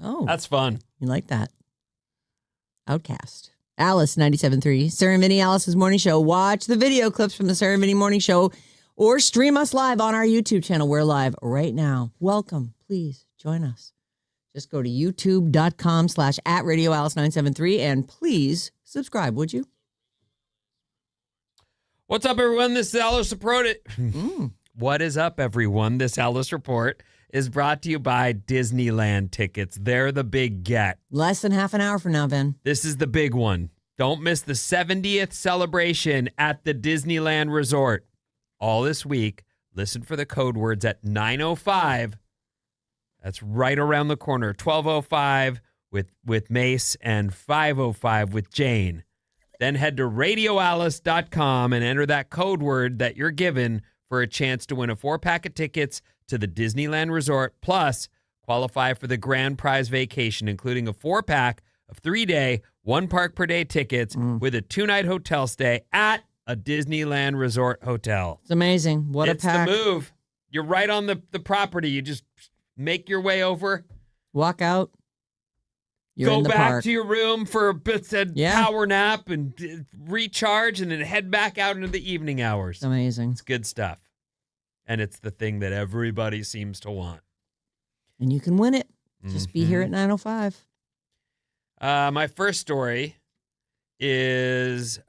Oh, That's fun. you like that? Outcast. Alice, 97.3. Sarah and Vinnie, Alice's Morning Show. Watch the video clips from the Sarah and Vinnie Morning Show or stream us live on our YouTube channel. We're live right now. Welcome. Please join us. Just go to youtube.com/@RadioAlice973 and please subscribe, would you? What's up, everyone? This is Alice Report. What is up, everyone? This Alice Report is brought to you by Disneyland tickets. They're the big get. Less than half an hour from now, Ben. This is the big one. Don't miss the 70th celebration at the Disneyland Resort. All this week, listen for the code words at 9:05. That's right around the corner. 12:05 with Mace and 5:05 with Jane. Then head to radioalice.com and enter that code word that you're given for a chance to win a 4-pack of tickets to the Disneyland Resort, plus qualify for the grand prize vacation, including a 4-pack of 3-day, 1-park-per-day tickets with a 2-night hotel stay at a Disneyland Resort hotel. It's amazing. What It's a pack. the move. You're right on the property. You just make your way over. Walk out. You're Go in the back park. to your room for a bit of power nap and recharge, and then head back out into the evening hours. It's amazing. It's good stuff. And it's the thing that everybody seems to want. And you can win it. Just be here at 9:05. My first story is,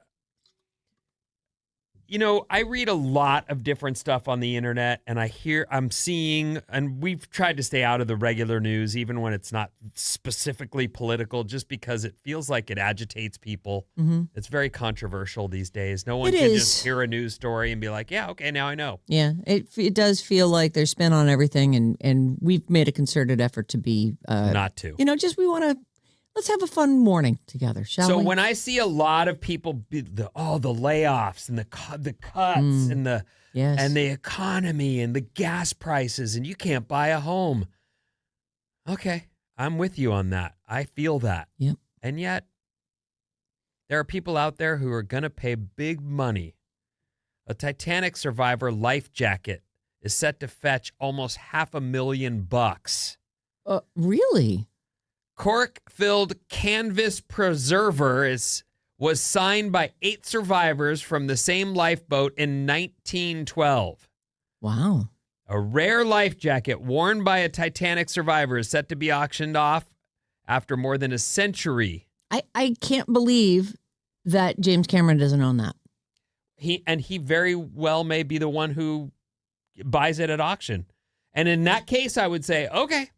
I read a lot of different stuff on the internet, and I'm seeing, and we've tried to stay out of the regular news, even when it's not specifically political, just because it feels like it agitates people. Mm-hmm. It's very controversial these days. No one It can is. just hear a news story and be like, yeah, okay, now I know. Yeah, it does feel like there's spin on everything, and we've made a concerted effort to be Not to. Let's have a fun morning together, shall we? So when I see a lot of people, the layoffs and the cuts and the economy and the gas prices, and you can't buy a home. Okay, I'm with you on that. I feel that. Yep. And yet, there are people out there who are going to pay big money. A Titanic survivor life jacket is set to fetch almost $500,000. Really? Cork-filled canvas preserver was signed by 8 survivors from the same lifeboat in 1912. Wow. A rare life jacket worn by a Titanic survivor is set to be auctioned off after more than a century. I can't believe that James Cameron doesn't own that. He very well may be the one who buys it at auction. And in that case, I would say, okay,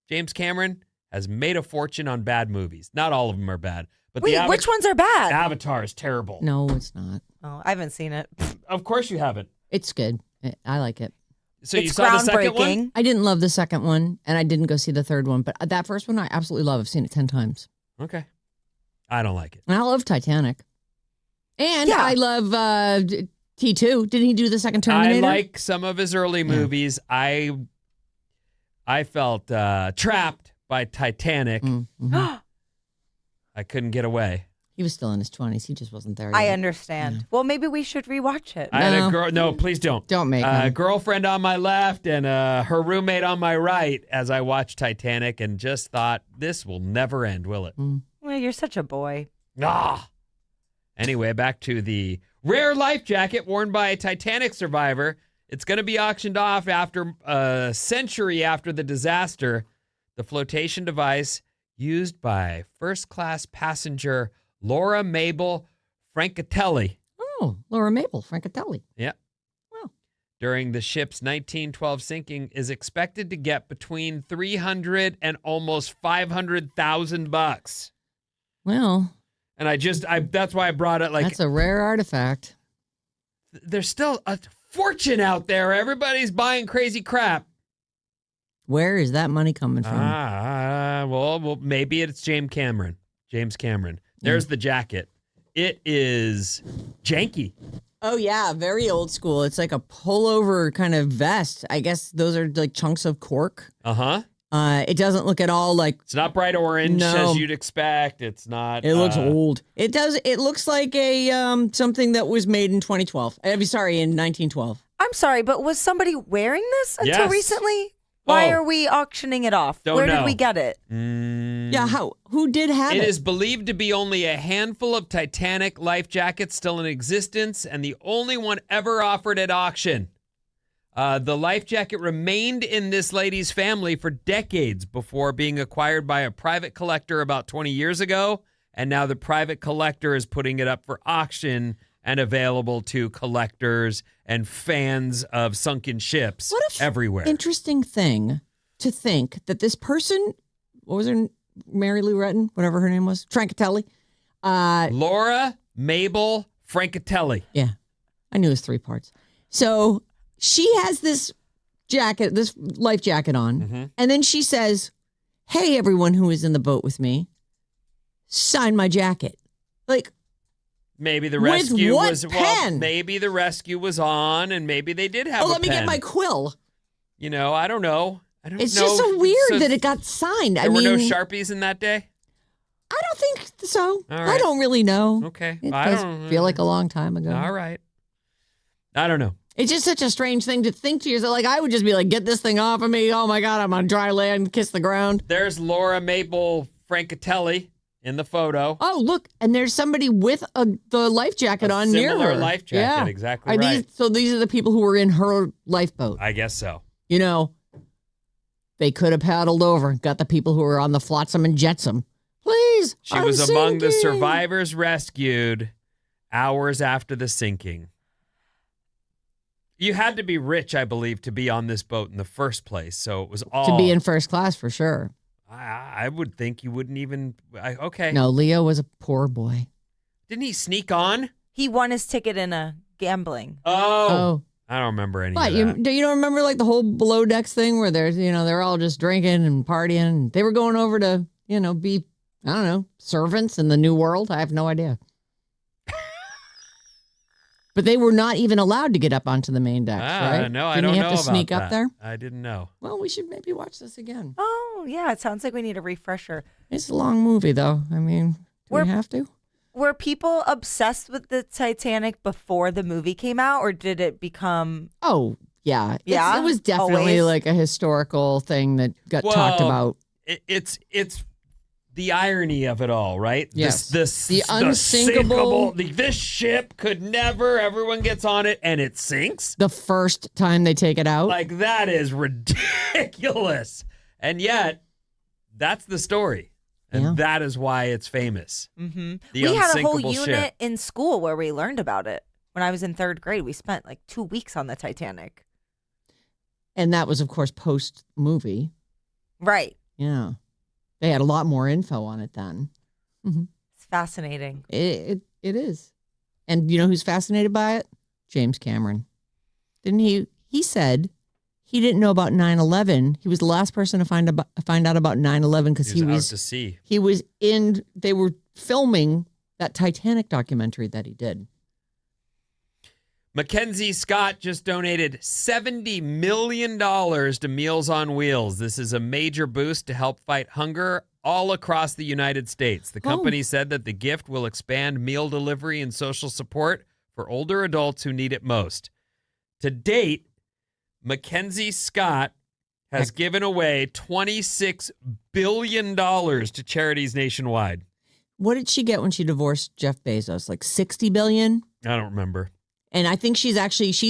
James Cameron has made a fortune on bad movies. Not all of them are bad. But Wait, which ones are bad? Avatar is terrible. No, it's not. Oh, I haven't seen it. Of course you haven't. It's good. I like it. So you It's saw the second one? groundbreaking. I didn't love the second one, and I didn't go see the third one, but that first one I absolutely love. I've seen it 10 times. Okay. I don't like it. And I love Titanic. And Yeah. I love T2. Didn't he do the second Terminator? I like some of his early movies. I felt trapped by Titanic. Mhm. I couldn't get away. He was still in his 20s. He just wasn't there yet. I understand. Well, maybe we should rewatch it. I had a No. girl. No, please don't. Don't make A him. girlfriend on my left and her roommate on my right as I watched Titanic and just thought, this will never end, will it? Well, you're such a boy. Ah. Anyway, back to the rare life jacket worn by a Titanic survivor. It's going to be auctioned off after a century after the disaster. The flotation device used by first-class passenger Laura Mabel Francatelli. Oh, Laura Mabel Francatelli. Yeah. Wow. During the ship's 1912 sinking is expected to get between $300,000 and almost $500,000. Well, And that's why I brought it. Like, that's a rare artifact. there's still a fortune out there. Everybody's buying crazy crap. Where is that money coming from? Well, maybe it's James Cameron. There's the jacket. It is janky. Oh, yeah. Very old school. It's like a pullover kind of vest. I guess those are like chunks of cork. Uh-huh. It doesn't look at all like It's not bright orange No. as you'd expect. It's not. it looks old. It does. It looks like a something that was made in 2012. In 1912. I'm sorry, but was somebody wearing this until Yes. recently? Why are we auctioning it off? Where did we get it? Yeah, who did have it? It is believed to be only a handful of Titanic life jackets still in existence and the only one ever offered at auction. The life jacket remained in this lady's family for decades before being acquired by a private collector about 20 years ago, and now the private collector is putting it up for auction and available to collectors and fans of sunken ships everywhere. Interesting thing to think that this person, what was her, Mary Lou Retton, whatever her name was, Francatelli. Laura Mabel Francatelli. Yeah, I knew it was 3 parts. So she has this jacket, this life jacket on, and then she says, "Hey, everyone who is in the boat with me, sign my jacket." Like, maybe the rescue what was pen? well, maybe the rescue was on, and maybe they did have. Let me get my quill. You know, I don't know. It's just so weird that it got signed. There were no Sharpies in that day? I don't think so. All right. I don't really know. Okay. It I does don't feel like a long time ago. All right. I don't know. It's just such a strange thing to think to yourself. Like, I would just be like, get this thing off of me. Oh, my God, I'm on dry land. Kiss the ground. There's Laura Mabel Francatelli in the photo. Oh, look. And there's somebody with the life jacket on near her. Similar life jacket, exactly right. So these are the people who were in her lifeboat. I guess so. You know, they could have paddled over, got the people who were on the flotsam and jetsam. Please, She was among the survivors rescued hours after the sinking. You had to be rich, I believe, to be on this boat in the first place. So it was all... To be in first class, for sure. I would think you wouldn't even... okay. No, Leo was a poor boy. Didn't he sneak on? He won his ticket in a gambling. Oh. I don't remember any What, of that. you don't remember like the whole below decks thing where there's, they're all just drinking and partying. And they were going over to, be, I don't know, servants in the new world. I have no idea. But they were not even allowed to get up onto the main decks, right? No, I Didn't don't you know have to sneak about up that. there? I didn't know. Well, we should maybe watch this again. Oh, yeah. It sounds like we need a refresher. It's a long movie, though. I mean, do we have to? Were people obsessed with the Titanic before the movie came out, or did it become... Oh, yeah. Yeah? It was definitely Always? like a historical thing that got talked about. It's the irony of it all, right? Yes. The unsinkable... this ship could never, everyone gets on it, and it sinks? The first time they take it out? Like, that is ridiculous. And yet, that's the story. And that is why it's famous. Mm-hmm. The We had a whole unsinkable unit ship. in school where we learned about it. When I was in 3rd grade, we spent like 2 weeks on the Titanic. And that was, of course, post-movie. Right. Yeah. They had a lot more info on it then. Mm-hmm. It's fascinating. It is. And you know who's fascinated by it? James Cameron. Didn't he? He said he didn't know about 9/11. He was the last person to find out about 9/11 because he was out to sea. He was in. They were filming that Titanic documentary that he did. Mackenzie Scott just donated $70 million to Meals on Wheels. This is a major boost to help fight hunger all across the United States. The company said that the gift will expand meal delivery and social support for older adults who need it most. To date, Mackenzie Scott has given away $26 billion to charities nationwide. What did she get when she divorced Jeff Bezos? Like $60 billion? I don't remember. And I think she's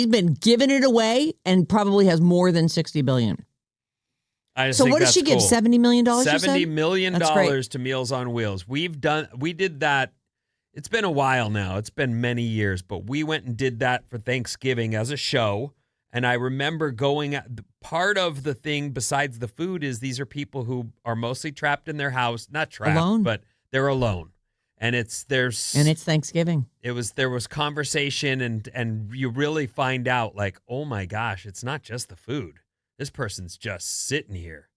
been giving it away and probably has more than $60 billion. So what did she give? $70 million? $70 million to Meals on Wheels. We did that. It's been a while now. It's been many years, but we went and did that for Thanksgiving as a show. And I remember part of the thing besides the food is these are people who are mostly trapped in their house, not trapped, alone. But they're alone. And it's Thanksgiving. There was conversation and you really find out like, oh my gosh, it's not just the food. This person's just sitting here.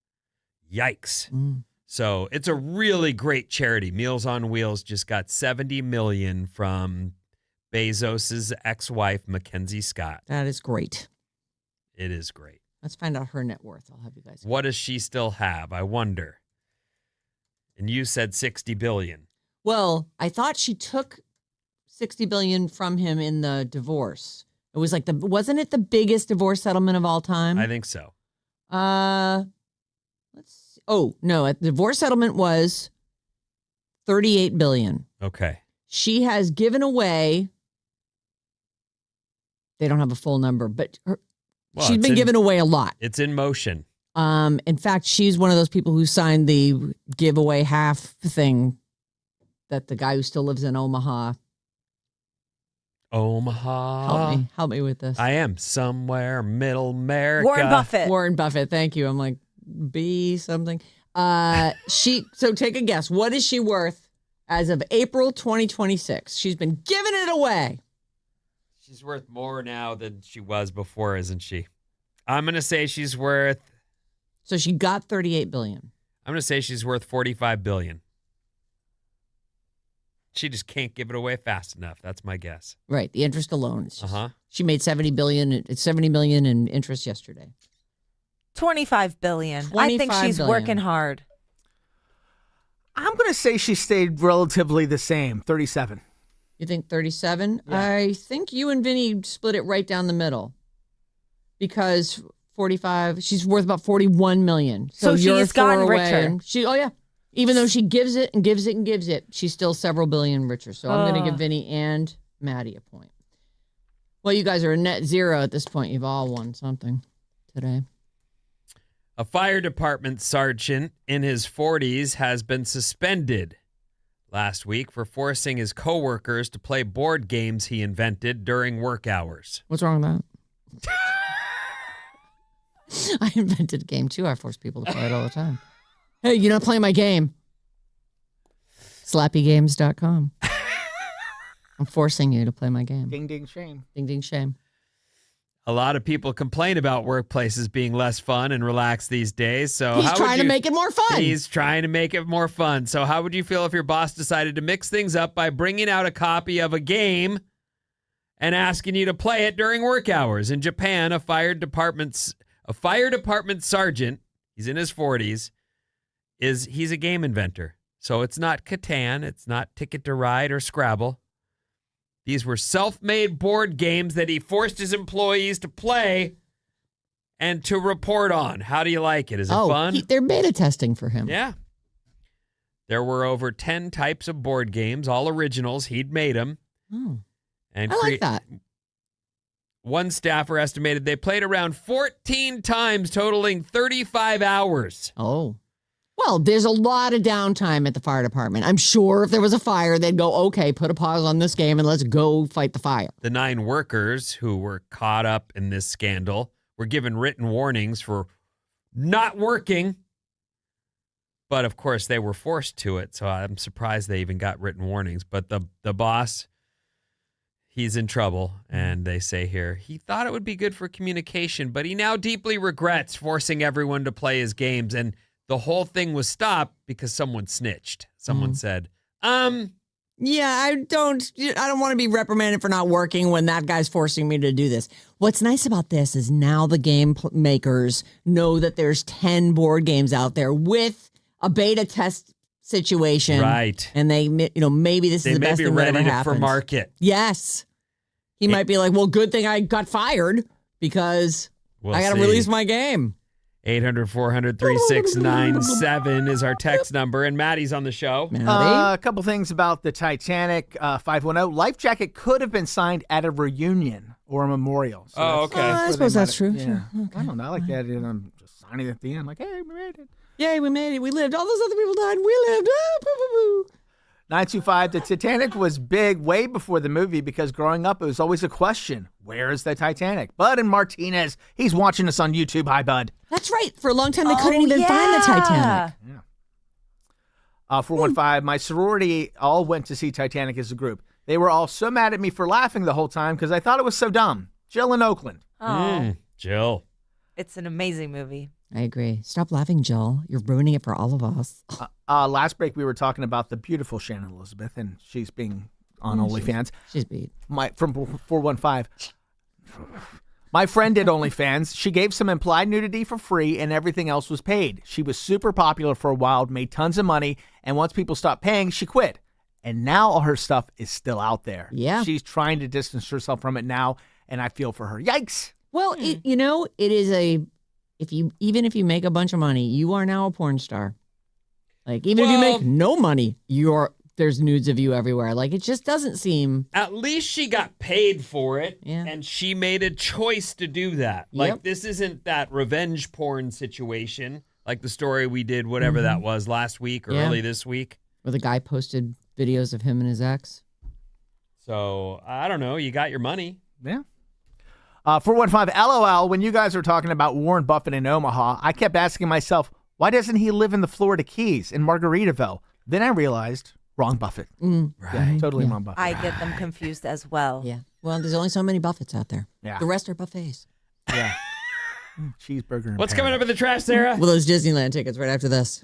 Yikes. Mm. So it's a really great charity. Meals on Wheels just got $70 million from Bezos's ex-wife, Mackenzie Scott. That is great. It is great. Let's find out her net worth. I'll have you guys. What does she still have? I wonder. And you said $60 billion. Well, I thought she took $60 billion from him in the divorce. It was like wasn't it the biggest divorce settlement of all time? I think so. Let's see. Oh, no, the divorce settlement was $38 billion. Okay. She has given away, they don't have a full number, but she's been giving away a lot. It's in motion. In fact, she's one of those people who signed the give away half thing that the guy who still lives in Omaha. Help me with this. I am somewhere middle America. Warren Buffett. Thank you. I'm like, B something. So take a guess. What is she worth as of April 2026? She's been giving it away. She's worth more now than she was before, isn't she? I'm going to say she's worth... So she got $38 billion. I'm going to say she's worth $45 billion. She just can't give it away fast enough. That's my guess. Right. The interest alone. She made $70 million in interest yesterday. $25 billion. I think she's working hard. I'm going to say she stayed relatively the same, 37. You think 37? Yeah. I think you and Vinny split it right down the middle. Because 45, she's worth about $41 million. So she's gotten richer. Even though she gives it and gives it and gives it, she's still several billion richer. So I'm going to give Vinny and Maddie a point. Well, you guys are a net zero at this point. You've all won something today. A fire department sergeant in his 40s has been suspended last week for forcing his coworkers to play board games he invented during work hours. What's wrong with that? I invented a game too. I force people to play it all the time. Hey, you're not playing my game. Slappygames.com. I'm forcing you to play my game. Ding, ding, shame. Ding, ding, shame. A lot of people complain about workplaces being less fun and relaxed these days. So he's trying to make it more fun. He's trying to make it more fun. So how would you feel if your boss decided to mix things up by bringing out a copy of a game and asking you to play it during work hours? In Japan, a fire department sergeant, he's in his 40s, he's a game inventor. So it's not Catan, it's not Ticket to Ride or Scrabble. These were self-made board games that he forced his employees to play and to report on. How do you like it? Is it fun? They're beta testing for him. Yeah. There were over 10 types of board games, all originals. He'd made them. Oh, and I like that. One staffer estimated they played around 14 times, totaling 35 hours. Oh. Well, there's a lot of downtime at the fire department. I'm sure if there was a fire, they'd go, okay, put a pause on this game and let's go fight the fire. The 9 workers who were caught up in this scandal were given written warnings for not working. But, of course, they were forced to it, so I'm surprised they even got written warnings. But the boss, he's in trouble, and they say here, he thought it would be good for communication, but he now deeply regrets forcing everyone to play his games, and the whole thing was stopped because someone snitched. Someone said, yeah, I don't want to be reprimanded for not working when that guy's forcing me to do this. What's nice about this is now the game makers know that there's 10 board games out there with a beta test situation. Right. And they, maybe this is the best thing that ever happened. For market. Yes. He might be like, well, good thing I got fired because I got to release my game. 800-400-3697 is our text number, and Maddie's on the show. A couple things about the Titanic. 510, life jacket could have been signed at a reunion or a memorial. So okay. I suppose that's true. Yeah. Sure. Okay. I don't know. I like that. I'm just signing at the end, like, hey, we made it. Yay, we made it. We lived. All those other people died. We lived. Ah, boo, boo, boo. 925, the Titanic was big way before the movie because growing up, it was always a question, where is the Titanic? Bud and Martinez, he's watching us on YouTube. Hi, Bud. That's right. For a long time, they couldn't even find the Titanic. Yeah. 415, my sorority all went to see Titanic as a group. They were all so mad at me for laughing the whole time because I thought it was so dumb. Jill in Oakland. Jill. It's an amazing movie. I agree. Stop laughing, Jill. You're ruining it for all of us. Last break, we were talking about the beautiful Shannon Elizabeth, and she's being on OnlyFans. She's beat. From 415. My friend did OnlyFans. She gave some implied nudity for free, and everything else was paid. She was super popular for a while, made tons of money, and once people stopped paying, she quit. And now all her stuff is still out there. Yeah. She's trying to distance herself from it now, and I feel for her. Yikes. Well, it is a even if you make a bunch of money, you are now a porn star. Like even if you Well- make no money, there's nudes of you everywhere. Like it just doesn't seem. At least she got paid for it, Yeah. and she made a choice to do that. Like, Yep. this isn't that revenge porn situation, like the story we did, whatever that was, last week or Yeah. early this week. Where the guy posted videos of him and his ex. So, I don't know. You got your money. Yeah. 415 LOL, when you guys were talking about Warren Buffett in Omaha, I kept asking myself, why doesn't he live in the Florida Keys in Margaritaville? Then I realized, wrong Buffett. Mm. Yeah, totally Yeah. wrong Buffett. I get them confused as well. Yeah. Well, there's only so many Buffetts out there. Yeah. The rest are buffets. Yeah. Cheeseburger. in What's coming up paradise. in the trash, Sarah? Well, those Disneyland tickets right after this.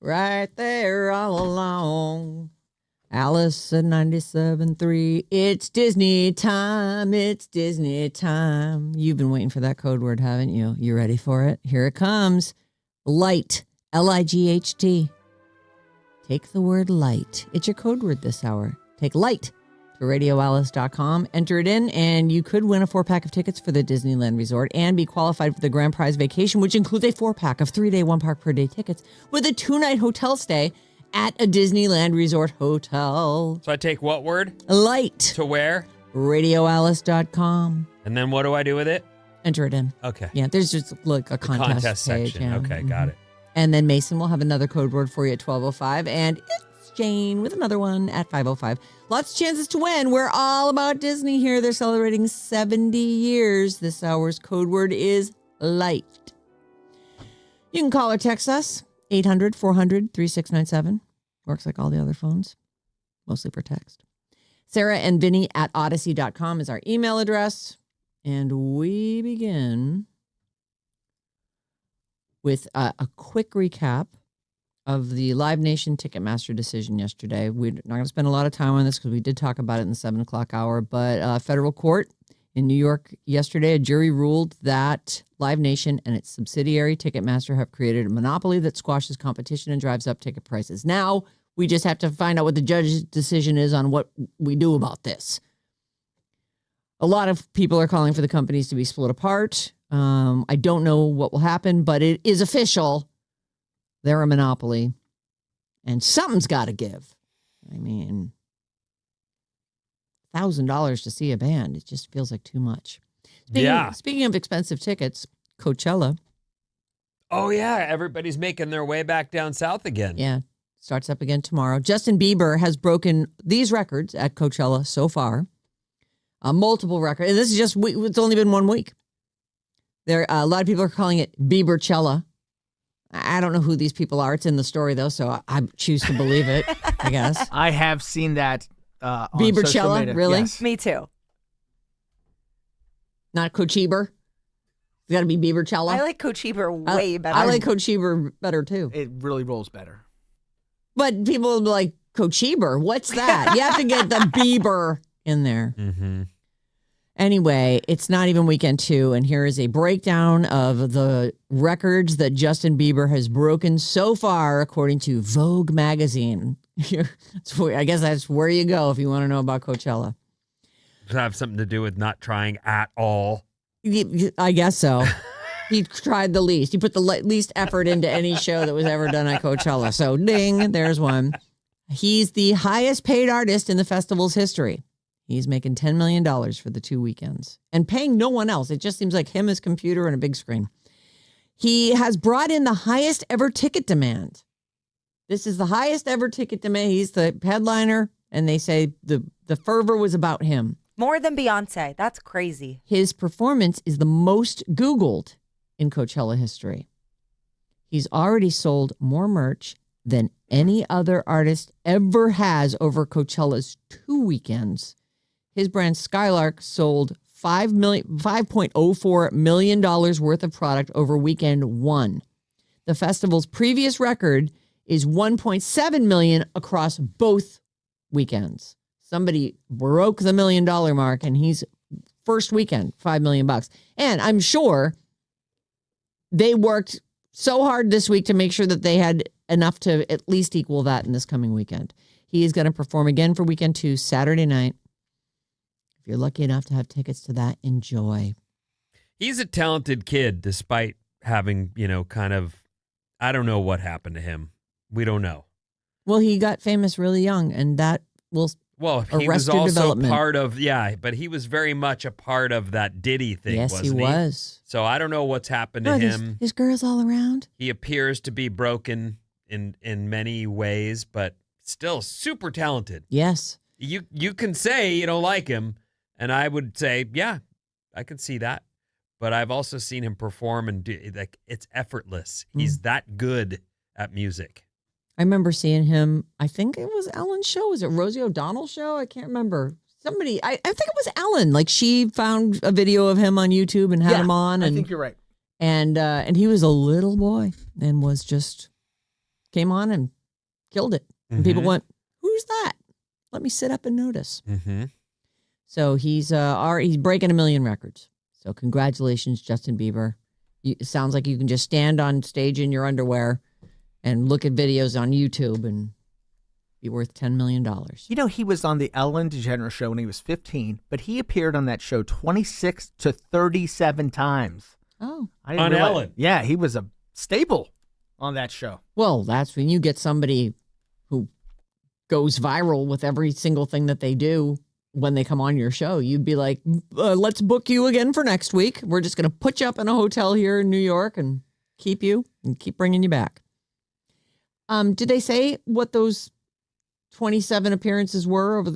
Right there all along. Alice at 97.3. It's Disney time. It's Disney time. You've been waiting for that code word, haven't you? You ready for it? Here it comes. Light. Light. Take the word light. It's your code word this hour. Take light to radioalice.com. Enter it in, and you could win a 4-pack of tickets for the Disneyland Resort and be qualified for the grand prize vacation, which includes a 4-pack of 3-day, 1-park-per-day tickets with a 2-night hotel stay at a Disneyland Resort hotel. So I take what word? Light. To where? radioalice.com. And then what do I do with it? Enter it in. Okay. Yeah, there's just like a contest page, section. yeah. Okay, got it. And then Mason will have another code word for you at 12:05, and it's Jane with another one at 5:05. Lots of chances to win. We're all about Disney here. They're celebrating 70 years. This hour's code word is light. You can call or text us, 800-400-3697. Works like all the other phones, mostly for text. Sarah and Vinnie at Odyssey.com is our email address. And we begin with a quick recap of the Live Nation Ticketmaster decision yesterday. We're not going to spend a lot of time on this because we did talk about it in the 7 o'clock hour, but federal court in New York yesterday, a jury ruled that Live Nation and its subsidiary Ticketmaster have created a monopoly that squashes competition and drives up ticket prices. Now, we just have to find out what the judge's decision is on what we do about this. A lot of people are calling for the companies to be split apart. I don't know what will happen, but it is official. They're a monopoly. And something's got to give. I mean, $1,000 to see a band. It just feels like too much. Speaking of expensive tickets, Coachella. Oh, yeah. Everybody's making their way back down south again. Yeah. Starts up again tomorrow. Justin Bieber has broken these records at Coachella so far. Multiple records. And this is just, it's only been 1 week. There, a lot of people are calling it Bieberchella. I don't know who these people are. It's in the story, though, so I choose to believe it, I guess. I have seen that on Bieberchella, social media. really? Yes. Me too. Not Coacheber? It's got to be Bieberchella? I like Coacheber way better. I like Coacheber better, too. It really rolls better. But people will be like, Coacheber? What's that? You have to get the Bieber in there. Mm-hmm. Anyway, it's not even weekend 2, and here is a breakdown of the records that Justin Bieber has broken so far, according to Vogue magazine. I guess that's where you go if you want to know about Coachella. Does it have something to do with not trying at all? I guess so. He tried the least. He put the least effort into any show that was ever done at Coachella. So, ding, there's one. He's the highest paid artist in the festival's history. He's making $10 million for the 2 weekends and paying no one else. It just seems like him, his computer, and a big screen. He has brought in the highest ever ticket demand. This is the highest ever ticket demand. He's the headliner, and they say the fervor was about him. More than Beyonce. That's crazy. His performance is the most Googled in Coachella history. He's already sold more merch than any other artist ever has over Coachella's 2 weekends. His brand Skylark sold $5.04 million worth of product over weekend 1. The festival's previous record is $1.7 million across both weekends. Somebody broke the $1 million mark, and he's first weekend, $5 million. And I'm sure they worked so hard this week to make sure that they had enough to at least equal that in this coming weekend. He is going to perform again for weekend 2, Saturday night. If you're lucky enough to have tickets to that, enjoy. He's a talented kid, despite having, kind of, I don't know what happened to him. We don't know. Well, he got famous really young, and that will he was your also development. part of, but he was very much a part of that Diddy thing, yes, wasn't he was. So I don't know what's happened to him. There's girls all around. He appears to be broken in many ways, but still super talented. Yes. You can say you don't like him, and I would say, yeah, I can see that. But I've also seen him perform, and it's effortless. He's that good at music. I remember seeing him, I think it was Ellen's show. Was it Rosie O'Donnell's show? I can't remember. Somebody, I think it was Ellen. Like, she found a video of him on YouTube and had him on. And I think you're right. And he was a little boy and was just came on and killed it. And people went, "Who's that? Let me sit up and notice." Mm-hmm. So he's breaking 1 million records. So congratulations, Justin Bieber. It sounds like you can just stand on stage in your underwear and look at videos on YouTube and be worth $10 million. You know, he was on the Ellen DeGeneres show when he was 15, but he appeared on that show 26 to 37 times. Oh. I didn't On realize- Ellen. Yeah, he was a staple on that show. Well, that's when you get somebody who goes viral with every single thing that they do when they come on your show. You'd be like, let's book you again for next week. We're just going to put you up in a hotel here in New York and keep bringing you back. Did they say what those 27 appearances were over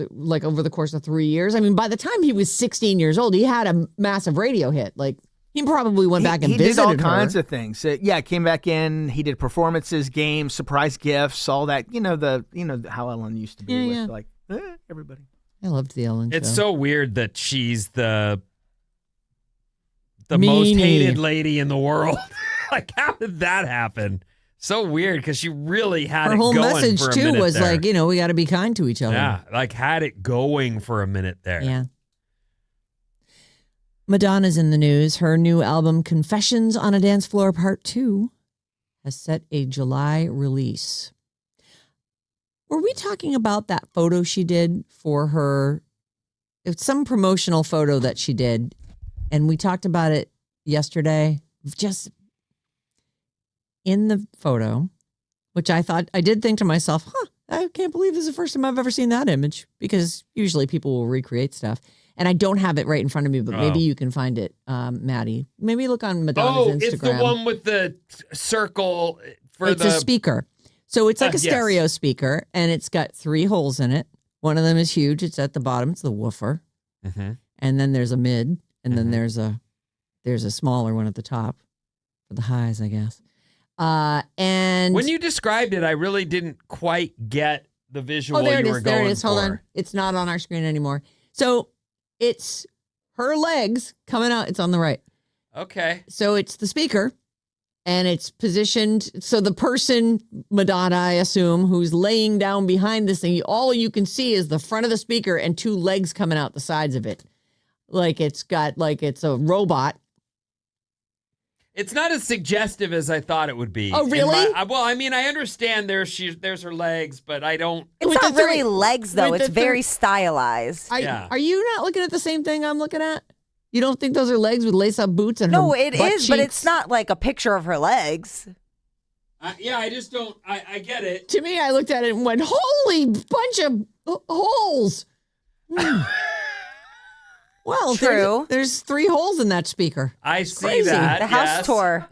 the course of 3 years? I mean, by the time he was 16 years old, he had a massive radio hit. Like, he probably went back and he visited did all her. kinds of things. Came back in. He did performances, games, surprise gifts, all that. You know how Ellen used to be with everybody. I loved the Ellen It's show. so weird that she's the most Meanie. hated lady in the world. Like, how did that happen? So weird, because she really had Her it whole going message, for a too, minute was there. like, we got to be kind to each other. Yeah, like had it going for a minute there. Yeah. Madonna's in the news. Her new album, Confessions on a Dance Floor Part 2, has set a July release. Were we talking about that photo she did for her? It's some promotional photo that she did, and we talked about it yesterday. Just in the photo, which I did think to myself, I can't believe this is the first time I've ever seen that image, because usually people will recreate stuff. And I don't have it right in front of me, but maybe you can find it, Maddie. Maybe look on Madonna's Instagram. It's the one with the circle for It's a speaker. So it's like a stereo speaker, and it's got 3 holes in it. One of them is huge. It's at the bottom. It's the woofer. Mm-hmm. And then there's a mid, and then there's a smaller one at the top for the highs, I guess. And when you described it, I really didn't quite get the visual there it you is. were There going it is. Hold for. on. It's not on our screen anymore. So it's her legs coming out. It's on the right. Okay. So it's the speaker, and it's positioned. So the person, Madonna, I assume, who's laying down behind this thing, all you can see is the front of the speaker and 2 legs coming out the sides of it. Like it's a robot. It's not as suggestive as I thought it would be. Oh, really? I understand there's her legs, but I don't. It's With not the really three- legs, though. with It's the very stylized. Yeah. Are you not looking at the same thing I'm looking at? You don't think those are legs with lace-up boots and No, her it butt is, but cheeks? it's not like a picture of her legs. I just don't. I get it. To me, I looked at it and went, "Holy bunch of holes!" Well, True. There's 3 holes in that speaker. I see crazy. that. The house yes. tour.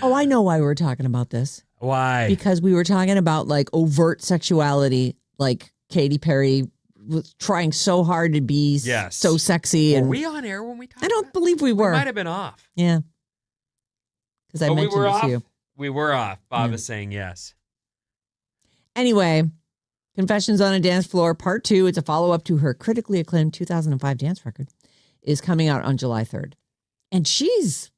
Oh, I know why we were talking about this. Why? Because we were talking about like overt sexuality, like Katy Perry was trying so hard to be Yes. so sexy. Were And we on air when we talked? I don't about believe we it? were. We might have been off. Yeah. Because I But we mentioned were it off. to you. We were off. Bob Yeah. is saying yes. Anyway, Confessions on a Dance Floor Part 2, it's a follow-up to her critically acclaimed 2005 dance record, is coming out on July 3rd. And she's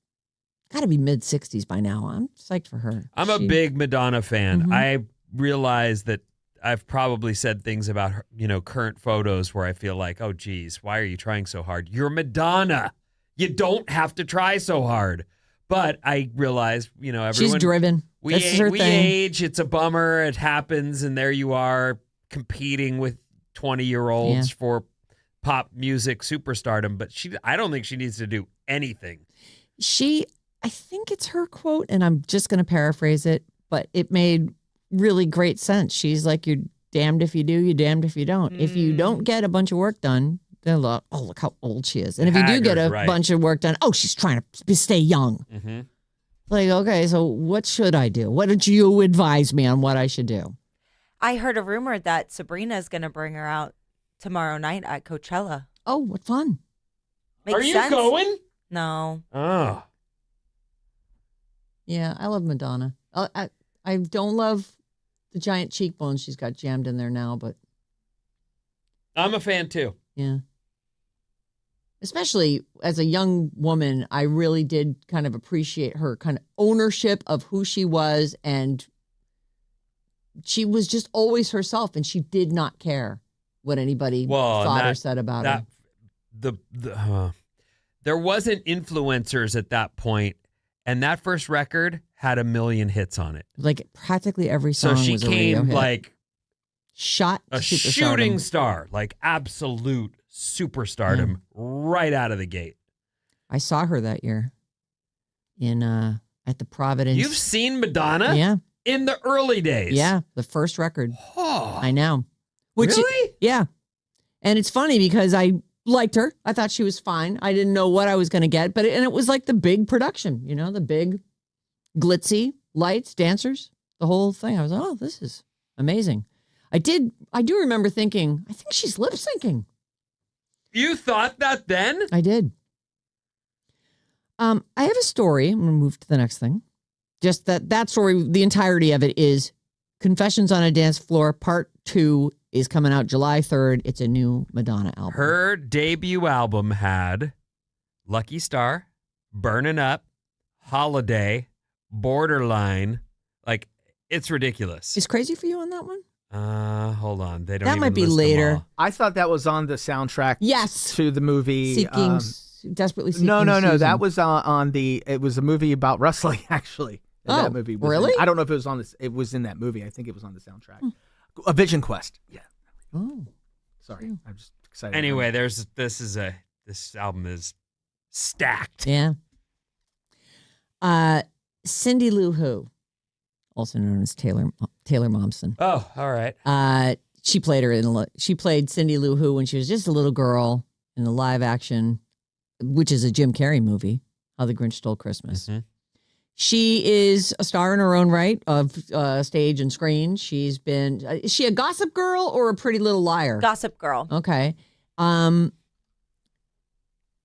got to be mid-60s by now. I'm psyched for her. I'm a She- big Madonna fan. Mhm. I realize that I've probably said things about her, current photos where I feel like, oh, geez, why are you trying so hard? You're Madonna. You don't have to try so hard. But I realize, everyone. She's driven. We, This is her we thing. age. It's a bummer. It happens. And there you are competing with 20-year-olds for pop music superstardom. But I don't think she needs to do anything. I think it's her quote, and I'm just going to paraphrase it, but it made really great sense. She's like, you're damned if you do, you're damned if you don't. If you don't get a bunch of work done, then look how old she is. And if you do get a Haggard, right. bunch of work done, she's trying to stay young. Mm-hmm. Like, okay, so what should I do? What did you advise me on what I should do? I heard a rumor that Sabrina is going to bring her out tomorrow night at Coachella. Oh, what fun. Makes Are you sense? going? No. Oh. Yeah, I love Madonna. I don't love the giant cheekbones she's got jammed in there now, but I'm a fan too. yeah. especially as a young woman, I really did kind of appreciate her kind of ownership of who she was. And she was just always herself, and she did not care what anybody thought or said about her. There wasn't influencers at that point, and that first record had 1 million hits on it. Like practically every song So she was a radio came hit. like a superstardom. shooting star, like absolute superstardom right out of the gate. I saw her that year in at the Providence. You've seen Madonna? Yeah. In the early days. Yeah, the first record. Oh, I know. really? Yeah. And it's funny because I liked her. I thought she was fine. I didn't know what I was going to get, but it was like the big production, the big glitzy lights, dancers, the whole thing. I was like, oh, this is amazing. I do remember thinking, I think she's lip syncing. You thought that then? I did. I have a story. I'm going to move to the next thing. Just that story, the entirety of it is Confessions on a Dance Floor Part 2 is coming out July 3rd. It's a new Madonna album. Her debut album had Lucky Star, Burnin' Up, Holiday, Borderline. Like, it's ridiculous. Is Crazy for You on that one? Hold on. They don't That even might be list them later. all. I thought that was on the soundtrack. Yes. To the movie. Desperately Seeking No. Susan. That was it was a movie about wrestling, actually. Oh, that movie was really? I don't know if it was on this. It was in that movie. I think it was on the soundtrack. A Vision Quest. Yeah. Oh. Sorry. I'm just excited. Anyway, this album is stacked. Yeah. Cindy Lou Who, also known as Taylor Momsen. Oh, all right. She played Cindy Lou Who when she was just a little girl in the live action, which is a Jim Carrey movie, How the Grinch Stole Christmas. Mm-hmm. She is a star in her own right of stage and screen. She's been, is she a Gossip Girl or a Pretty Little Liar? Gossip Girl. Okay.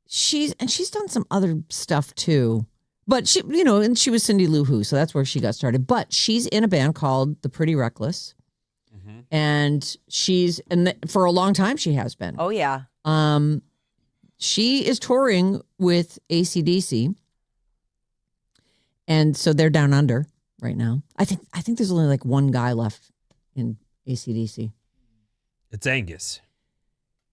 She's done some other stuff too. But she, and she was Cindy Lou Who, so that's where she got started. But she's in a band called The Pretty Reckless. Mm-hmm. And for a long time she has been. Oh, yeah. She is touring with AC/DC. And so they're down under right now. I think there's only like one guy left in AC/DC. It's Angus.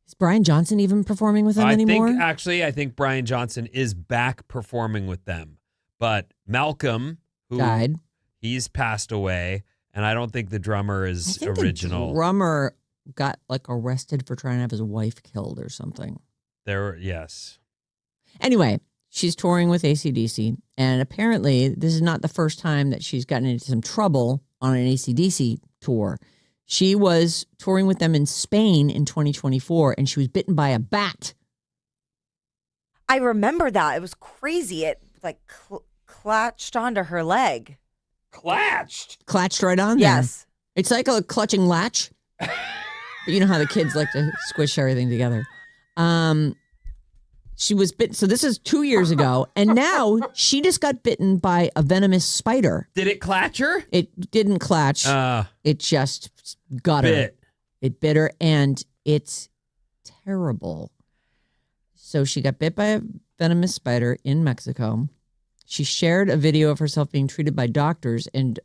Is Brian Johnson even performing with them anymore? I think Brian Johnson is back performing with them. But Malcolm, who died, he's passed away, and I don't think the drummer is original. The drummer got like arrested for trying to have his wife killed or something. Yes. Anyway, she's touring with AC/DC, and apparently this is not the first time that she's gotten into some trouble on an AC/DC tour. She was touring with them in Spain in 2024, and she was bitten by a bat. I remember that. It was crazy. It like clutched onto her leg. Clatched Right on there. Yes. It's like a clutching latch. But you know how the kids like to squish everything together. She was bitten. So this is 2 years ago. And now she just got bitten by a venomous spider. Did it clatch her? It didn't clatch. It just got her. It bit her. And it's terrible. So she got bit by a venomous spider in Mexico. She shared a video of herself being treated by doctors and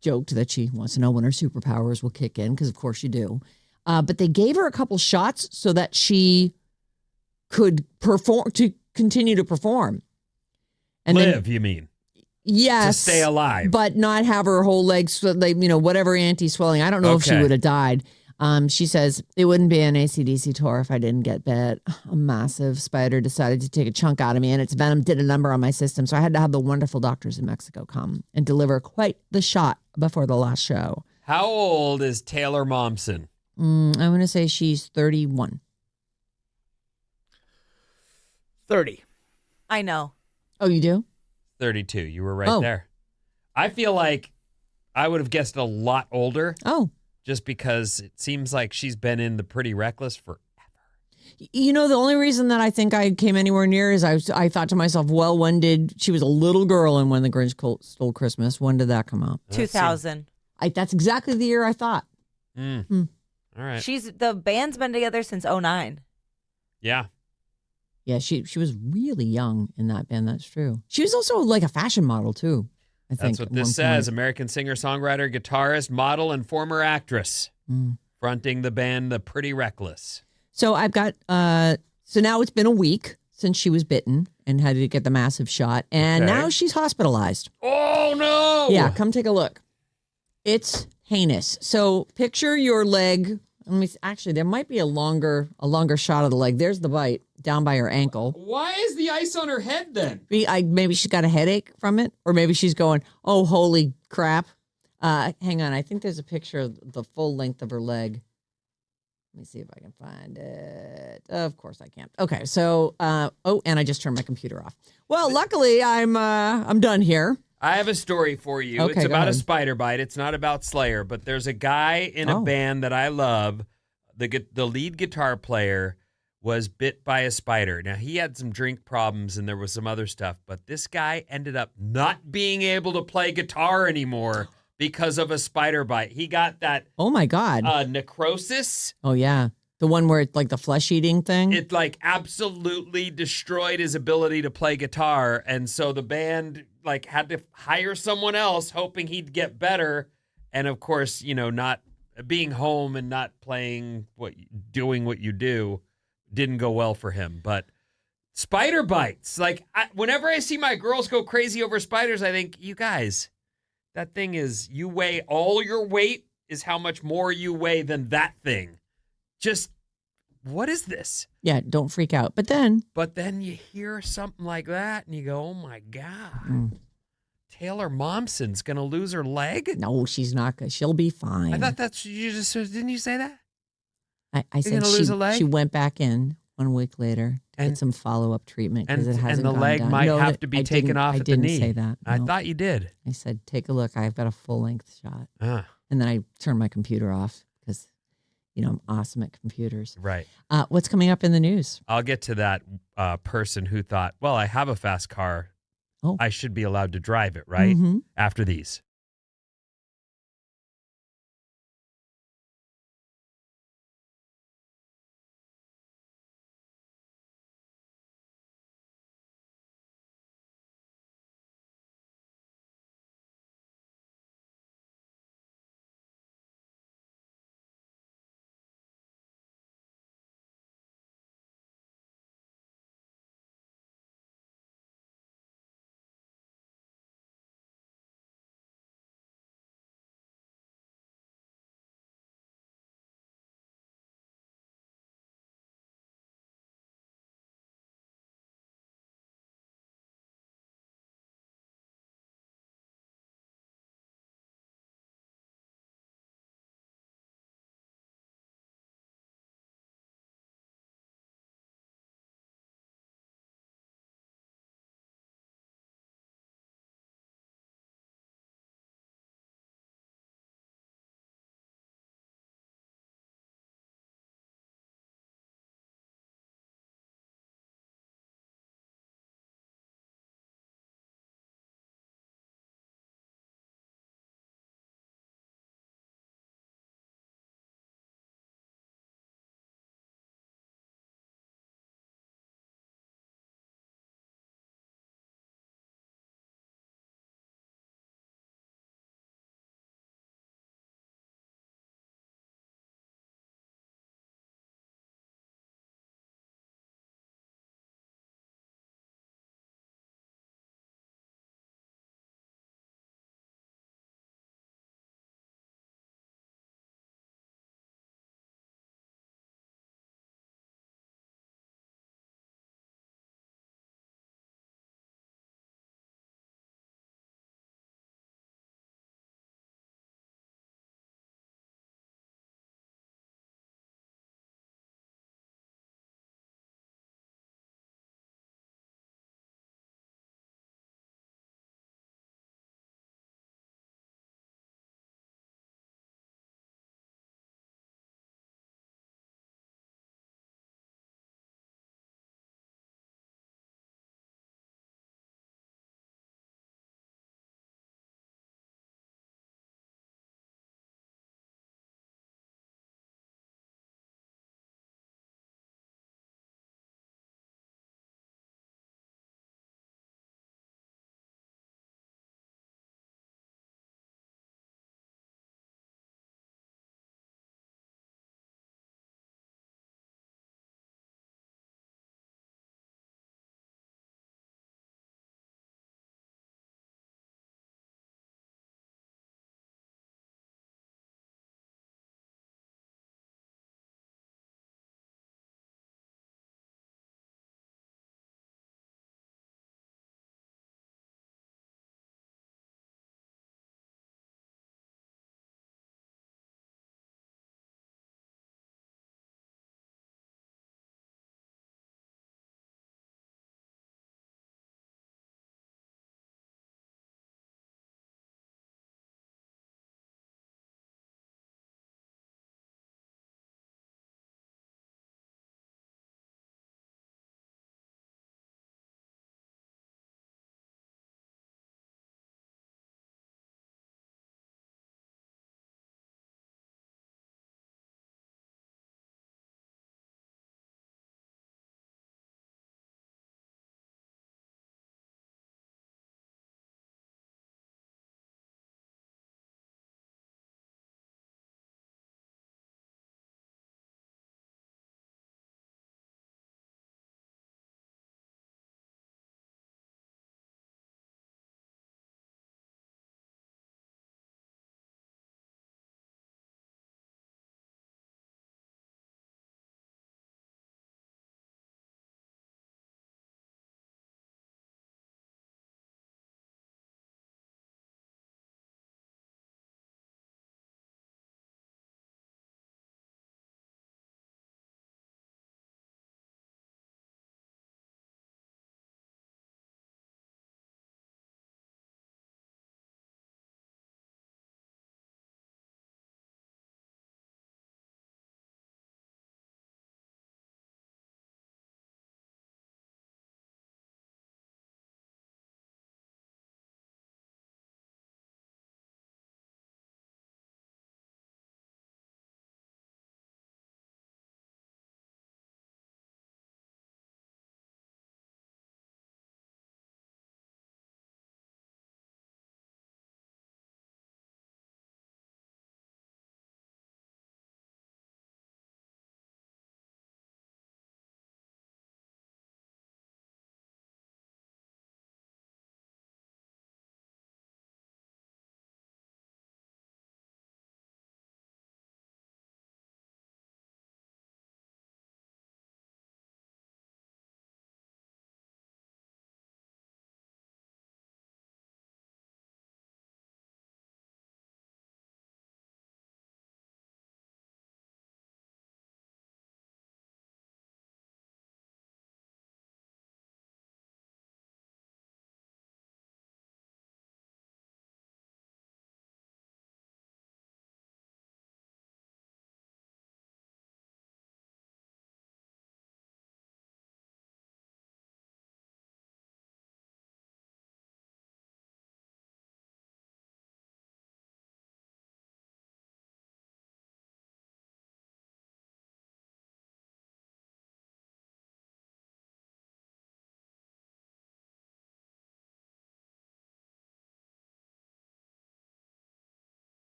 joked that she wants to know when her superpowers will kick in, because of course you do. But they gave her a couple shots so that she could continue to perform. And live, you mean? Yes. To stay alive. But not have her whole legs, whatever anti-swelling. I don't know if she would have died. She says, it wouldn't be an AC/DC tour if I didn't get bit. A massive spider decided to take a chunk out of me, and its venom did a number on my system. So I had to have the wonderful doctors in Mexico come and deliver quite the shot before the last show. How old is Taylor Momsen? I'm going to say she's 31. 30. I know. Oh, you do? 32. You were right there. I feel like I would have guessed a lot older. Oh. Just because it seems like she's been in the Pretty Reckless forever. The only reason that I think I came anywhere near is I thought to myself, well, she was a little girl in When the Grinch Stole Christmas. When did that come out? 2000. That's exactly the year I thought. All right. The band's been together since 2009. Yeah. Yeah, she was really young in that band. That's true. She was also like a fashion model too. I think That's what at this one says. point. American singer, songwriter, guitarist, model, and former actress. Mm. Fronting the band The Pretty Reckless. So I've got so now it's been a week since she was bitten and had to get the massive shot, and Okay. now she's hospitalized. Oh no! Yeah, come take a look. It's heinous. So picture your leg. Actually, there might be a longer shot of the leg. There's the bite down by her ankle. Why is the ice on her head then? Maybe she's got a headache from it, or maybe she's going, "Oh, holy crap!" Hang on, I think there's a picture of the full length of her leg. Let me see if I can find it. Of course I can't. Okay, so and I just turned my computer off. Well, luckily I'm done here. I have a story for you. Okay, It's go about a ahead. spider bite. It's not about Slayer, but there's a guy in a band that I love. The lead guitar player was bit by a spider. Now, he had some drink problems and there was some other stuff, but this guy ended up not being able to play guitar anymore because of a spider bite. He got that Oh my God. necrosis. Oh yeah, the one where it's like the flesh eating thing. It like absolutely destroyed his ability to play guitar, and so the band like had to hire someone else, hoping he'd get better. And of course, not being home and not doing what you do didn't go well for him. But spider bites, whenever I see my girls go crazy over spiders, I think, you guys, that thing is, you weigh all your weight is how much more you weigh than that thing. Just, what is this? Yeah, don't freak out. But then you hear something like that and you go, oh my God, Taylor Momsen's going to lose her leg? no, she's not. She'll be fine. I thought that's, you just, didn't you say that? I said gonna lose a leg? she went back in 1 week later to And- get some follow-up treatment because And, it hasn't and the gone leg down. might No, have to be I taken didn't- off I at the didn't knee. say that. I No. thought you did. I said, take a look. I've got a full-length shot. Ah, And then I turned my computer off because, I'm awesome at computers. right. What's coming up in the news? I'll get to that person who thought, well, I have a fast car. Oh. I should be allowed to drive it, right? Mhm. After these.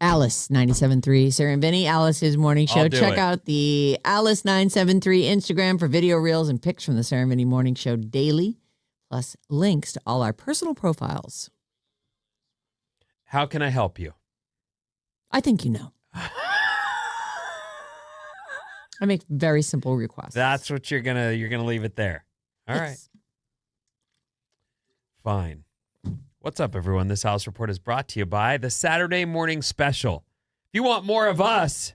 Alice 97.3, Sarah and Vinnie, Alice's morning show. I'll do Check it. out the Alice 973 Instagram for video reels and pics from the Sarah and Vinnie morning show daily, plus links to all our personal profiles. How can I help you? I think you know. I make very simple requests. That's what you're gonna leave it there. All right. Yes. Fine. What's up, everyone? This House Report is brought to you by the Saturday Morning Special. If you want more of us,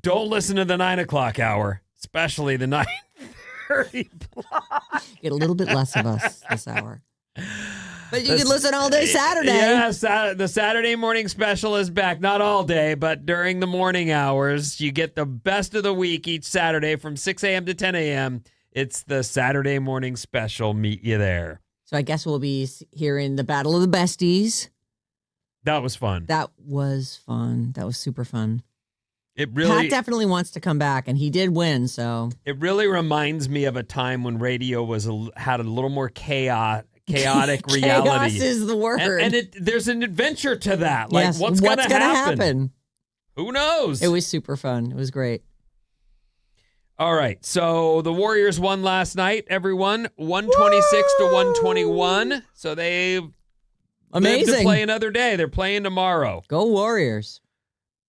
don't listen to the 9 o'clock hour, especially the 9:30 block. Get a little bit less of us this hour. But you can listen all day Saturday. Yes, the Saturday Morning Special is back. Not all day, but during the morning hours. You get the best of the week each Saturday from 6 a.m. to 10 a.m. It's the Saturday Morning Special. Meet you there. So I guess we'll be hearing the Battle of the Besties. That was fun. That was fun. That was super fun. It really Pat definitely wants to come back, and he did win. So It really reminds me of a time when radio had a little more chaotic reality. chaos is the word. And there's an adventure to that. Like, Yes. what's gonna happen? Who knows? It was super fun. It was great. All right. So the Warriors won last night, everyone. 126 to 121. So they live to Amazing. play another day. They're playing tomorrow. Go Warriors.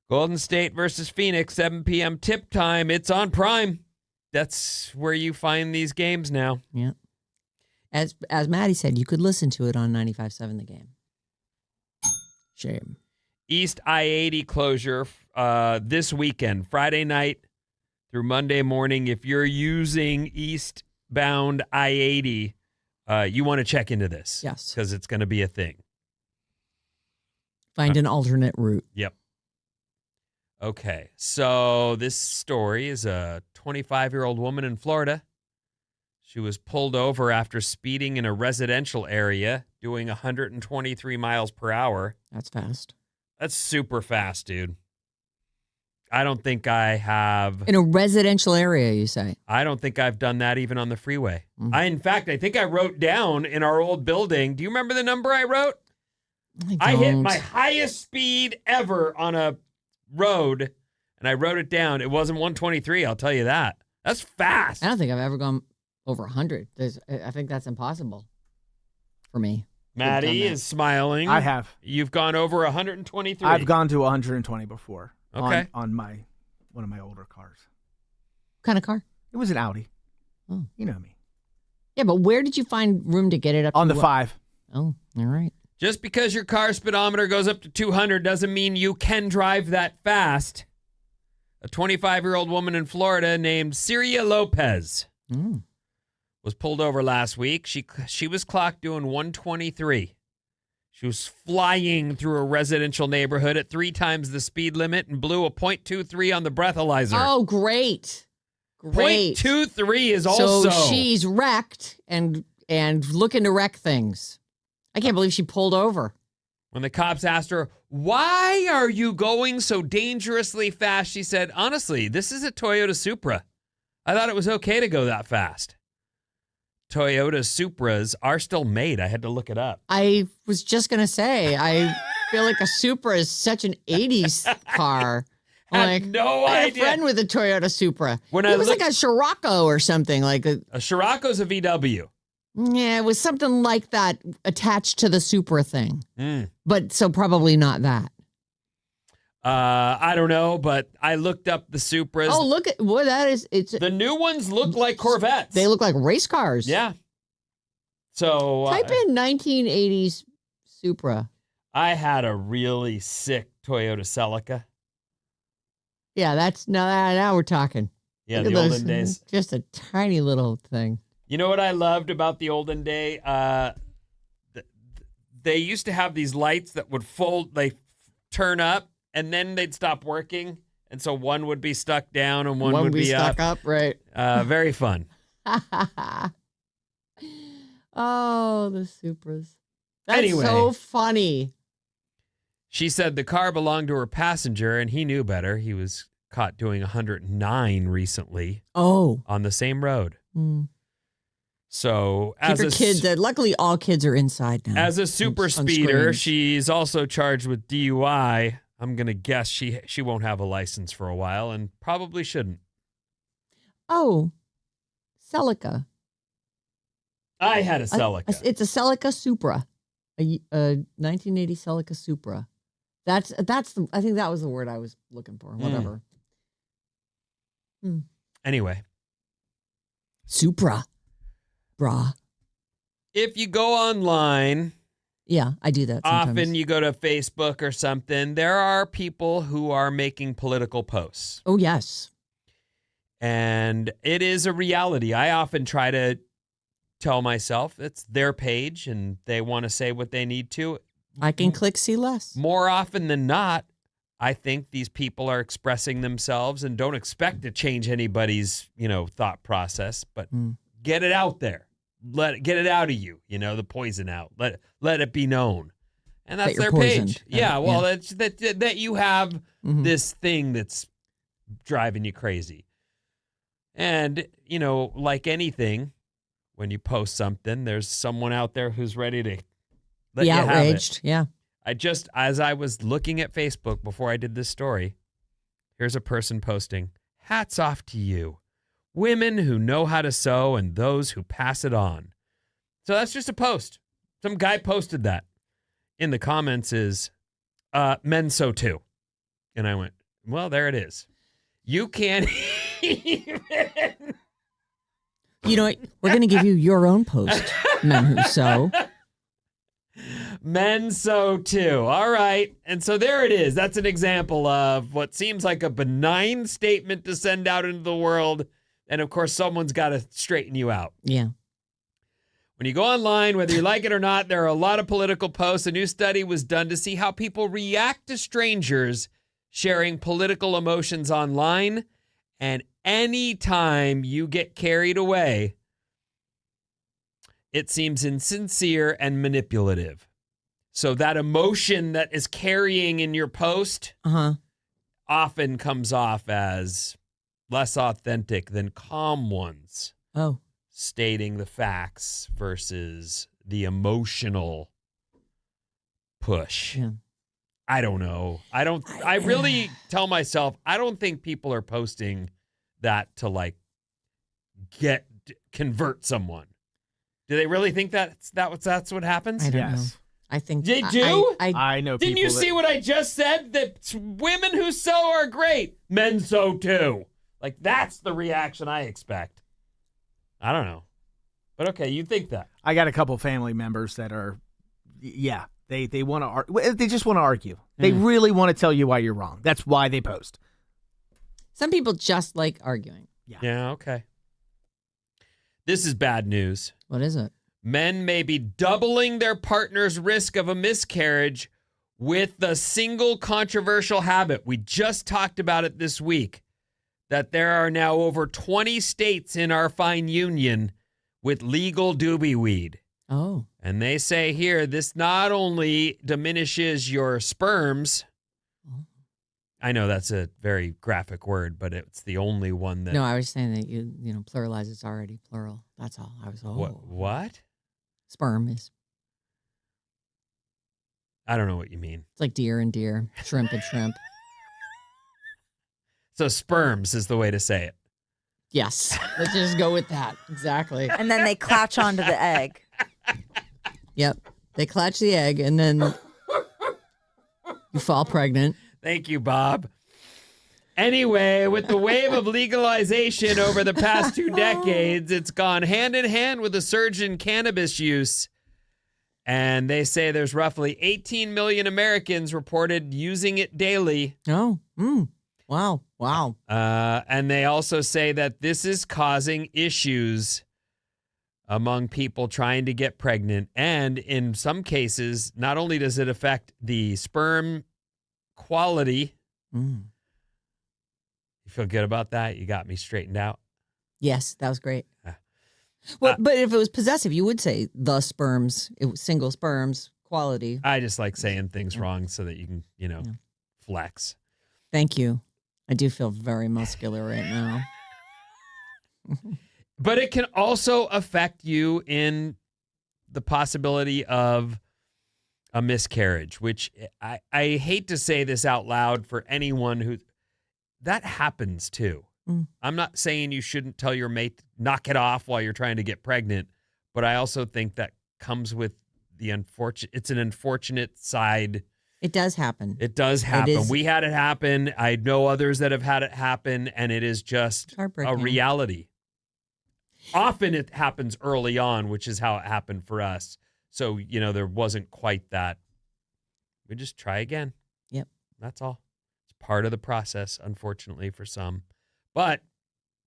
Golden State versus Phoenix, 7 p.m. tip time. It's on Prime. That's where you find these games now. Yeah. As Maddie said, you could listen to it on 95.7 The Game. Shame. East I-80 closure this weekend, Friday night through Monday morning. If you're using eastbound I-80, you want to check into this. Yes. Because it's going to be a thing. Find an alternate route. Yep. Okay. So this story is a 25-year-old woman in Florida. She was pulled over after speeding in a residential area, doing 123 miles per hour. That's fast. That's super fast, dude. I don't think I have. In a residential area, you say? I don't think I've done that even on the freeway. Mhm. In fact, I think I wrote down in our old building. Do you remember the number I wrote? I hit don't. my highest speed ever on a road, and I wrote it down. It wasn't 123, I'll tell you that. That's fast. I don't think I've ever gone over 100. I think that's impossible for me. Maddie that. is smiling. I have. You've gone over 123. I've gone to 120 before. Okay. On one of my older cars. What kind of car? It was an Audi. Oh. You know me. Yeah, but where did you find room to get it up On to the what? 5. Oh, all right. Just because your car speedometer goes up to 200 doesn't mean you can drive that fast. A 25-year-old woman in Florida named Syria Lopez Mm. was pulled over last week. She was clocked doing 123. She was flying through a residential neighborhood at 3 times the speed limit and blew a .23 on the breathalyzer. Oh, great. Great. .23 is also. So she's wrecked and looking to wreck things. I can't believe she pulled over. When the cops asked her, "Why are you going so dangerously fast?" she said, "Honestly, this is a Toyota Supra. I thought it was okay to go that fast." Toyota Supras are still made. I had to look it up. I was just going to say, I feel like a Supra is such an 80s car. Had no I had idea. a friend with a Toyota Supra. When it I was looked- like a Scirocco or something. Like A Scirocco's a VW. yeah, it was something like that attached to the Supra thing. Mm. But so probably not that. I don't know, but I looked up the Supras. Oh, look at what that is. It's The new ones look like Corvettes. they look like race cars. Yeah. So Type in 1980s Supra. I had a really sick Toyota Celica. Yeah, that's now we're talking. Yeah, Look the at those- olden days. Just a tiny little thing. You know what I loved about the olden day? They used to have these lights that would fold, they turn up, and then they'd stop working. And so one would be stuck down and one would be stuck up, right? Very fun. Oh, the Supras. That's Anyway. so funny. She said the car belonged to her passenger, and he knew better. He was caught doing 109 recently Oh. on the same road. Mm. So Keep as her a kids. Luckily, all kids are inside now. as a super on speeder, screens. she's also charged with DUI. I'm going to guess she won't have a license for a while and probably shouldn't. Oh, Celica. I had a Celica. It's a Celica Supra, a 1980 Celica Supra. I think that was the word I was looking for. Whatever. Anyway. Supra. Bra. If you go online, yeah, I do that sometimes. Often you go to Facebook or something, there are people who are making political posts. Oh, yes. And it is a reality. I often try to tell myself it's their page and they want to say what they need to. I can click see less. More often than not, I think these people are expressing themselves and don't expect to change anybody's, thought process, but get it out there. Get it out of you, the poison out. Let it be known. And that's their page. Yeah, well, that's that you have this thing that's driving you crazy. And, like anything, when you post something, there's someone out there who's ready to let you have outraged. it. Yeah. As I was looking at Facebook before I did this story, here's a person posting, "Hats off to you. Women who know how to sew and those who pass it on." So that's just a post. Some guy posted that. In the comments is, "Men sew too." And I went, well, there it is. You can't even... You know what? We're going to give you your own post, Men Who Sew. Men sew too. All right. And so there it is. That's an example of what seems like a benign statement to send out into the world. And of course, someone's got to straighten you out. Yeah. When you go online, whether you like it or not, there are a lot of political posts. A new study was done to see how people react to strangers sharing political emotions online. And anytime you get carried away, it seems insincere and manipulative. So that emotion that is carrying in your post often comes off as less authentic than calm ones. Oh. Stating the facts versus the emotional push. Yeah. I don't know. I really tell myself, I don't think people are posting that to convert someone. Do they really think that's what happens? I don't know. I think they do. I know. Didn't you see what I just said? That women who sew are great. Men sew too. That's the reaction I expect. I don't know. But okay, you think that. I got a couple family members that are, they want to they just want to argue. They really want to tell you why you're wrong. That's why they post. Some people just like arguing. Yeah, okay. This is bad news. What is it? Men may be doubling their partner's risk of a miscarriage with the single controversial habit. We just talked about it this week, that there are now over 20 states in our fine union with legal doobie weed. Oh. And they say here, this not only diminishes your sperms. I know that's a very graphic word, but it's the only one that... No, I was saying that you pluralize, it's already plural. That's all. I was, What? Sperm is... I don't know what you mean. It's like deer and deer, shrimp and shrimp. So sperms is the way to say it. Yes. Let's just go with that. Exactly. And then they clutch onto the egg. Yep. They clutch the egg and then you fall pregnant. Thank you, Bob. Anyway, with the wave of legalization over the past 2 decades, it's gone hand in hand with a surge in cannabis use. And they say there's roughly 18 million Americans reported using it daily. Oh, wow. And they also say that this is causing issues among people trying to get pregnant. And in some cases, not only does it affect the sperm quality. You feel good about that? You got me straightened out? Yes, that was great. Well, but if it was possessive, you would say the sperms, single sperms quality. I just like saying things wrong so that you can, flex. Thank you. I do feel very muscular right now. But it can also affect you in the possibility of a miscarriage, which I hate to say this out loud for anyone who that happens too. I'm not saying you shouldn't tell your mate, knock it off while you're trying to get pregnant, but I also think that comes with it's an unfortunate side. It does happen. It does happen. We had it happen. I know others that have had it happen, and it is just a reality. Often it happens early on, which is how it happened for us. So, there wasn't quite that. We just try again. Yep. That's all. It's part of the process, unfortunately, for some. But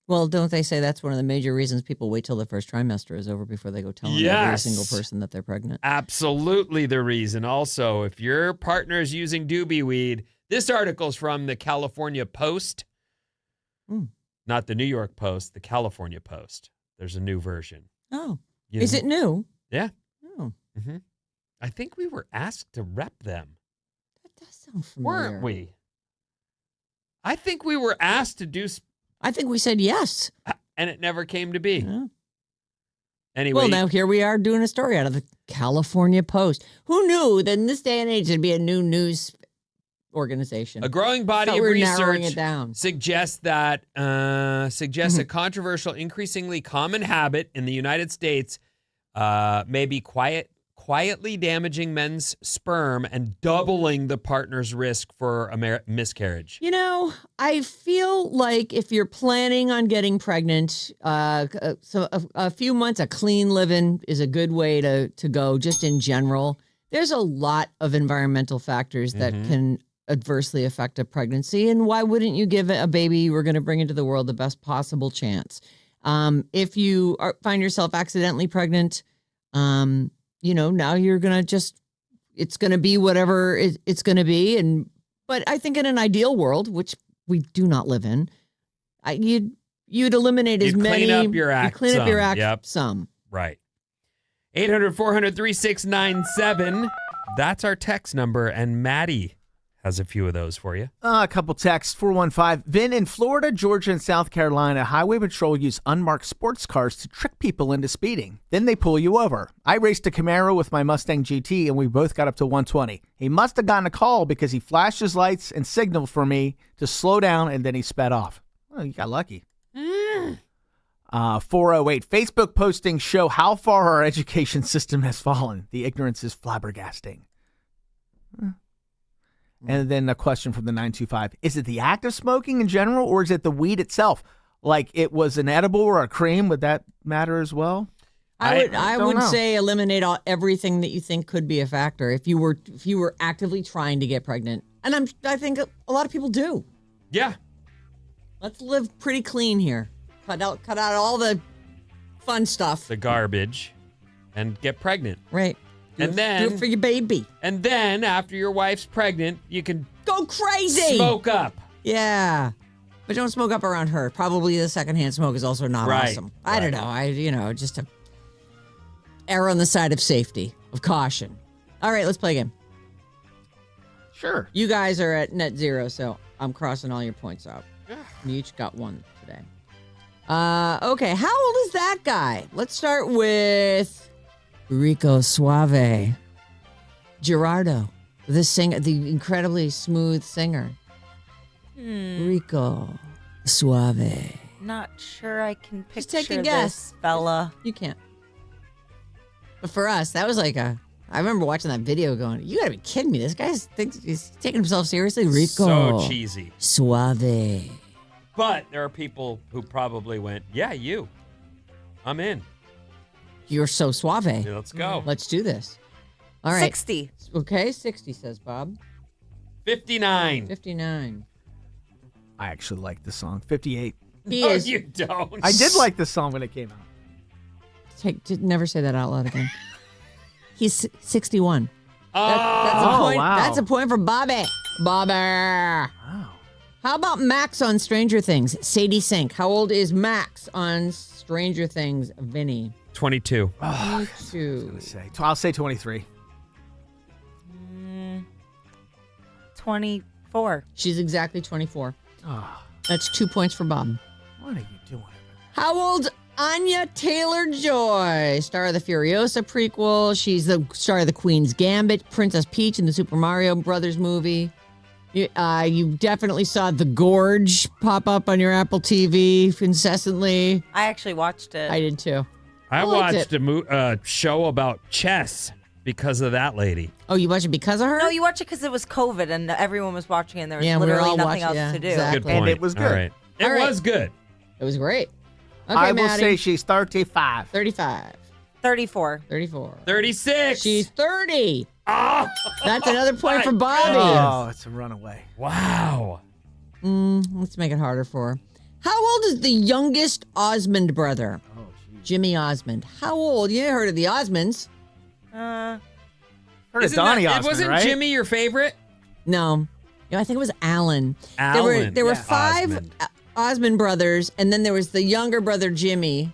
well, don't they say that's one of the major reasons people wait till the first trimester is over before they go telling every single person that they're pregnant? Absolutely the reason. Also, if your partner is using doobie weed, this article's from the California Post. Not the New York Post, the California Post. There's a new version. Oh. Is it new? Yeah. Oh. Mm-hmm. I think we were asked to rep them. That does sound familiar. Weren't we? I think we were asked to do... I think we said yes. And it never came to be. Yeah. Anyway. Well, now here we are doing a story out of the California Post. Who knew that in this day and age there'd be a new news organization? A growing body of narrowing research it down. suggests a controversial, increasingly common habit in the United States may be quietly damaging men's sperm and doubling the partner's risk for a miscarriage. I feel like if you're planning on getting pregnant, so a few months of clean living is a good way to go just in general. There's a lot of environmental factors that can adversely affect a pregnancy. And why wouldn't you give a baby you were going to bring into the world the best possible chance? If you find yourself accidentally pregnant, now you're going to it's going to be whatever it's going to be. But I think in an ideal world, which we do not live in, you'd eliminate as many. Clean up your act. Clean up your act some. Right. 800-400-3697. That's our text number. And Maddie has a few of those for you. A couple texts. 415. Vin, in Florida, Georgia, and South Carolina, Highway Patrol use unmarked sports cars to trick people into speeding. Then they pull you over. I raced a Camaro with my Mustang GT, and we both got up to 120. He must have gotten a call because he flashed his lights and signaled for me to slow down, and then he sped off. Well, you got lucky. 408. Facebook postings show how far our education system has fallen. The ignorance is flabbergasting. And then a question from the 925. Is it the act of smoking in general, or is it the weed itself? Like it was an edible or a cream? Would that matter as well? I would say eliminate everything that you think could be a factor if you were actively trying to get pregnant. And I think a lot of people do. Yeah. Let's live pretty clean here. Cut out all the fun stuff. The garbage. And get pregnant. Right. Do it for your baby. And then after your wife's pregnant, you can go crazy. Smoke up. Yeah. But don't smoke up around her. Probably the secondhand smoke is also not awesome. I don't know. Just to err on the side of safety, of caution. All right, let's play a game. Sure. You guys are at net zero, so I'm crossing all your points out. You each got one today. Okay, how old is that guy? Let's start with Rico Suave. Gerardo, the incredibly smooth singer. Rico Suave. Not sure I can Just picture take a guess. this fella. You can't. But for us, that was like I remember watching that video going, you gotta be kidding me. This guy thinks he's taking himself seriously. Rico. So cheesy. Suave. But there are people who probably went, yeah, you. I'm in. You're so suave. Yeah, let's go. Let's do this. All right. 60. Okay, 60 says Bob. 59. 59. I actually like this song. 58. You don't. I did like this song when it came out. Never say that out loud again. He's 61. Oh, that's a point. Wow. That's a point for Bobby. Bobby. Wow. How about Max on Stranger Things? Sadie Sink. How old is Max on Stranger Things? Vinny. 22. Oh, 22. I'll say 23. 24. She's exactly 24. Oh, That's 2 points for Bob. what are you doing? How old Anya Taylor-Joy, star of the Furiosa prequel. She's the star of the Queen's Gambit, Princess Peach in the Super Mario Brothers movie. You definitely saw The Gorge pop up on your Apple TV incessantly. I actually watched it. I did too. I liked watched a show about chess because of that lady. Oh, you watched it because of her? No, you watched it because it was COVID and everyone was watching it and there was Yeah, we were literally all nothing watching- else yeah, to do. exactly. Good point. And it was good. All right. It All right. was good. It was great. Okay, I will Maddie. say she's 35. 35, 34. 34. 36. She's 30. Oh, That's another point for Bobby. Oh, it's a runaway. wow. Let's make it harder for her. How old is the youngest Osmond brother? Oh, jeez. Jimmy Osmond. How old? You heard of the Osmonds. Heard of Isn't Donny that- Osmond, Wasn't right? Jimmy your favorite? No. I think it was Alan. Alan. There were Yeah. 5 Osmond. Osmond brothers, and then there was the younger brother, Jimmy,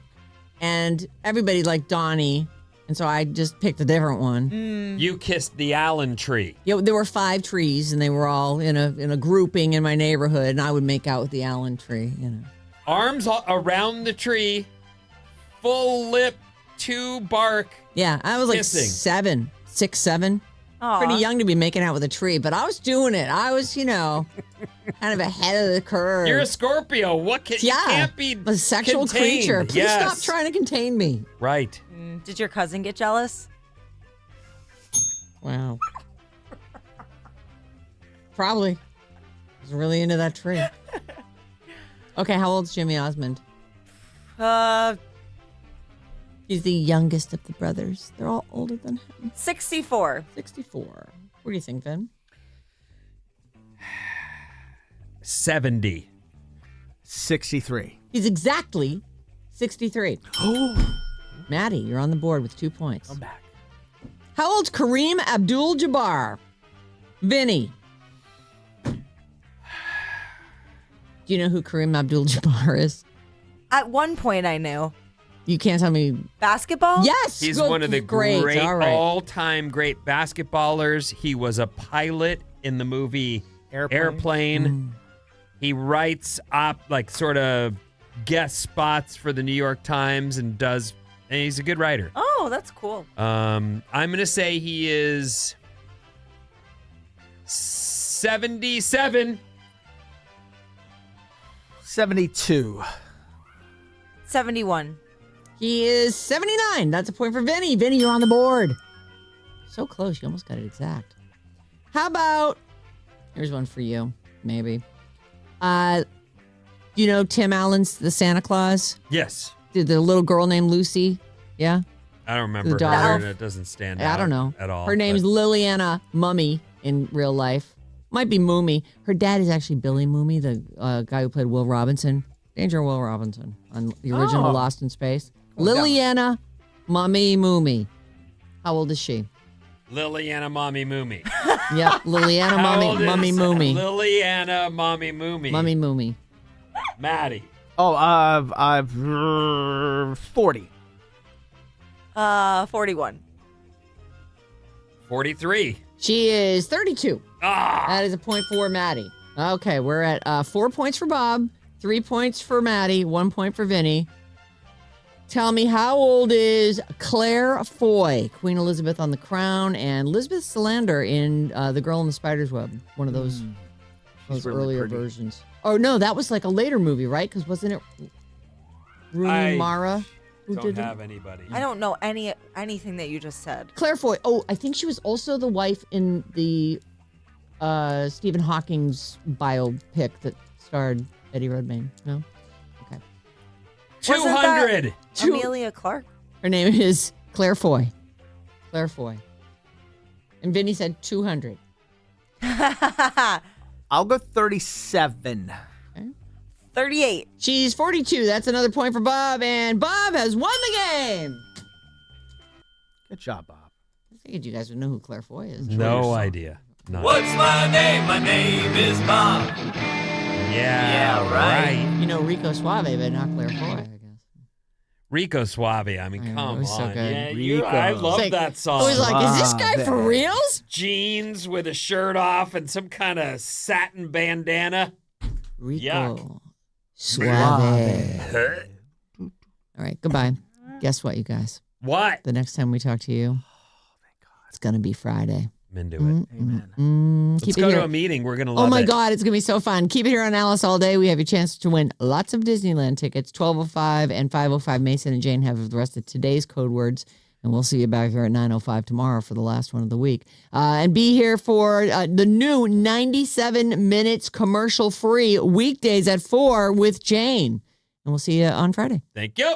and everybody liked Donnie, and so I just picked a different one. You kissed the Allen tree. There were 5 trees, and they were all in a grouping in my neighborhood, and I would make out with the Allen tree, Arms around the tree, full lip to bark. Yeah, I was like Kissing. 7, 6, 7. Aw. Pretty young to be making out with a tree, but I was doing it. I was, kind of ahead of the curve. You're a Scorpio. What can yeah, you can't be a sexual contained. creature. Please Yes. stop trying to contain me. Right. Did your cousin get jealous? Wow. Probably. I was really into that tree. Okay, how old's Jimmy Osmond? He's the youngest of the brothers. They're all older than him. 64. 64. What do you think, Vin? 70. 63. He's exactly 63. Oh, Maddie, you're on the board with 2 points. I'm back. How old's Kareem Abdul-Jabbar? Vinny. Do you know who Kareem Abdul-Jabbar is? At one point, I knew. You can't tell me. Basketball? Yes. He's good, one of the great. great All right. all-time great basketballers. He was a pilot in the movie Airplane. He writes up like sort of guest spots for the New York Times and he's a good writer. Oh, that's cool. I'm going to say he is 77. 72. 71. He is 79. That's a point for Vinny. Vinny, you're on the board. So close. You almost got it exact. How about, here's one for you, maybe. You know Tim Allen's The Santa Claus? Yes. The little girl named Lucy? Yeah? I don't remember The her. daughter. And it doesn't stand out I don't know. at all. Her name's Liliana Mummy in real life. Might be Moomy. Her dad is actually Billy Moomy, the guy who played Will Robinson. Danger Will Robinson on the original Oh. Lost in Space. Liliana Mummy Moomy. How old is she? Liliana Mommy Moomy. Yep, Liliana How old Mummy is Moomy. Liliana Mommy Moomy. Mummy Moomy. Maddie. Oh, I've 40. 41. 43. She is 32. Ah. That is a point for Maddie. Okay, we're at 4 points for Bob, 3 points for Maddie, 1 point for Vinny. Tell me, how old is Claire Foy, Queen Elizabeth on The Crown, and Elizabeth Salander in The Girl in the Spider's Web? One of those She's really earlier pretty. versions. Oh, no, that was like a later movie, right? Because wasn't it Rooney Mara who Don't did have it? anybody. I don't know anything that you just said. Claire Foy. Oh, I think she was also the wife in the Stephen Hawking's biopic that starred Eddie Redmayne. No? Okay. 200. Amelia Clark? Her name is Claire Foy. Claire Foy. And Vinny said 200. I'll go 37. 38. She's 42. That's another point for Bob. And Bob has won the game. Good job, Bob. I figured you guys would know who Claire Foy is. No idea. None. What's my name? My name is Bob. Yeah, right. You know Rico Suave, but not Claire Foy, I guess. Rico Suave. I mean, I know, come it was so on. good. Yeah, Rico. I love It's like- that song. I was like, is this guy for Suave. reals? Jeans with a shirt off and some kind of satin bandana. Rico Yuck. Suave. All All right, goodbye. Guess what, you guys? What? The next time we talk to you, it's going to be Friday. I'm into it. Amen. Keep Let's it go here. to a meeting. We're going to love it. Oh my God, it's going to be so fun. Keep it here on Alice all day. We have your chance to win lots of Disneyland tickets. 12:05 and 5:05. Mason and Jane have the rest of today's code words. And we'll see you back here at 9:05 tomorrow for the last one of the week. And be here for the new 97 minutes commercial free weekdays at 4 with Jane. And we'll see you on Friday. Thank you.